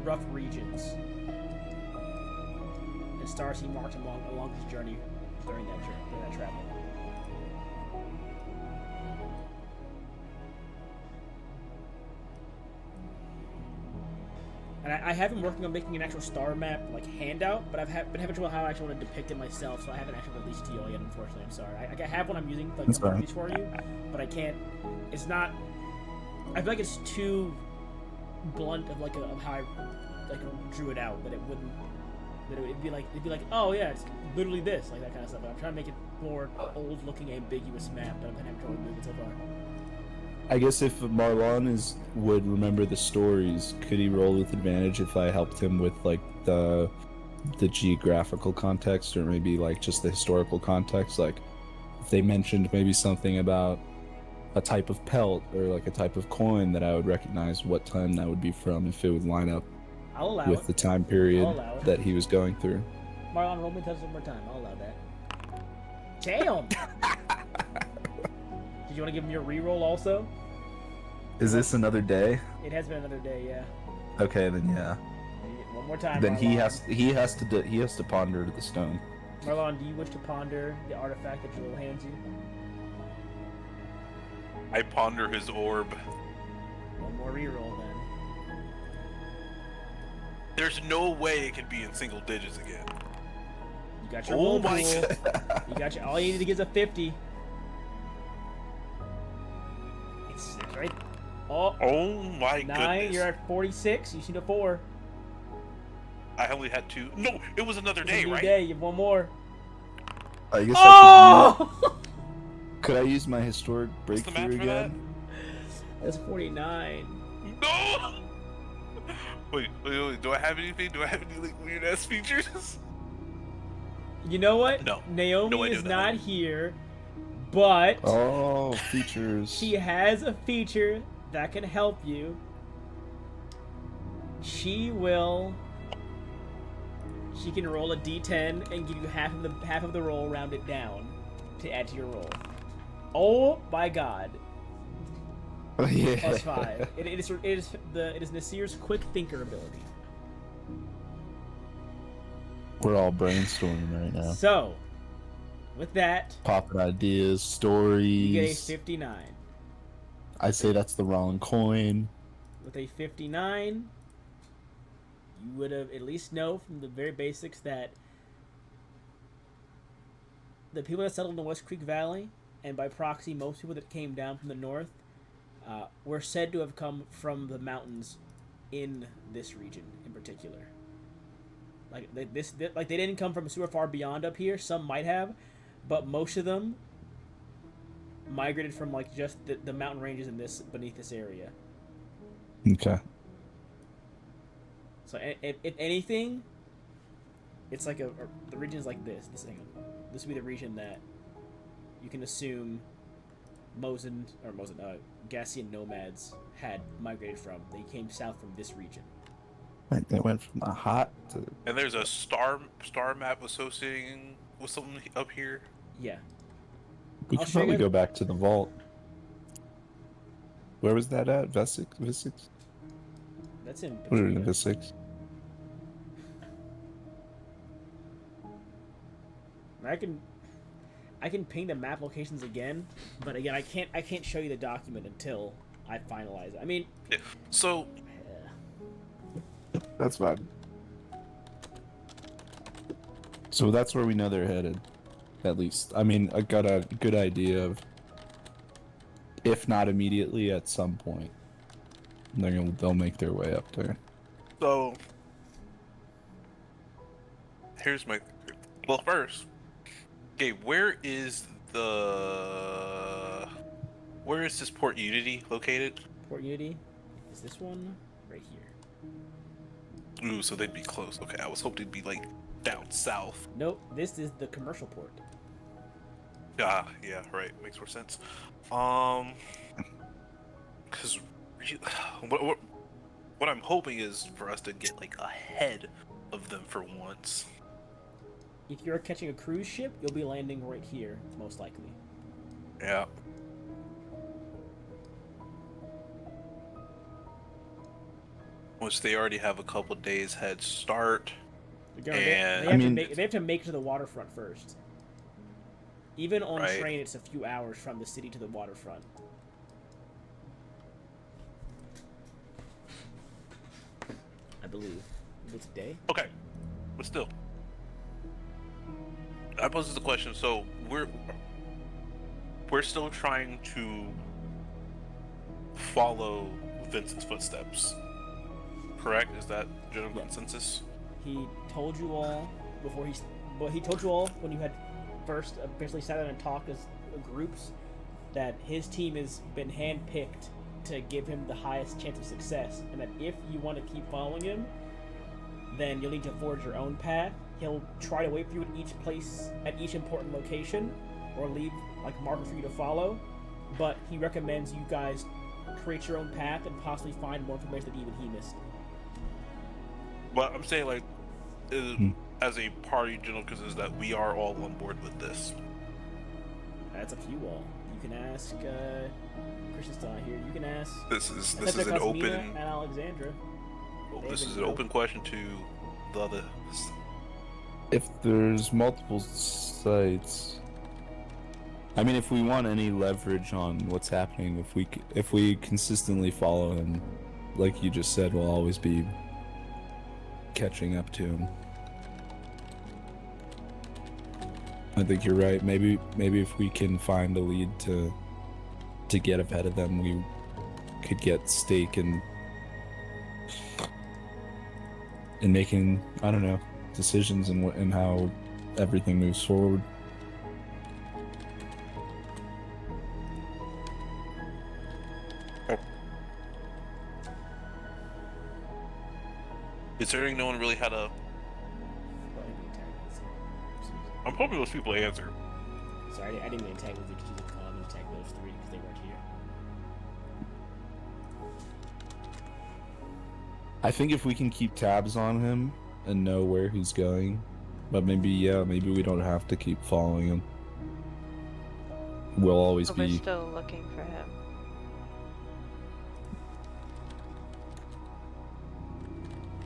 rough regions. And stars he marked along his journey during that travel. And I have been working on making an actual star map like handout, but I've been having trouble how I actually want to depict it myself, so I haven't actually released to you all yet. Unfortunately, I'm sorry. I have one I'm using like to release for you, but I can't. It's not. I feel like it's too blunt of like of how I like drew it out that it wouldn't. That it'd be like oh yeah, it's literally this, like that kind of stuff. But I'm trying to make it more old-looking, ambiguous map, but I've been having trouble moving it so far. I guess if Marlon would remember the stories, could he roll with advantage if I helped him with like the geographical context, or maybe like just the historical context? Like if they mentioned maybe something about a type of pelt or like a type of coin that I would recognize what time that would be from, if it would line up I'll allow with it. the time period I'll allow it. that he was going through. Marlon, roll me touch one more time. I'll allow that. Damn! Did you want to give him your reroll also? Is this another day? It has been another day, yeah. Okay, then yeah. One more time. Then Marlon. he has to ponder the stone. Marlon, do you wish to ponder the artifact that Joel hands you? I ponder his orb. One more reroll then. There's no way it can be in single digits again. You got your Oh roll my pool. You got your. All you need to get is a 50. It's right. Oh. Oh my 9. goodness. You're at 46. You see the 4. I only had 2. No, it was another It's a day, new right? day. You have one more. I guess Oh! could I use my historic What's the breakthrough match for again? That's 49. No! Wait, do I have anything? Do I have any like weird ass features? You know what? No. Naomi No, I do is not. not here, but Oh, features. she has a feature that can help you. She can roll a d10 and give you half of the roll rounded down to add to your roll. Oh my god. Oh, yeah. Plus 5. It is Nasir's quick thinker ability. We're all brainstorming right now. So, with that, Popping ideas, you get a stories. 59. I say that's the wrong coin. With a 59, you would have at least know from the very basics that the people that settled in the West Creek Valley, and by proxy most people that came down from the north, were said to have come from the mountains in this region in particular. Like they didn't come from super far beyond up here. Some might have, but most of them migrated from like just the mountain ranges beneath this area. Okay. So if anything, it's like the region is like this. This would be the region that you can assume Gassian nomads had migrated from. They came south from this region. Like they went from the hot to. And there's a star map associating with something up here. Yeah. We I'll could show you probably guys- go back to the vault. Where was that at? Vesix? That's in What are in Pachuca. Vesix? I can ping the map locations again, but again, I can't show you the document until I finalize it. I mean, Yeah. So That's fine. So that's where we know they're headed, at least. I mean, I got a good idea of, if not immediately, at some point, they'll make their way up there. So here's my. Well, first, okay, where is this Port Unity located? Port Unity is this one right here. Ooh, so they'd be close. Okay, I was hoping it'd be like down south. Nope, this is the commercial port. Ah, yeah, right. Makes more sense. Because what I'm hoping is for us to get like ahead of them for once. If you're catching a cruise ship, you'll be landing right here, most likely. Yeah. Which they already have a couple days head start. And They have to make it to the waterfront first. Even on Right. train, it's a few hours from the city to the waterfront. I believe. It's a day. Okay, but still, I pose the question. So we're still trying to follow Vince's footsteps, correct? Is that general Yeah. consensus? He told you all he told you all when you had first officially sat down and talked as groups that his team has been handpicked to give him the highest chance of success, and that if you want to keep following him, then you'll need to forge your own path. He'll try to wait for you at each place, at each important location, or leave like markers for you to follow, but he recommends you guys create your own path and possibly find more information that even he missed. But I'm saying, like, as a party general consensus that we are all on board with this. That's up to you all. You can ask Christian's still not here. You can ask This is Petra an Cosmina open. and Alexandra. Well, They've this been is an go- open question to the other. If there's multiple sites, I mean, if we want any leverage on what's happening, if we consistently follow him, like you just said, we'll always be catching up to him. I think you're right. Maybe if we can find a lead to get ahead of them, we could get stake in making, I don't know, decisions and how everything moves forward. Considering no one really had a. I'm hoping those people answer. Sorry, I didn't mean to tag with you because you didn't call me to tag those three because they weren't here. I think if we can keep tabs on him and know where he's going, but maybe we don't have to keep following him. We'll always But we're be. still looking for him.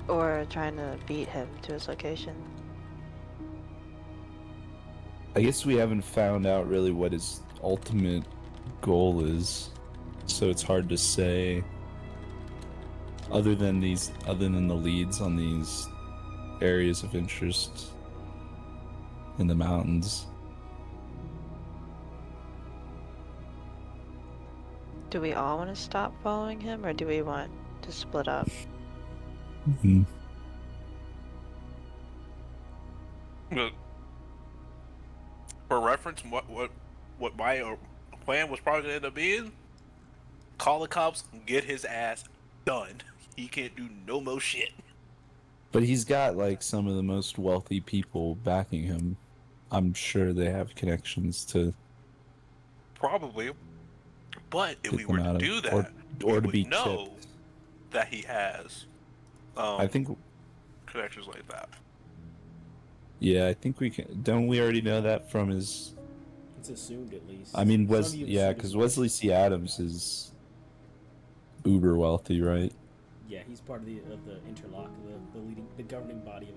Or trying to beat him to his location. I guess we haven't found out really what his ultimate goal is, so it's hard to say. Other than the leads on these areas of interest in the mountains. Do we all want to stop following him, or do we want to split up? Mm-hmm. Look, for reference, what my plan was probably gonna end up being: call the cops, get his ass done. He can't do no more shit. But he's got like some of the most wealthy people backing him. I'm sure they have connections to Probably, but if get we were them to out do of, that, or we to would be know tipped. that he has. I think. Connections like that. Yeah, I think we can. Don't we already know that from his? It's assumed at least. I mean, Some of you assumed as because much. Wesley C. Adams is uber wealthy, right? Yeah, he's part of the interlock, the governing body of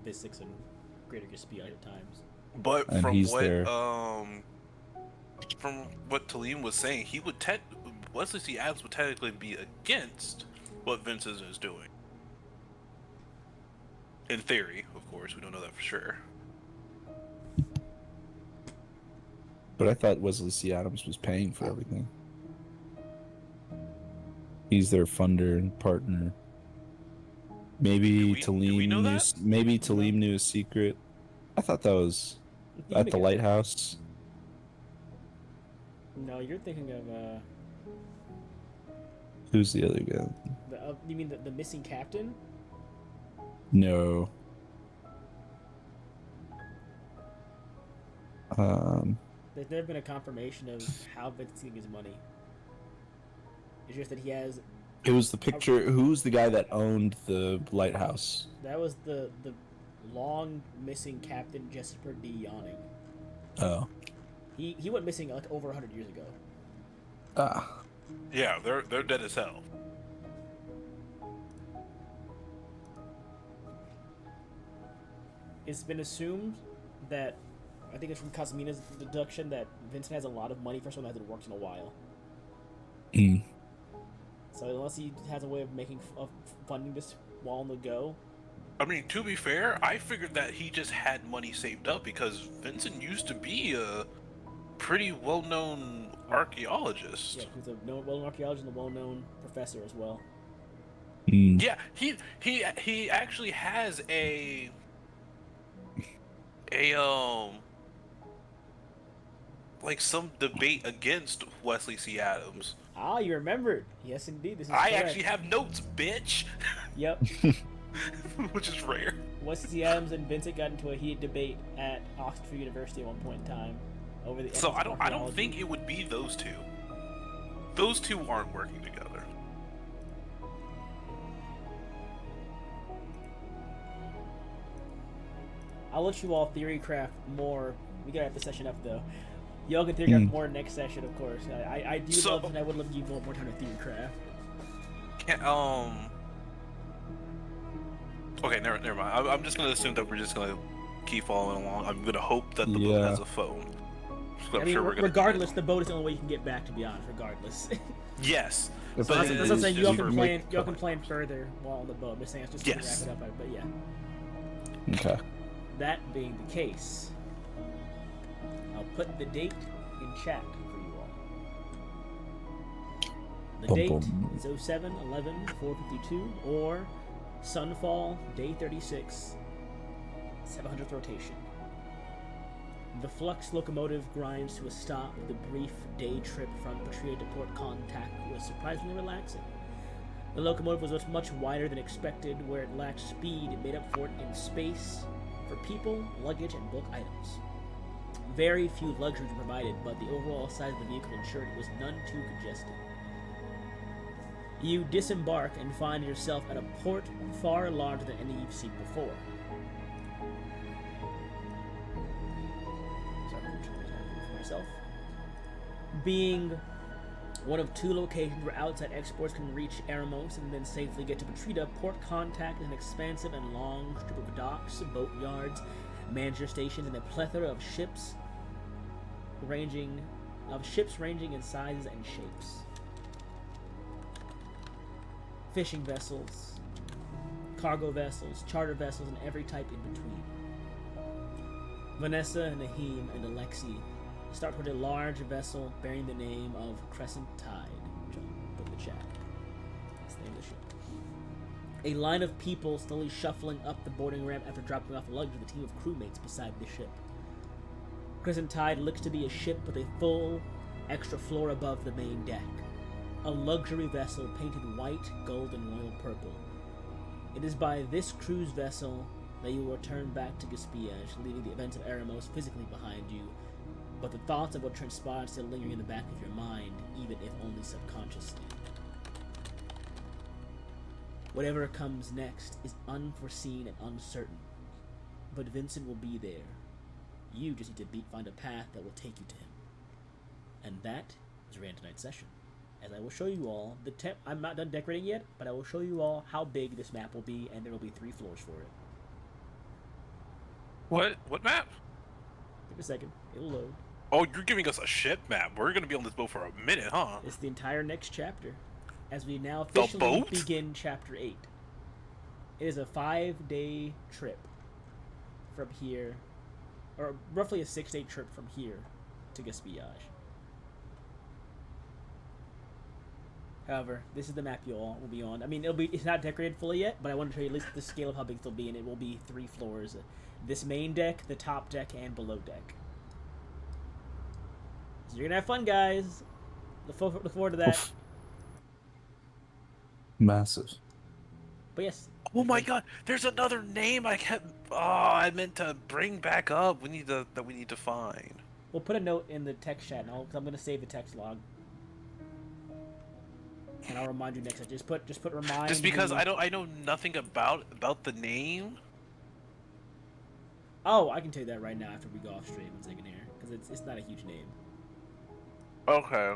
Visix and Greater Gaspia at times. But And he's there. From what Talim was saying, he would Wesley C. Adams would technically be against what Vincent is doing. In theory, of course, we don't know that for sure. But I thought Wesley C. Adams was paying for everything. He's their funder and partner. Maybe do we know that? Talim knew a secret. I thought that was at the lighthouse. No, you're thinking of Who's the other guy? you mean the missing captain? No. There's never been a confirmation of how Vincent's getting his money. It's just that he has. It was the picture. Who's the guy that owned the lighthouse? That was the long missing Captain Jesper D. Yawning. Oh. He went missing like over 100 years ago. Ah. Yeah, they're dead as hell. It's been assumed that, I think it's from Cosmina's deduction, that Vincent has a lot of money for someone that hasn't worked in a while. Mm. So unless he has a way of funding this while on the go. I mean, to be fair, I figured that he just had money saved up because Vincent used to be a pretty well-known archaeologist. Yeah, he's a well-known archaeologist and a well-known professor as well. Mm. Yeah, he actually has a like some debate against Wesley C. Adams. Ah, you remembered. Yes, indeed. This is I correct. actually have notes, bitch. Yep. Which is rare. Wesley C. Adams and Vincent got into a heated debate at Oxford University at one point in time over the. So I don't think it would be those two. Those two aren't working together. I'll let you all theory craft more. We gotta wrap the session up though. Y'all can theory craft more next session, of course. I do love, and I would love to give you more time to theory craft. Okay, never mind. I'm just gonna assume that we're just gonna keep following along. I'm gonna hope that the boat has a phone. I mean, regardless, the boat is the only way you can get back. To be honest, regardless. Yes. That's what I'm saying. Y'all can plan. Y'all can plan further while on the boat. I'm just saying, it's just to wrap it up. But yeah. Okay. That being the case, I'll put the date in chat for you all. The date is 07/11/452 or Sunfall Day 36, 700th rotation. The Flux locomotive grinds to a stop. The brief day trip from Patria to Port Contact was surprisingly relaxing. The locomotive was much wider than expected. Where it lacked speed, it made up for it in space for people, luggage, and bulk items. Very few luxuries were provided, but the overall size of the vehicle ensured it was none too congested. You disembark and find yourself at a port far larger than any you've seen before. Being one of two locations where outside exports can reach Eremos and then safely get to Petrita, Port Contact is an expansive and long strip of docks, boat yards, manager stations, and a plethora of ships ranging in sizes and shapes. Fishing vessels, cargo vessels, charter vessels, and every type in between. Vanessa, Nahim, and Alexi start with a large vessel bearing the name of Crescent Tide, which I'll put in the chat. That's the name of the ship. A line of people slowly shuffling up the boarding ramp after dropping off luggage with a team of crewmates beside the ship. Crescent Tide looks to be a ship with a full extra floor above the main deck. A luxury vessel painted white, gold, and royal purple. It is by this cruise vessel that you will return back to Gaspiage, leaving the events of Eremos physically behind you, but the thoughts of what transpired still lingering in the back of your mind, even if only subconsciously. Whatever comes next is unforeseen and uncertain, but Vincent will be there. You just need to find a path that will take you to him. And that is Rand tonight's session. as I will show you all I'm not done decorating yet, but I will show you all how big this map will be, and there will be 3 floors for it. What map? Give it a second. It'll load. Oh, you're giving us a ship map. We're gonna be on this boat for a minute, huh? It's the entire next chapter, as we now The officially boat? begin chapter 8. It is a 5-day trip from here, or roughly a 6-day trip from here to Gaspillage. However, this is the map you all will be on. I mean, it's not decorated fully yet, but I want to show you at least the scale of how big it'll be, and it will be 3 floors. This main deck, the top deck, and below deck. So you're gonna have fun, guys. Look forward to that. Massive. But yes. Oh my god, there's another name I meant to bring back up. We need to find. We'll put a note in the text chat now, because I'm gonna save the text log. And I'll remind you next time. Just put remind. Just because I know nothing about the name. Oh, I can tell you that right now after we go off stream. 1 second here, because it's not a huge name. Okay.